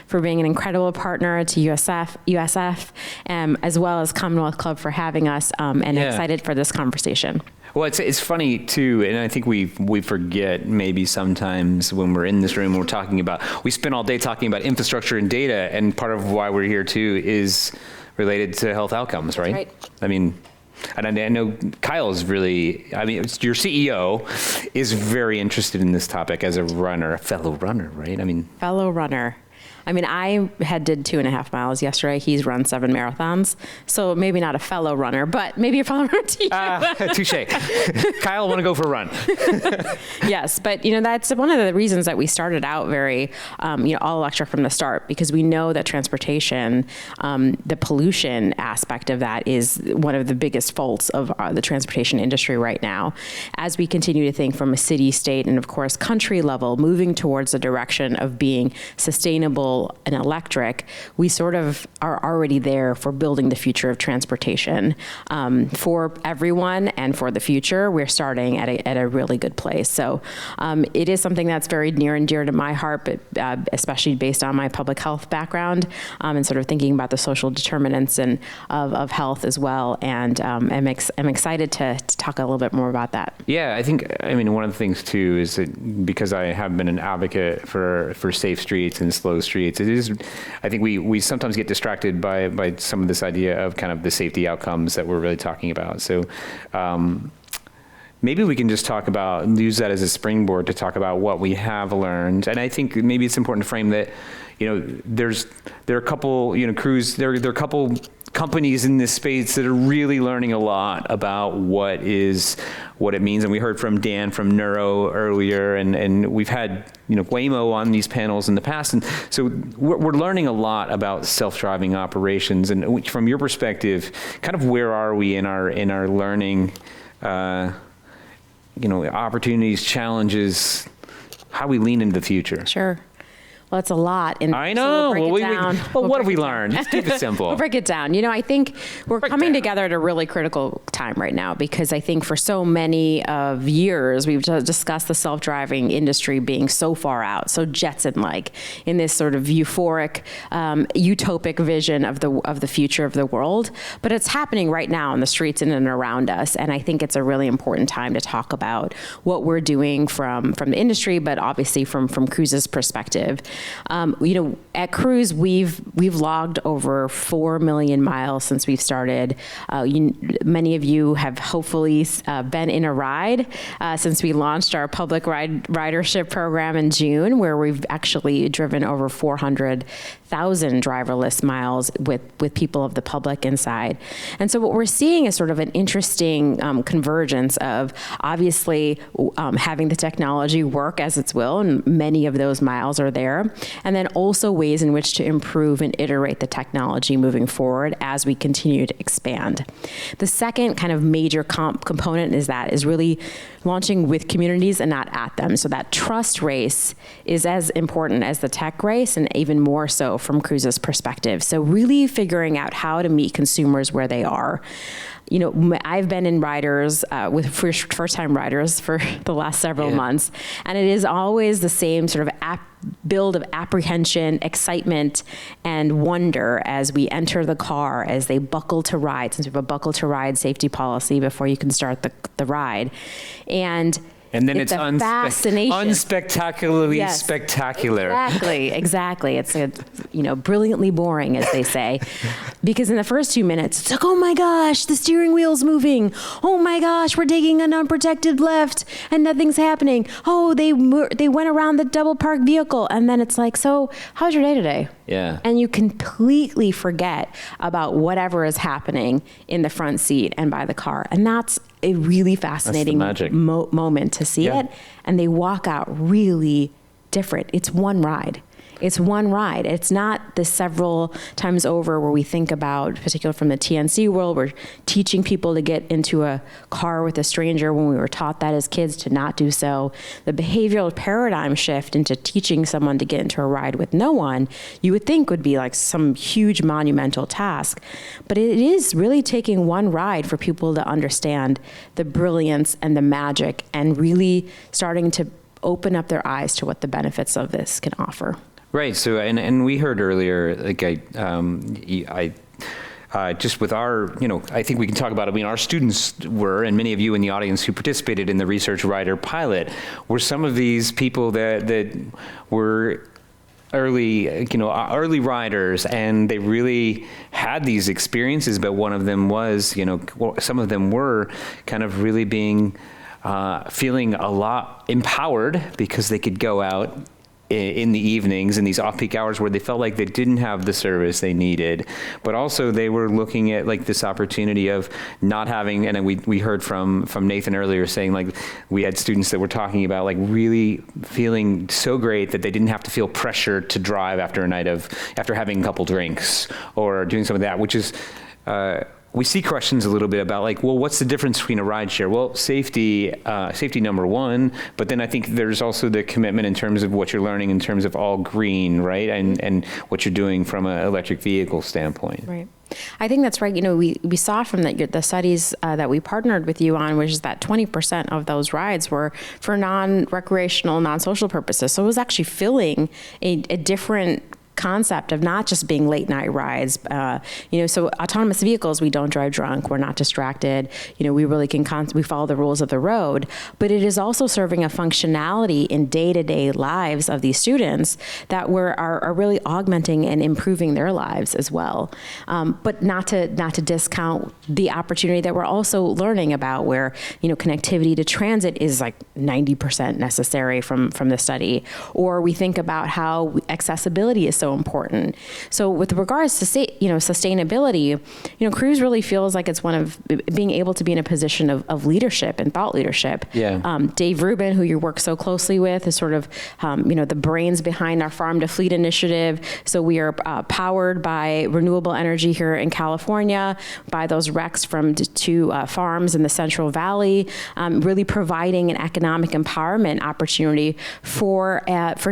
for being an incredible partner, to USF, as well as Commonwealth Club for having us, and excited for this conversation. Well, it's funny too, and I think we forget maybe sometimes when we're in this room, we spend all day talking about infrastructure and data, and part of why we're here too is related to health outcomes, right? Right. I mean, and I know Kyle is really, your CEO is very interested in this topic as a fellow runner, right? Fellow runner. I did 2.5 miles yesterday. He's run 7 marathons. So maybe not a fellow runner, but maybe a fellow runner to you. Touche. Kyle, want to go for a run. Yes, but that's one of the reasons that we started out very, all electric from the start, because we know that transportation, the pollution aspect of that is one of the biggest faults of the transportation industry right now. As we continue to think from a city, state, and of course country level, moving towards the direction of being sustainable and electric, we sort of are already there for building the future of transportation. For everyone and for the future, we're starting at a really good place. So it is something that's very near and dear to my heart, but especially based on my public health background, and sort of thinking about the social determinants of health as well. And I'm excited to talk a little bit more about that. Yeah, I think, one of the things too is that because I have been an advocate for safe streets and slow streets, it is, I think we sometimes get distracted by some of this idea of kind of the safety outcomes that we're really talking about. So maybe we can just use that as a springboard to talk about what we have learned. And I think maybe it's important to frame that, there are a couple, Cruise, there are a couple companies in this space that are really learning a lot about what it means. And we heard from Dan from Nuro earlier, and we've had Waymo on these panels in the past. And so we're learning a lot about self-driving operations. And from your perspective, kind of where are we in our learning opportunities, challenges, how we lean into the future. Sure. Well, it's a lot. And I know. So we'll break it down. What have we learned? Let's keep it simple. We'll break it down. I think we're coming together at a really critical time right now, because I think for so many of years, we've discussed the self-driving industry being so far out, so Jetson-like, in this sort of euphoric, utopic vision of the future of the world. But it's happening right now in the streets in and around us. And I think it's a really important time to talk about what we're doing from the industry, but obviously from Cruise's perspective. At Cruise, we've logged over 4 million miles since we've started. Many of you have hopefully been in a ride since we launched our public ridership program in June, where we've actually driven over 400,000 driverless miles with people of the public inside. And so what we're seeing is sort of an interesting convergence of obviously having the technology work as its will, and many of those miles are there. And then also ways in which to improve and iterate the technology moving forward as we continue to expand. The second kind of major component is really launching with communities and not at them. So that trust race is as important as the tech race, and even more so from Cruise's perspective. So really figuring out how to meet consumers where they are. I've been in riders with first-time riders for the last several months, and it is always the same sort of build of apprehension, excitement, and wonder as we enter the car, as they buckle to ride, since we have a buckle to ride safety policy before you can start the ride. And then it's fascination. Unspectacularly spectacular. Exactly. It's brilliantly boring, as they say, because in the first 2 minutes, it's like, oh my gosh, the steering wheel's moving. Oh my gosh, we're taking an unprotected left and nothing's happening. Oh, they went around the double parked vehicle, and then it's like, so how's your day today? Yeah. And you completely forget about whatever is happening in the front seat and by the car, and that's a really fascinating moment to see it. And they walk out really different. It's one ride. It's one ride. It's not the several times over where we think about, particularly from the TNC world, we're teaching people to get into a car with a stranger when we were taught that as kids to not do so. The behavioral paradigm shift into teaching someone to get into a ride with no one, you would think would be like some huge monumental task. But it is really taking one ride for people to understand the brilliance and the magic, and really starting to open up their eyes to what the benefits of this can offer. Right. So, and we heard earlier, like just with our, I think we can talk about it. I mean, our students were, and many of you in the audience who participated in the Research Rider pilot, were some of these people that were early riders, and they really had these experiences. But one of them was, some of them were kind of really being feeling a lot empowered because they could go out in the evenings, in these off-peak hours where they felt like they didn't have the service they needed, but also they were looking at like this opportunity of not having, and we heard from Nathan earlier saying, like, we had students that were talking about like really feeling so great that they didn't have to feel pressure to drive after having a couple drinks or doing some of that, which is, we see questions a little bit about like, well, what's the difference between a rideshare? Well, safety number one, but then I think there's also the commitment in terms of what you're learning in terms of all green, right? And what you're doing from an electric vehicle standpoint. Right. I think that's right. We saw from the studies that we partnered with you on, which is that 20% of those rides were for non-recreational, non-social purposes. So it was actually filling a different concept of not just being late night rides. So autonomous vehicles, we don't drive drunk, we're not distracted. We really we follow the rules of the road, but it is also serving a functionality in day-to-day lives of these students that are really augmenting and improving their lives as well. But not to discount the opportunity that we're also learning about, where, connectivity to transit is like 90% necessary from the study. Or we think about how accessibility is so so important. So with regards to sustainability, Cruise really feels like it's one of being able to be in a position of leadership and thought leadership. Yeah. Dave Rubin, who you work so closely with, is sort of the brains behind our Farm to Fleet initiative. So we are powered by renewable energy here in California, by those RECs from two farms in the Central Valley, really providing an economic empowerment opportunity for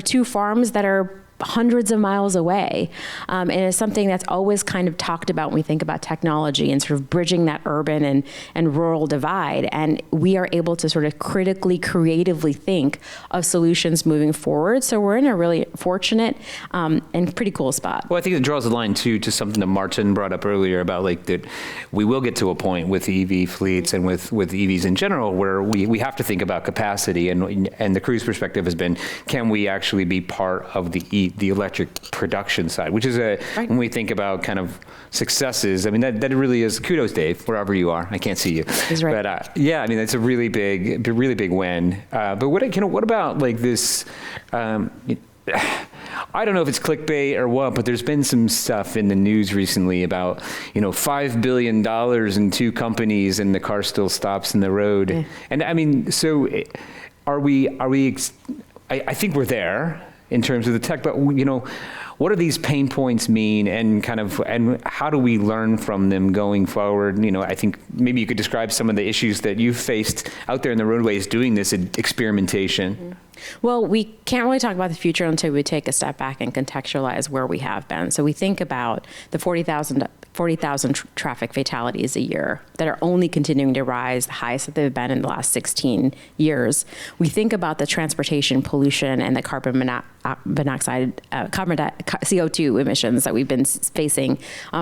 two farms that are hundreds of miles away. And it's something that's always kind of talked about when we think about technology and sort of bridging that urban and rural divide. And we are able to sort of critically, creatively think of solutions moving forward. So we're in a really fortunate and pretty cool spot. Well, I think it draws a line too to something that Martin brought up earlier about like that we will get to a point with EV fleets and with EVs in general where we have to think about capacity, and the Cruise perspective has been, can we actually be part of the electric production side, which is when we think about kind of successes, I mean, that really is, kudos, Dave, wherever you are. I can't see you. He's right. But yeah, I mean, it's a really big win. But what about like this, I don't know if it's clickbait or what, but there's been some stuff in the news recently about, $5 billion in two companies and the car still stops in the road. Yeah. And I mean, so are we, I think we're there in terms of the tech, but what do these pain points mean, and how do we learn from them going forward? I think maybe you could describe some of the issues that you've faced out there in the roadways doing this experimentation. Mm-hmm. Well, we can't really talk about the future until we take a step back and contextualize where we have been. So we think about the 40,000 traffic fatalities a year that are only continuing to rise, the highest that they've been in the last 16 years. We think about the transportation pollution and the carbon monoxide, CO2 emissions that we've been facing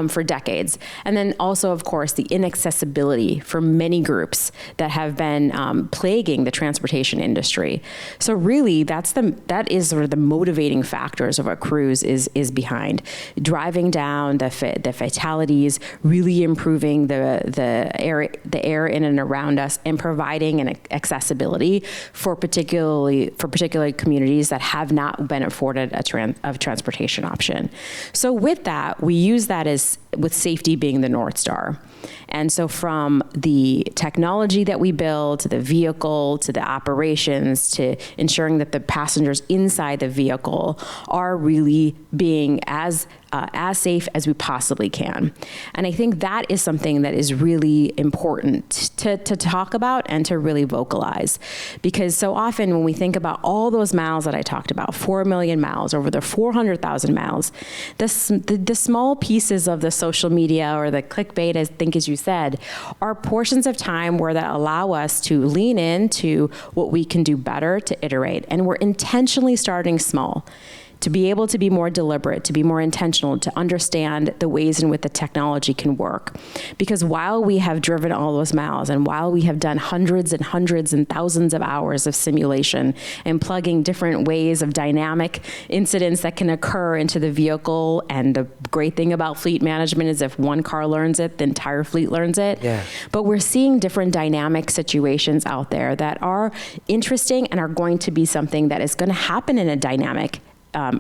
for decades. And then also, of course, the inaccessibility for many groups that have been plaguing the transportation industry. So really, that is sort of the motivating factors of what Cruise is behind. Driving down the fatalities, really improving the air in and around us, and providing an accessibility for particular communities that have not been afforded a transportation option. So with that, we use that as with safety being the North Star. And so from the technology that we build, to the vehicle, to the operations, to ensuring that the passengers inside the vehicle are really being as safe as we possibly can. And I think that is something that is really important to talk about and to really vocalize. Because so often when we think about all those miles that I talked about, 4 million miles, over the 400,000 miles, the small pieces of the social media or the clickbait, I think as you said, are portions of time where that allow us to lean into what we can do better to iterate. And we're intentionally starting small, to be able to be more deliberate, to be more intentional, to understand the ways in which the technology can work. Because while we have driven all those miles, and while we have done hundreds and thousands of hours of simulation and plugging different ways of dynamic incidents that can occur into the vehicle, and the great thing about fleet management is if one car learns it, the entire fleet learns it. Yeah. But we're seeing different dynamic situations out there that are interesting and are going to be something that is going to happen in a dynamic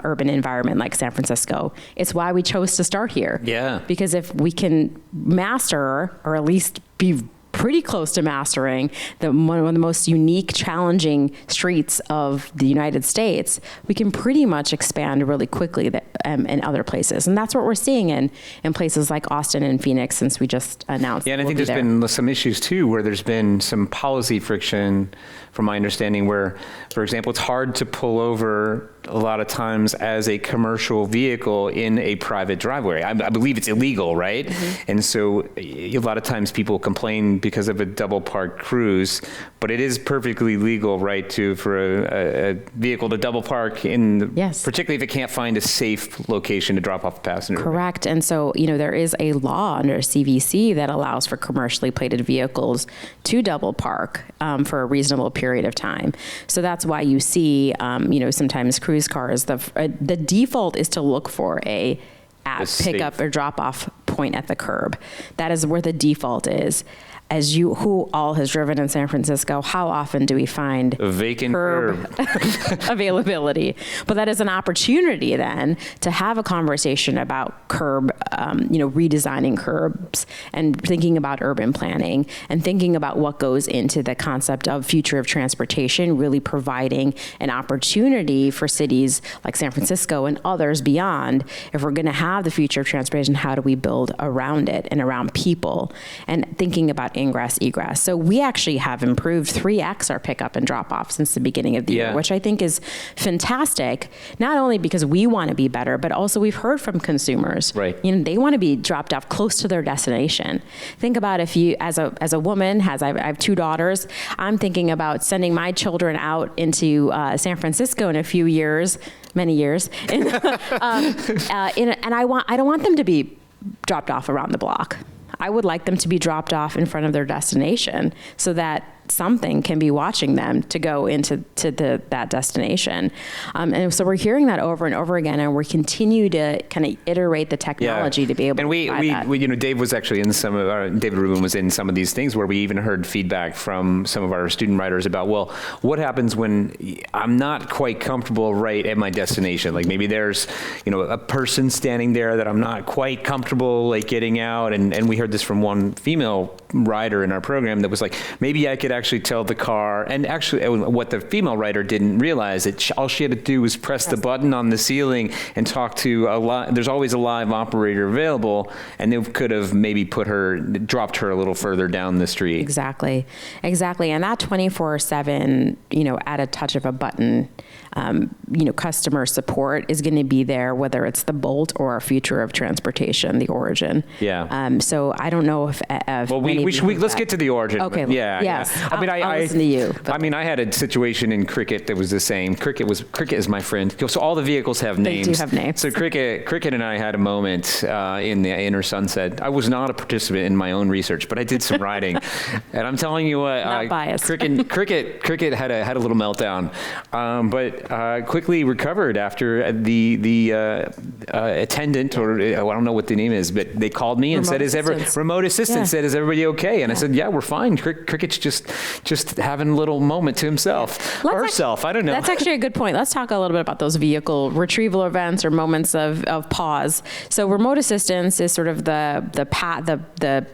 urban environment like San Francisco. It's why we chose to start here. Yeah. Because if we can master, or at least be pretty close to mastering, one of the most unique, challenging streets of the United States, we can pretty much expand really quickly in other places. And that's what we're seeing in places like Austin and Phoenix, since we just announced. Yeah, and I think there's been some issues too, where there's been some policy friction, from my understanding, where, for example, it's hard to pull over a lot of times as a commercial vehicle in a private driveway. I believe it's illegal, right? Mm-hmm. And so a lot of times people complain because of a double parked Cruise, but it is perfectly legal, right, for a vehicle to double park in, yes, particularly if it can't find a safe location to drop off a passenger. Correct. And so, there is a law under CVC that allows for commercially plated vehicles to double park for a reasonable period of time. So that's why you see, sometimes Cruise cars, the default is to look for a pickup or drop off point at the curb. That is where the default is. who all has driven in San Francisco, how often do we find a vacant curb availability? But that is an opportunity then to have a conversation about curb, redesigning curbs and thinking about urban planning and thinking about what goes into the concept of future of transportation, really providing an opportunity for cities like San Francisco and others beyond. If we're going to have the future of transportation, how do we build around it and around people, and thinking about ingress, egress. So we actually have improved 3x our pickup and drop off since the beginning of the year, which I think is fantastic, not only because we want to be better, but also we've heard from consumers. Right. They want to be dropped off close to their destination. Think about if you, as a woman, I have 2 daughters, I'm thinking about sending my children out into San Francisco in a few years, many years, and I don't want them to be dropped off around the block. I would like them to be dropped off in front of their destination so that something can be watching them to go into that destination. And so we're hearing that over and over again, and we continue to kind of iterate the technology to be able to provide that. Dave was actually in David Rubin was in some of these things where we even heard feedback from some of our student riders about, well, what happens when I'm not quite comfortable right at my destination? Like maybe there's, a person standing there that I'm not quite comfortable like getting out. And we heard this from one female rider in our program that was like, maybe I could actually tell the car, and actually what the female rider didn't realize, that all she had to do was press the button on the ceiling and talk to there's always a live operator available, and they could have maybe dropped her a little further down the street. Exactly. And that 24/7, at a touch of a button, customer support is going to be there, whether it's the Bolt or our future of transportation, the Origin. Yeah. So I don't know if let's get to the Origin. Okay. Yeah. Yes. Yeah. I'll listen to you. I had a situation in Cricket that was the same. Cricket is my friend. So all the vehicles have names. They do have names. So Cricket and I had a moment in the inner Sunset. I was not a participant in my own research, but I did some riding, and I'm telling you what, not biased. Cricket had a little meltdown, but quickly recovered after the attendant, or I don't know what the name is, but they called me and said, remote assistant said, is everybody okay? And I said, yeah, we're fine. Cricket's just having a little moment to himself or herself. I don't know. That's actually a good point. Let's talk a little bit about those vehicle retrieval events or moments of pause. So remote assistance is sort of the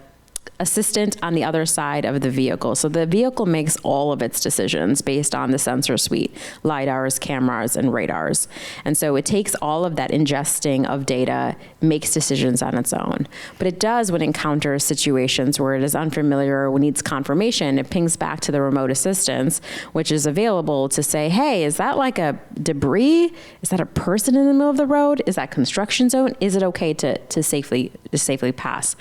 assistant on the other side of the vehicle. So the vehicle makes all of its decisions based on the sensor suite, LiDARs, cameras, and radars. And so it takes all of that ingesting of data, makes decisions on its own. But it does, when it encounters situations where it is unfamiliar or needs confirmation, it pings back to the remote assistance, which is available to say, hey, is that like a debris? Is that a person in the middle of the road? Is that construction zone? Is it okay to safely pass?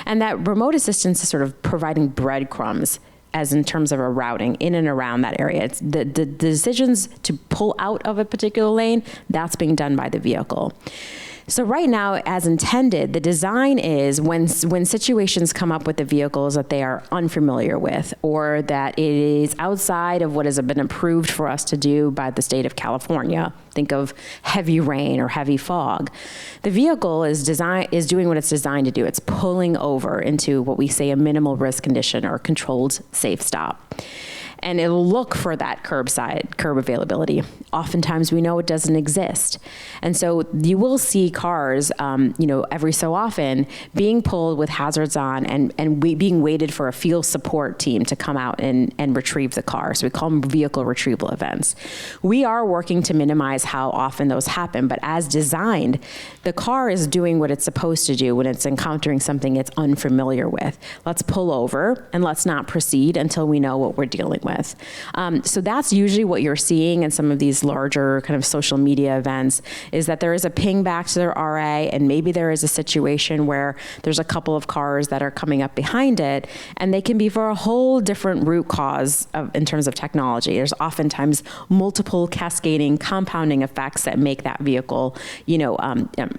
And that remote assistance is sort of providing breadcrumbs as in terms of a routing in and around that area. It's the decisions to pull out of a particular lane, that's being done by the vehicle. So right now, as intended, the design is when situations come up with the vehicles that they are unfamiliar with, or that it is outside of what has been approved for us to do by the state of California. Think of heavy rain or heavy fog. The vehicle is doing what it's designed to do. It's pulling over into what we say a minimal risk condition or controlled safe stop. And it'll look for that curb availability. Oftentimes we know it doesn't exist. And so you will see cars, every so often being pulled with hazards on and being waited for a field support team to come out and retrieve the car. So we call them vehicle retrieval events. We are working to minimize how often those happen, but as designed, the car is doing what it's supposed to do when it's encountering something it's unfamiliar with. Let's pull over and let's not proceed until we know what we're dealing with. So that's usually what you're seeing in some of these larger kind of social media events, is that there is a ping back to their RA, and maybe there is a situation where there's a couple of cars that are coming up behind it, and they can be for a whole different root cause in terms of technology. There's oftentimes multiple cascading compounding effects that make that vehicle,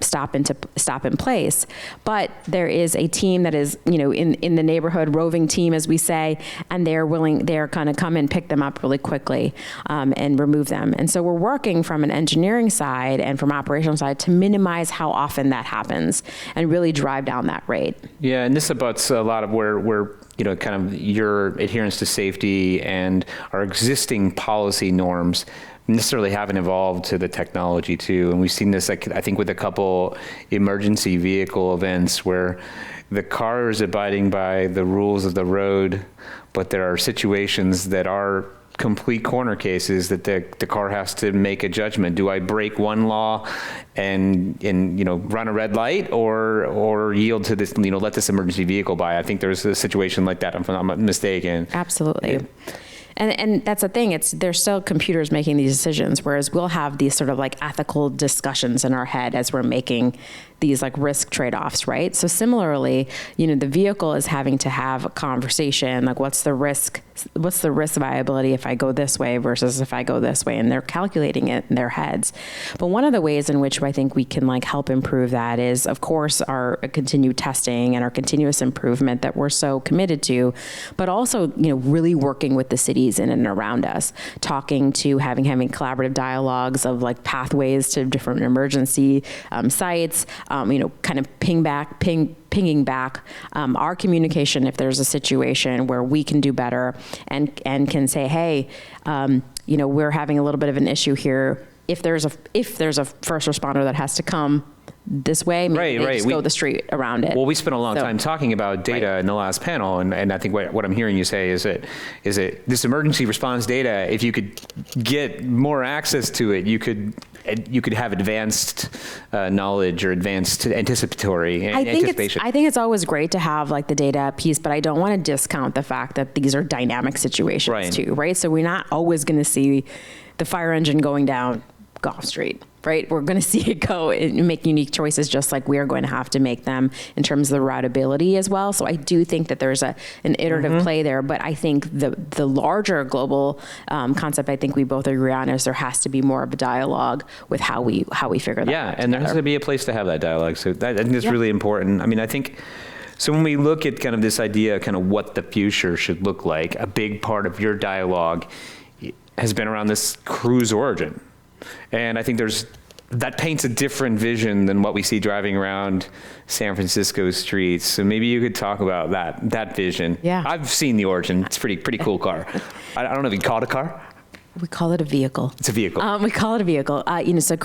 stop in place. But there is a team that is, in the neighborhood, roving team, as we say, and they're kind of come and pick them up really quickly and remove them. And so we're working from an engineering side and from operational side to minimize how often that happens and really drive down that rate. Yeah, and this abuts a lot of where kind of your adherence to safety and our existing policy norms necessarily haven't evolved to the technology too. And we've seen this, I think, with a couple emergency vehicle events where the car is abiding by the rules of the road, but there are situations that are complete corner cases that the car has to make a judgment. Do I break one law and run a red light, or yield to this, let this emergency vehicle by? I think there's a situation like that, if I'm not mistaken. Absolutely. Yeah. And that's the thing, there's still computers making these decisions, whereas we'll have these sort of like ethical discussions in our head as we're making these like risk trade-offs, right? So similarly, the vehicle is having to have a conversation, like what's the risk viability if I go this way versus if I go this way, and they're calculating it in their heads. But one of the ways in which I think we can like help improve that is, of course, our continued testing and our continuous improvement that we're so committed to, but also, really working with the cities in and around us, talking to having collaborative dialogues of like pathways to different emergency sites, kind of pinging back our communication if there's a situation where we can do better, and can say, hey, we're having a little bit of an issue here. If there's a first responder that has to come this way, maybe they just go the street around it. Well, we spent a long time talking about data in the last panel, and I think what I'm hearing you say is that this emergency response data, if you could get more access to it, you could have advanced knowledge or advanced anticipation. I think it's always great to have like the data piece, but I don't want to discount the fact that these are dynamic situations too, right? So we're not always going to see the fire engine going down Gough Street, right? We're going to see it go and make unique choices, just like we are going to have to make them in terms of the routability as well. So I do think that there's an iterative play there, but I think the larger global concept, I think we both agree on, is there has to be more of a dialogue with how we figure that out. Yeah, and there has to be a place to have that dialogue. So I think that's really important. I mean, I think, so when we look at kind of this idea, kind of what the future should look like, a big part of your dialogue has been around this cruise origin. And I think that paints a different vision than what we see driving around San Francisco streets. So maybe you could talk about that vision. Yeah. I've seen the Origin. It's a pretty cool car. I don't know if you call it a car. We call it a vehicle. It's a vehicle. We call it a vehicle. So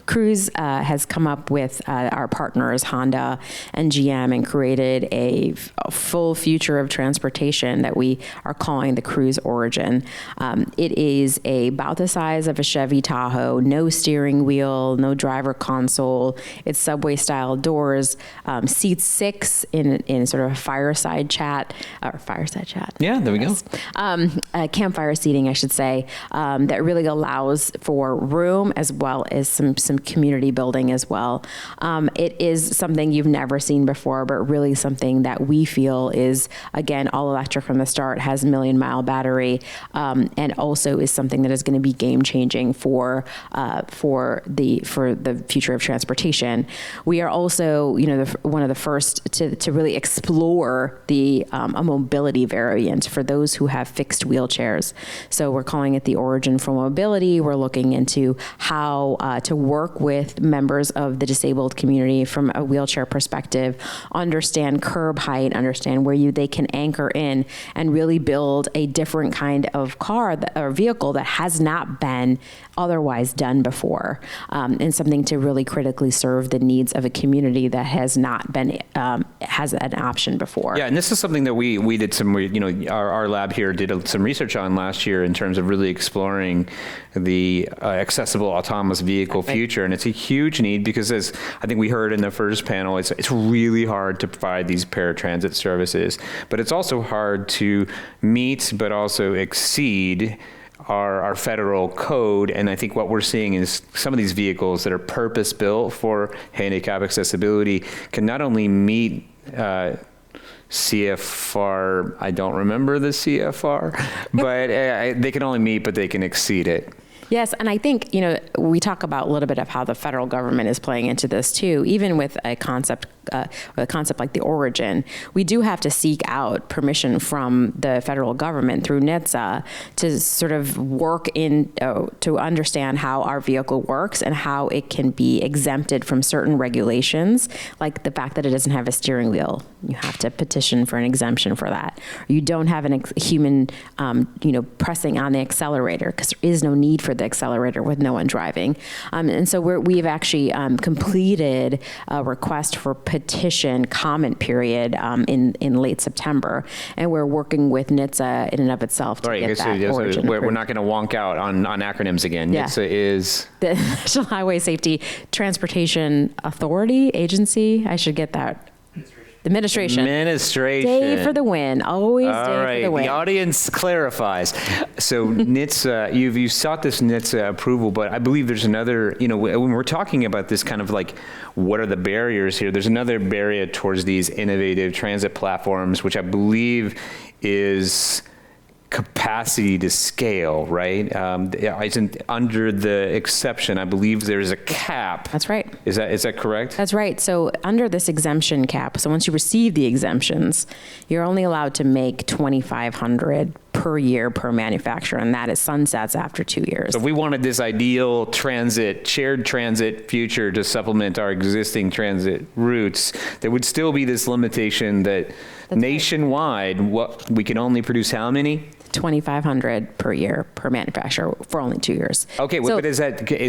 Cruise has come up with our partners, Honda and GM, and created a full future of transportation that we are calling the Cruise Origin. It is about the size of a Chevy Tahoe, no steering wheel, no driver console. It's subway-style doors, seats 6 in sort of a fireside chat. Yeah, there we go. Campfire seating, I should say. That really allows for room as well as some community building as well. It is something you've never seen before, but really something that we feel is, again, all electric from the start, has a 1,000,000-mile battery, and also is something that is going to be game changing for the future of transportation. We are also, one of the first to really explore a mobility variant for those who have fixed wheelchairs. So we're calling it the Origin for Mobility. We're looking into how to work with members of the disabled community from a wheelchair perspective, understand curb height, understand where they can anchor in, and really build a different kind of car or vehicle that has not been otherwise done before, and something to really critically serve the needs of a community that has not been has an option before. Yeah, and this is something that we did our lab here did some research on last year in terms of really exploring the accessible autonomous vehicle future, and it's a huge need because, as I think we heard in the first panel, it's really hard to provide these paratransit services, but it's also hard to meet but also exceed our federal code. And I think what we're seeing is some of these vehicles that are purpose-built for handicap accessibility can not only meet CFR, I don't remember the CFR, but they can only meet, but they can exceed it. Yes, and I think, we talk about a little bit of how the federal government is playing into this too. Even with a concept like the Origin, we do have to seek out permission from the federal government through NHTSA to sort of work to understand how our vehicle works and how it can be exempted from certain regulations, like the fact that it doesn't have a steering wheel. You have to petition for an exemption for that. You don't have a human, pressing on the accelerator because there is no need for the accelerator with no one driving. And so we've actually completed a request for petition comment period in late September, and we're working with NHTSA in and of itself to get that Origin we're approved. not going to wonk out on acronyms again. Yeah. NHTSA is The National Highway Safety Transportation Authority, agency. I should get that. Administration. Day for the win. Always All day right. for the win. The audience clarifies. So NHTSA, you've sought this NHTSA approval, but I believe there's another, when we're talking about this kind of like, what are the barriers here? There's another barrier towards these innovative transit platforms, which I believe is capacity to scale, right? Under the exception, I believe there's a cap. That's right. Is that correct? That's right. So under this exemption cap, so once you receive the exemptions, you're only allowed to make 2,500 per year per manufacturer, and that is sunsets after 2 years. So if we wanted this ideal shared transit future to supplement our existing transit routes, there would still be this limitation that nationwide, we can only produce how many? 2,500 per year per manufacturer for only 2 years. Okay, so, but is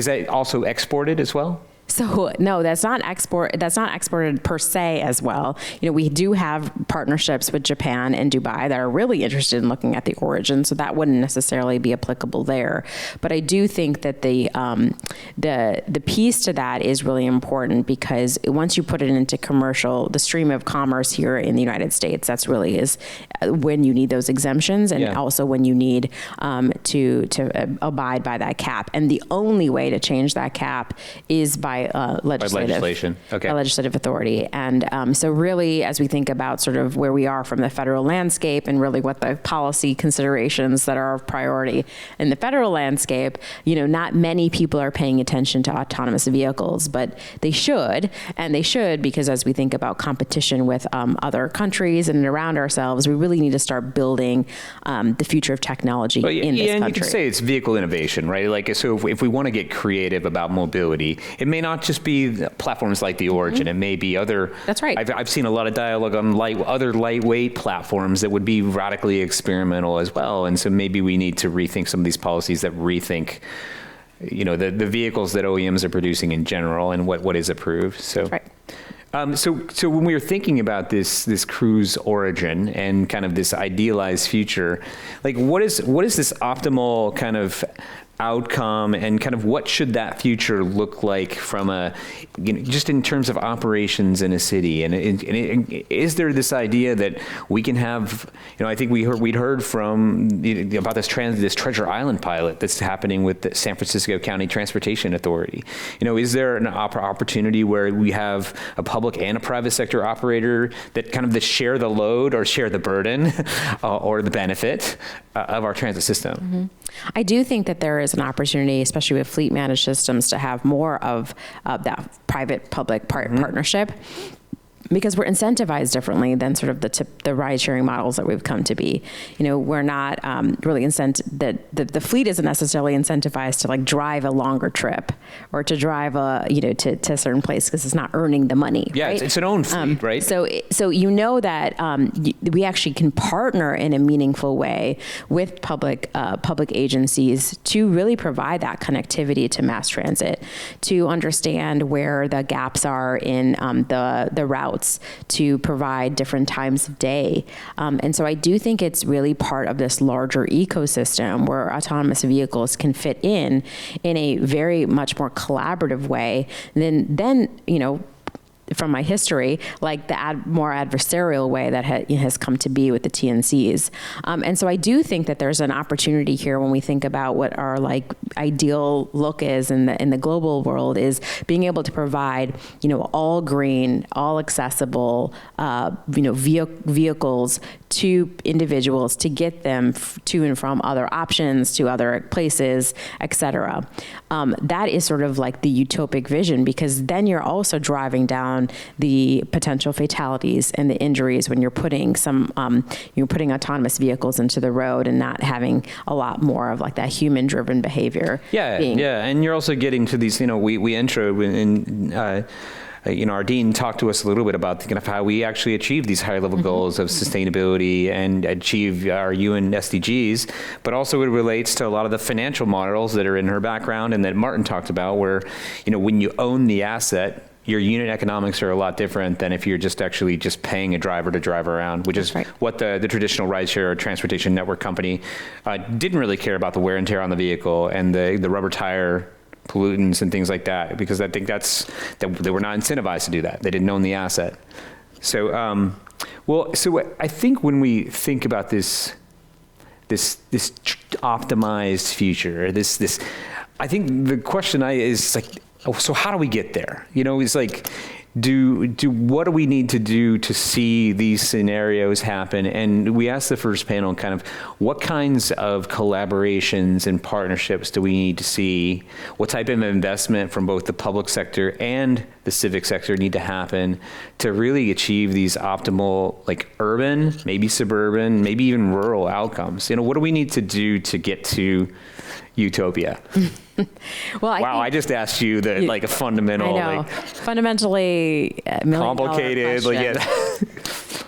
that also exported as well? So no, that's not exported per se as well. We do have partnerships with Japan and Dubai that are really interested in looking at the Origin, so that wouldn't necessarily be applicable there. But I do think that the piece to that is really important, because once you put it into commercial, the stream of commerce here in the United States, that's really is when you need those exemptions, and also when you need to abide by that cap. And the only way to change that cap is by legislation. Okay. Legislative authority. And so really, as we think about sort of where we are from the federal landscape and really what the policy considerations that are of priority in the federal landscape, not many people are paying attention to autonomous vehicles, but they should. And they should, because as we think about competition with other countries and around ourselves, we really need to start building the future of technology in this country. And you can say it's vehicle innovation, right? Like, so if we want to get creative about mobility, it may not just be platforms like the Origin. It may be other. That's right. I've seen a lot of dialogue on other lightweight platforms that would be radically experimental as well. And so maybe we need to rethink some of these policies that rethink, the vehicles that OEMs are producing in general and what is approved. So. Right. So when we were thinking about this Cruise Origin and kind of this idealized future, like what is this optimal kind of outcome, and kind of what should that future look like from just in terms of operations in a city? And is there this idea that we can have, I think we'd heard from about this Treasure Island pilot that's happening with the San Francisco County Transportation Authority. Is there an opportunity where we have a public and a private sector operator that kind of share the load or share the burden or the benefit of our transit system? Mm-hmm. I do think that there is an opportunity, especially with fleet managed systems, to have more of that private-public partnership, because we're incentivized differently than sort of the ride-sharing models that we've come to be. We're not really the fleet isn't necessarily incentivized to drive a longer trip or to drive to a certain place, because it's not earning the money. Yeah, right? it's an own fleet, right? So that we actually can partner in a meaningful way with public agencies to really provide that connectivity to mass transit, to understand where the gaps are in the route, to provide different times of day. And so I do think it's really part of this larger ecosystem where autonomous vehicles can fit in a very much more collaborative way than from my history, like the more adversarial way that has come to be with the TNCs. And so I do think that there's an opportunity here when we think about what our like ideal look is in the global world, is being able to provide, all green, all accessible, vehicles to individuals to get them to and from other options, to other places, etc. That is sort of like the utopic vision, because then you're also driving down the potential fatalities and the injuries when you're putting putting autonomous vehicles into the road and not having a lot more of like that human-driven behavior. Yeah, and you're also getting to these. We intro in. Our dean talked to us a little bit about kind of how we actually achieve these high-level goals of sustainability and achieve our UN SDGs, but also it relates to a lot of the financial models that are in her background and that Martin talked about, where, when you own the asset, your unit economics are a lot different than if you're just actually just paying a driver to drive around, which is what the traditional rideshare or transportation network company didn't really care about, the wear and tear on the vehicle and the rubber tire pollutants and things like that, because I think that they were not incentivized to do that. They didn't own the asset. So, so I think when we think about this optimized future, this, I think the question is like, so how do we get there? It's like, what do we need to do to see these scenarios happen? And we asked the first panel kind of what kinds of collaborations and partnerships do we need to see? What type of investment from both the public sector and the civic sector need to happen to really achieve these optimal, like urban, maybe suburban, maybe even rural outcomes? What do we need to do to get to utopia? Well, I just asked you like a fundamental, I know. Fundamentally complicated,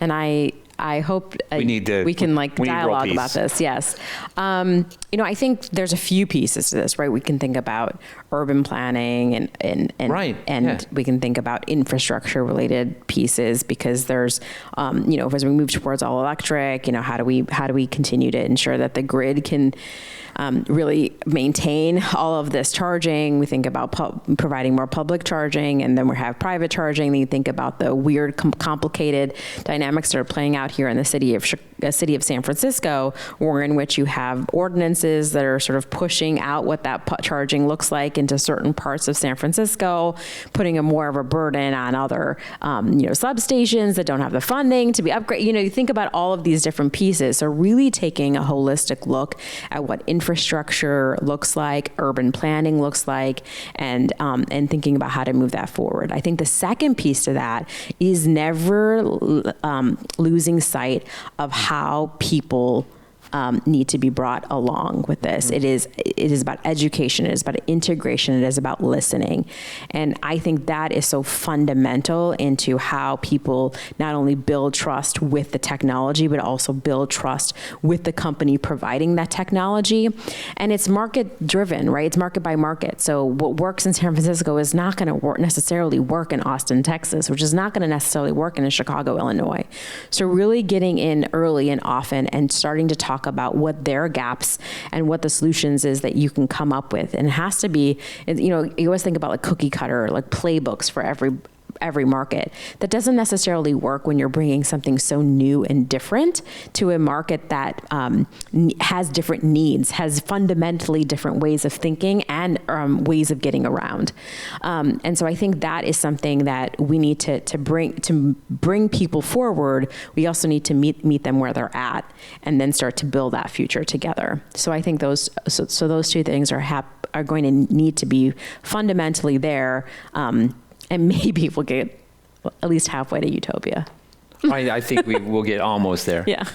and I hope we can dialogue about this. Yes. I think there's a few pieces to this, right? We can think about urban planning and we can think about infrastructure related pieces, because there's, as we move towards all electric, how do we continue to ensure that the grid can really maintain all of this charging? We think about providing more public charging, and then we have private charging. Then you think about the weird, complicated dynamics that are playing out here in the city of San Francisco, or in which you have ordinances that are sort of pushing out what that charging looks like into certain parts of San Francisco, putting more of a burden on other, substations that don't have the funding to be upgraded. You think about all of these different pieces. So really taking a holistic look at what infrastructure looks like, urban planning looks like, and thinking about how to move that forward. I think the second piece to that is never losing sight of how people need to be brought along with this. It is about education. It is about integration. It is about listening. And I think that is so fundamental into how people not only build trust with the technology, but also build trust with the company providing that technology. And it's market driven, right? It's market by market. So what works in San Francisco is not going to necessarily work in Austin, Texas, which is not going to necessarily work in Chicago, Illinois. So really getting in early and often and starting to talk about what their gaps and what the solutions is that you can come up with. And it has to be, you always think about like cookie cutter, like playbooks for every market. That doesn't necessarily work when you're bringing something so new and different to a market that has different needs, has fundamentally different ways of thinking and ways of getting around. And so I think that is something that we need to bring people forward. We also need to meet them where they're at, and then start to build that future together. So I think those two things are going to need to be fundamentally there. And maybe we'll get at least halfway to utopia. I think we will get almost there. Yeah.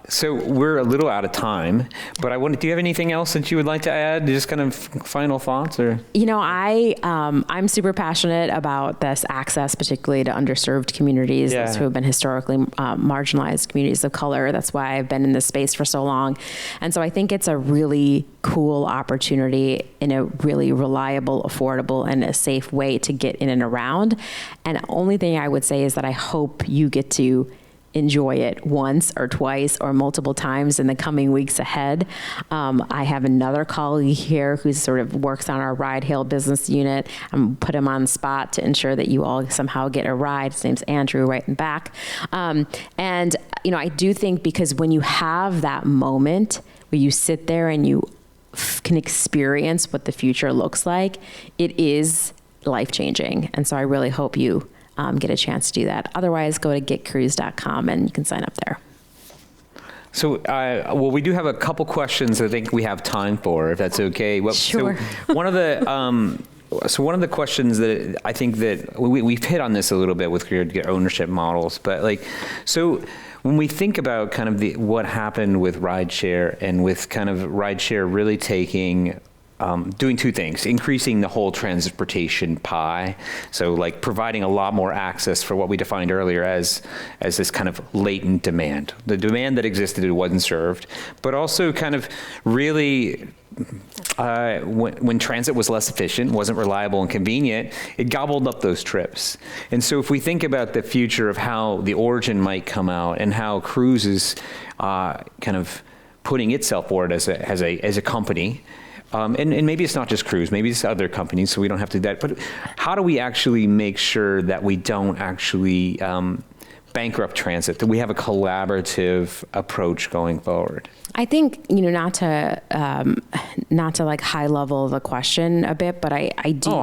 So we're a little out of time, but do you have anything else that you would like to add? Just kind of final thoughts, or? I'm super passionate about this access, particularly to underserved communities, those who have been historically marginalized communities of color. That's why I've been in this space for so long. And so I think it's a really cool opportunity in a really reliable, affordable, and a safe way to get in and around. And the only thing I would say is that I hope you get to enjoy it once or twice or multiple times in the coming weeks ahead. I have another colleague here who sort of works on our ride hail business unit. I'm put him on the spot to ensure that you all somehow get a ride. His name's Andrew, right in the back. And I do think because when you have that moment where you sit there and you can experience what the future looks like, it is life-changing. And so I really hope you get a chance to do that. Otherwise, go to getcruise.com and you can sign up there. So, well, we do have a couple questions I think we have time for, if that's okay. Well, sure. So one of the questions that I think that we've hit on this a little bit with your ownership models, but so when we think about kind of what happened with rideshare and with kind of rideshare really doing two things: increasing the whole transportation pie, so providing a lot more access for what we defined earlier as this kind of latent demand, the demand that existed, it wasn't served, but also kind of really when transit was less efficient, wasn't reliable and convenient, it gobbled up those trips. And so if we think about the future of how the Origin might come out and how Cruise is kind of putting itself forward as a company. And maybe it's not just Cruise, maybe it's other companies, so we don't have to do that. But how do we actually make sure that we don't actually bankrupt transit, that we have a collaborative approach going forward? I think, not to high level the question a bit, but I do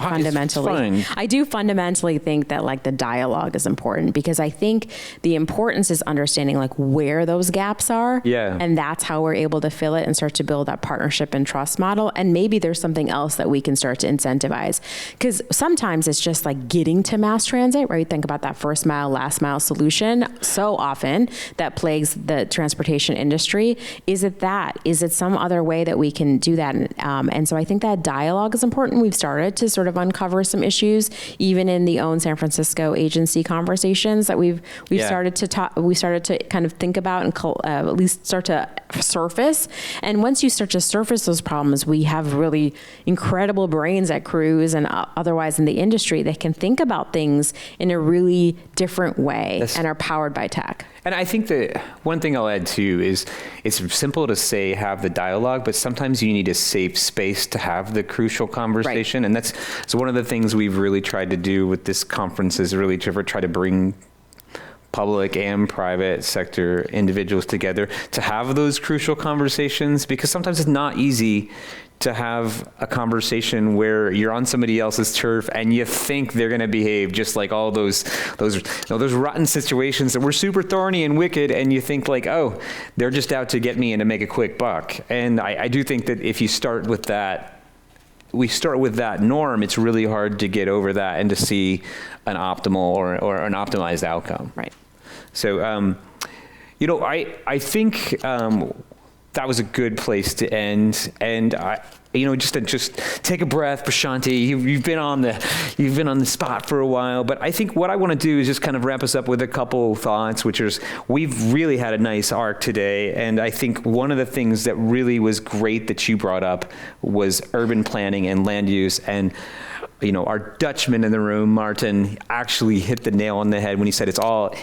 fundamentally think that the dialogue is important, because I think the importance is understanding where those gaps are. Yeah. And that's how we're able to fill it and start to build that partnership and trust model. And maybe there's something else that we can start to incentivize, because sometimes it's just getting to mass transit, right? Think about that first mile, last mile solution. So often that plagues the transportation industry. Is it some other way that we can do that? And so I think that dialogue is important. We've started to sort of uncover some issues, even in the OWN San Francisco agency conversations that we've started to talk. We started to kind of think about and at least start to surface. And once you start to surface those problems, we have really incredible brains at Cruise and otherwise in the industry that can think about things in a really different way and are powered by tech. And I think that one thing I'll add too is it's simple to say have the dialogue, but sometimes you need a safe space to have the crucial conversation. Right. And that's one of the things we've really tried to do with this conference is really to try to bring public and private sector individuals together to have those crucial conversations, because sometimes it's not easy to have a conversation where you're on somebody else's turf and you think they're going to behave just like all those rotten situations that were super thorny and wicked, and you think oh, they're just out to get me and to make a quick buck. And I do think that if you start with that, we start with that norm, it's really hard to get over that and to see an optimal or an optimized outcome. Right. So, I think that was a good place to end. And just take a breath, Prashanti. You've been on the spot for a while, but I think what I want to do is just kind of wrap us up with a couple thoughts, which is we've really had a nice arc today, and I think one of the things that really was great that you brought up was urban planning and land use. And our Dutchman in the room, Martin, actually hit the nail on the head when he said it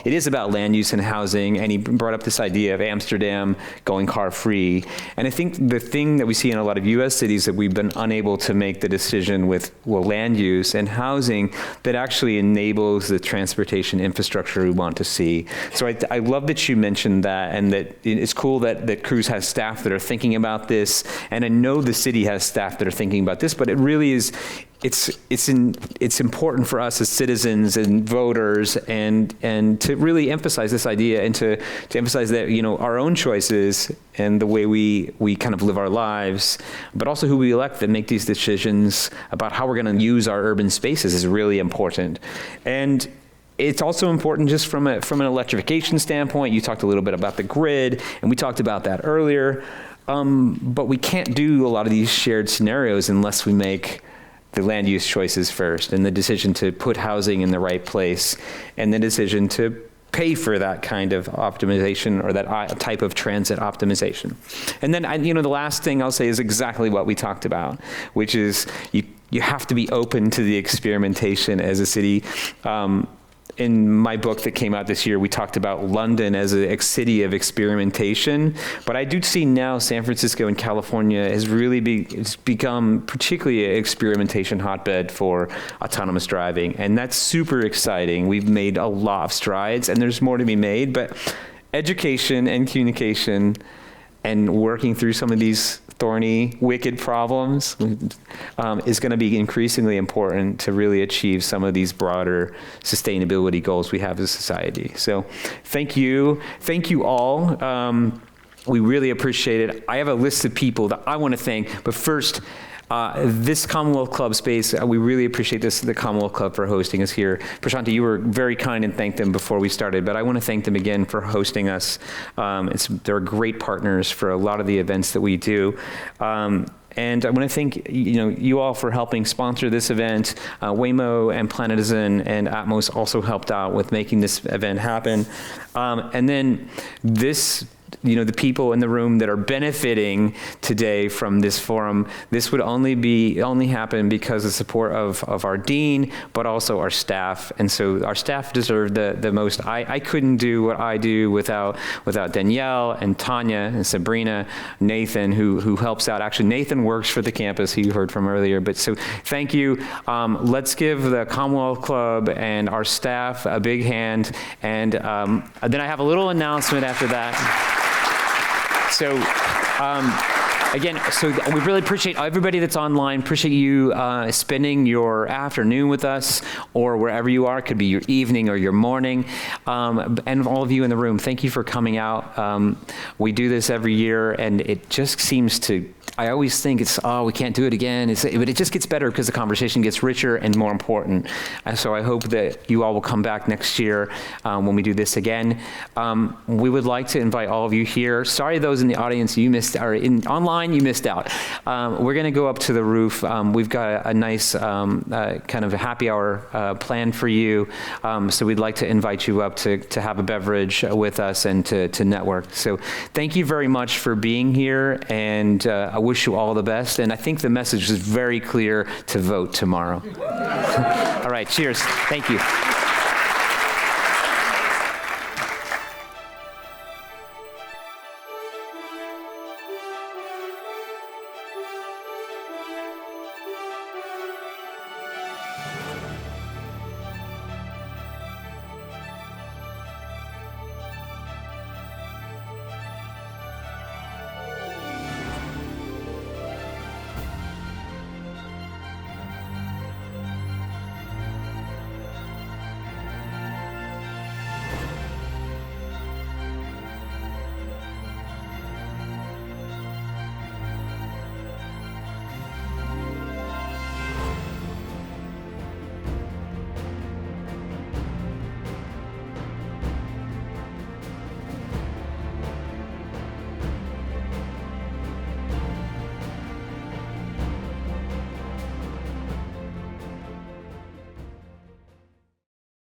is about land use and housing, and he brought up this idea of Amsterdam going car-free. And I think the thing that we see in a lot of U.S. cities that we've been unable to make the decision with, land use and housing that actually enables the transportation infrastructure we want to see. So I love that you mentioned that, and that it's cool that Cruise has staff that are thinking about this, and I know the city has staff that are thinking about this, but it really is, it's important for us as citizens and voters and to really emphasize this idea and to emphasize that our own choices and the way we kind of live our lives, but also who we elect that make these decisions about how we're going to use our urban spaces is really important. And it's also important just from an electrification standpoint. You talked a little bit about the grid, and we talked about that earlier. But we can't do a lot of these shared scenarios unless we make the land use choices first, and the decision to put housing in the right place, and the decision to pay for that kind of optimization or that type of transit optimization. And then, the last thing I'll say is exactly what we talked about, which is you have to be open to the experimentation as a city. in my book that came out this year, we talked about London as a city of experimentation, but I do see now San Francisco and California has really it's become particularly an experimentation hotbed for autonomous driving, and that's super exciting. We've made a lot of strides, and there's more to be made, but education and communication and working through some of these thorny, wicked problems is going to be increasingly important to really achieve some of these broader sustainability goals we have as a society. So thank you. Thank you all. We really appreciate it. I have a list of people that I want to thank, but first, this Commonwealth Club space, we really appreciate the Commonwealth Club for hosting us here. Prashanti, you were very kind and thanked them before we started, but I want to thank them again for hosting us. They're great partners for a lot of the events that we do. And I want to thank you all for helping sponsor this event. Waymo and Planetizen and Atmos also helped out with making this event happen. And then the people in the room that are benefiting today from this forum, this would only happen because of the support of our dean, but also our staff. And so our staff deserve the most. I couldn't do what I do without Danielle and Tanya and Sabrina, Nathan, who helps out. Actually, Nathan works for the campus, who you heard from earlier. But so thank you. Let's give the Commonwealth Club and our staff a big hand. And then I have a little announcement after that. So, again, we really appreciate everybody that's online. Appreciate you spending your afternoon with us, or wherever you are. It could be your evening or your morning. And all of you in the room, thank you for coming out. We do this every year, and it just seems to, I always think we can't do it again. But it just gets better because the conversation gets richer and more important. So I hope that you all will come back next year when we do this again. We would like to invite all of you here. Sorry, those in the audience you missed, or online you missed out. We're going to go up to the roof. We've got a nice kind of a happy hour planned for you. So we'd like to invite you up to have a beverage with us and to network. So thank you very much for being here, and I wish you all the best. And I think the message is very clear to vote tomorrow. All right, cheers. Thank you.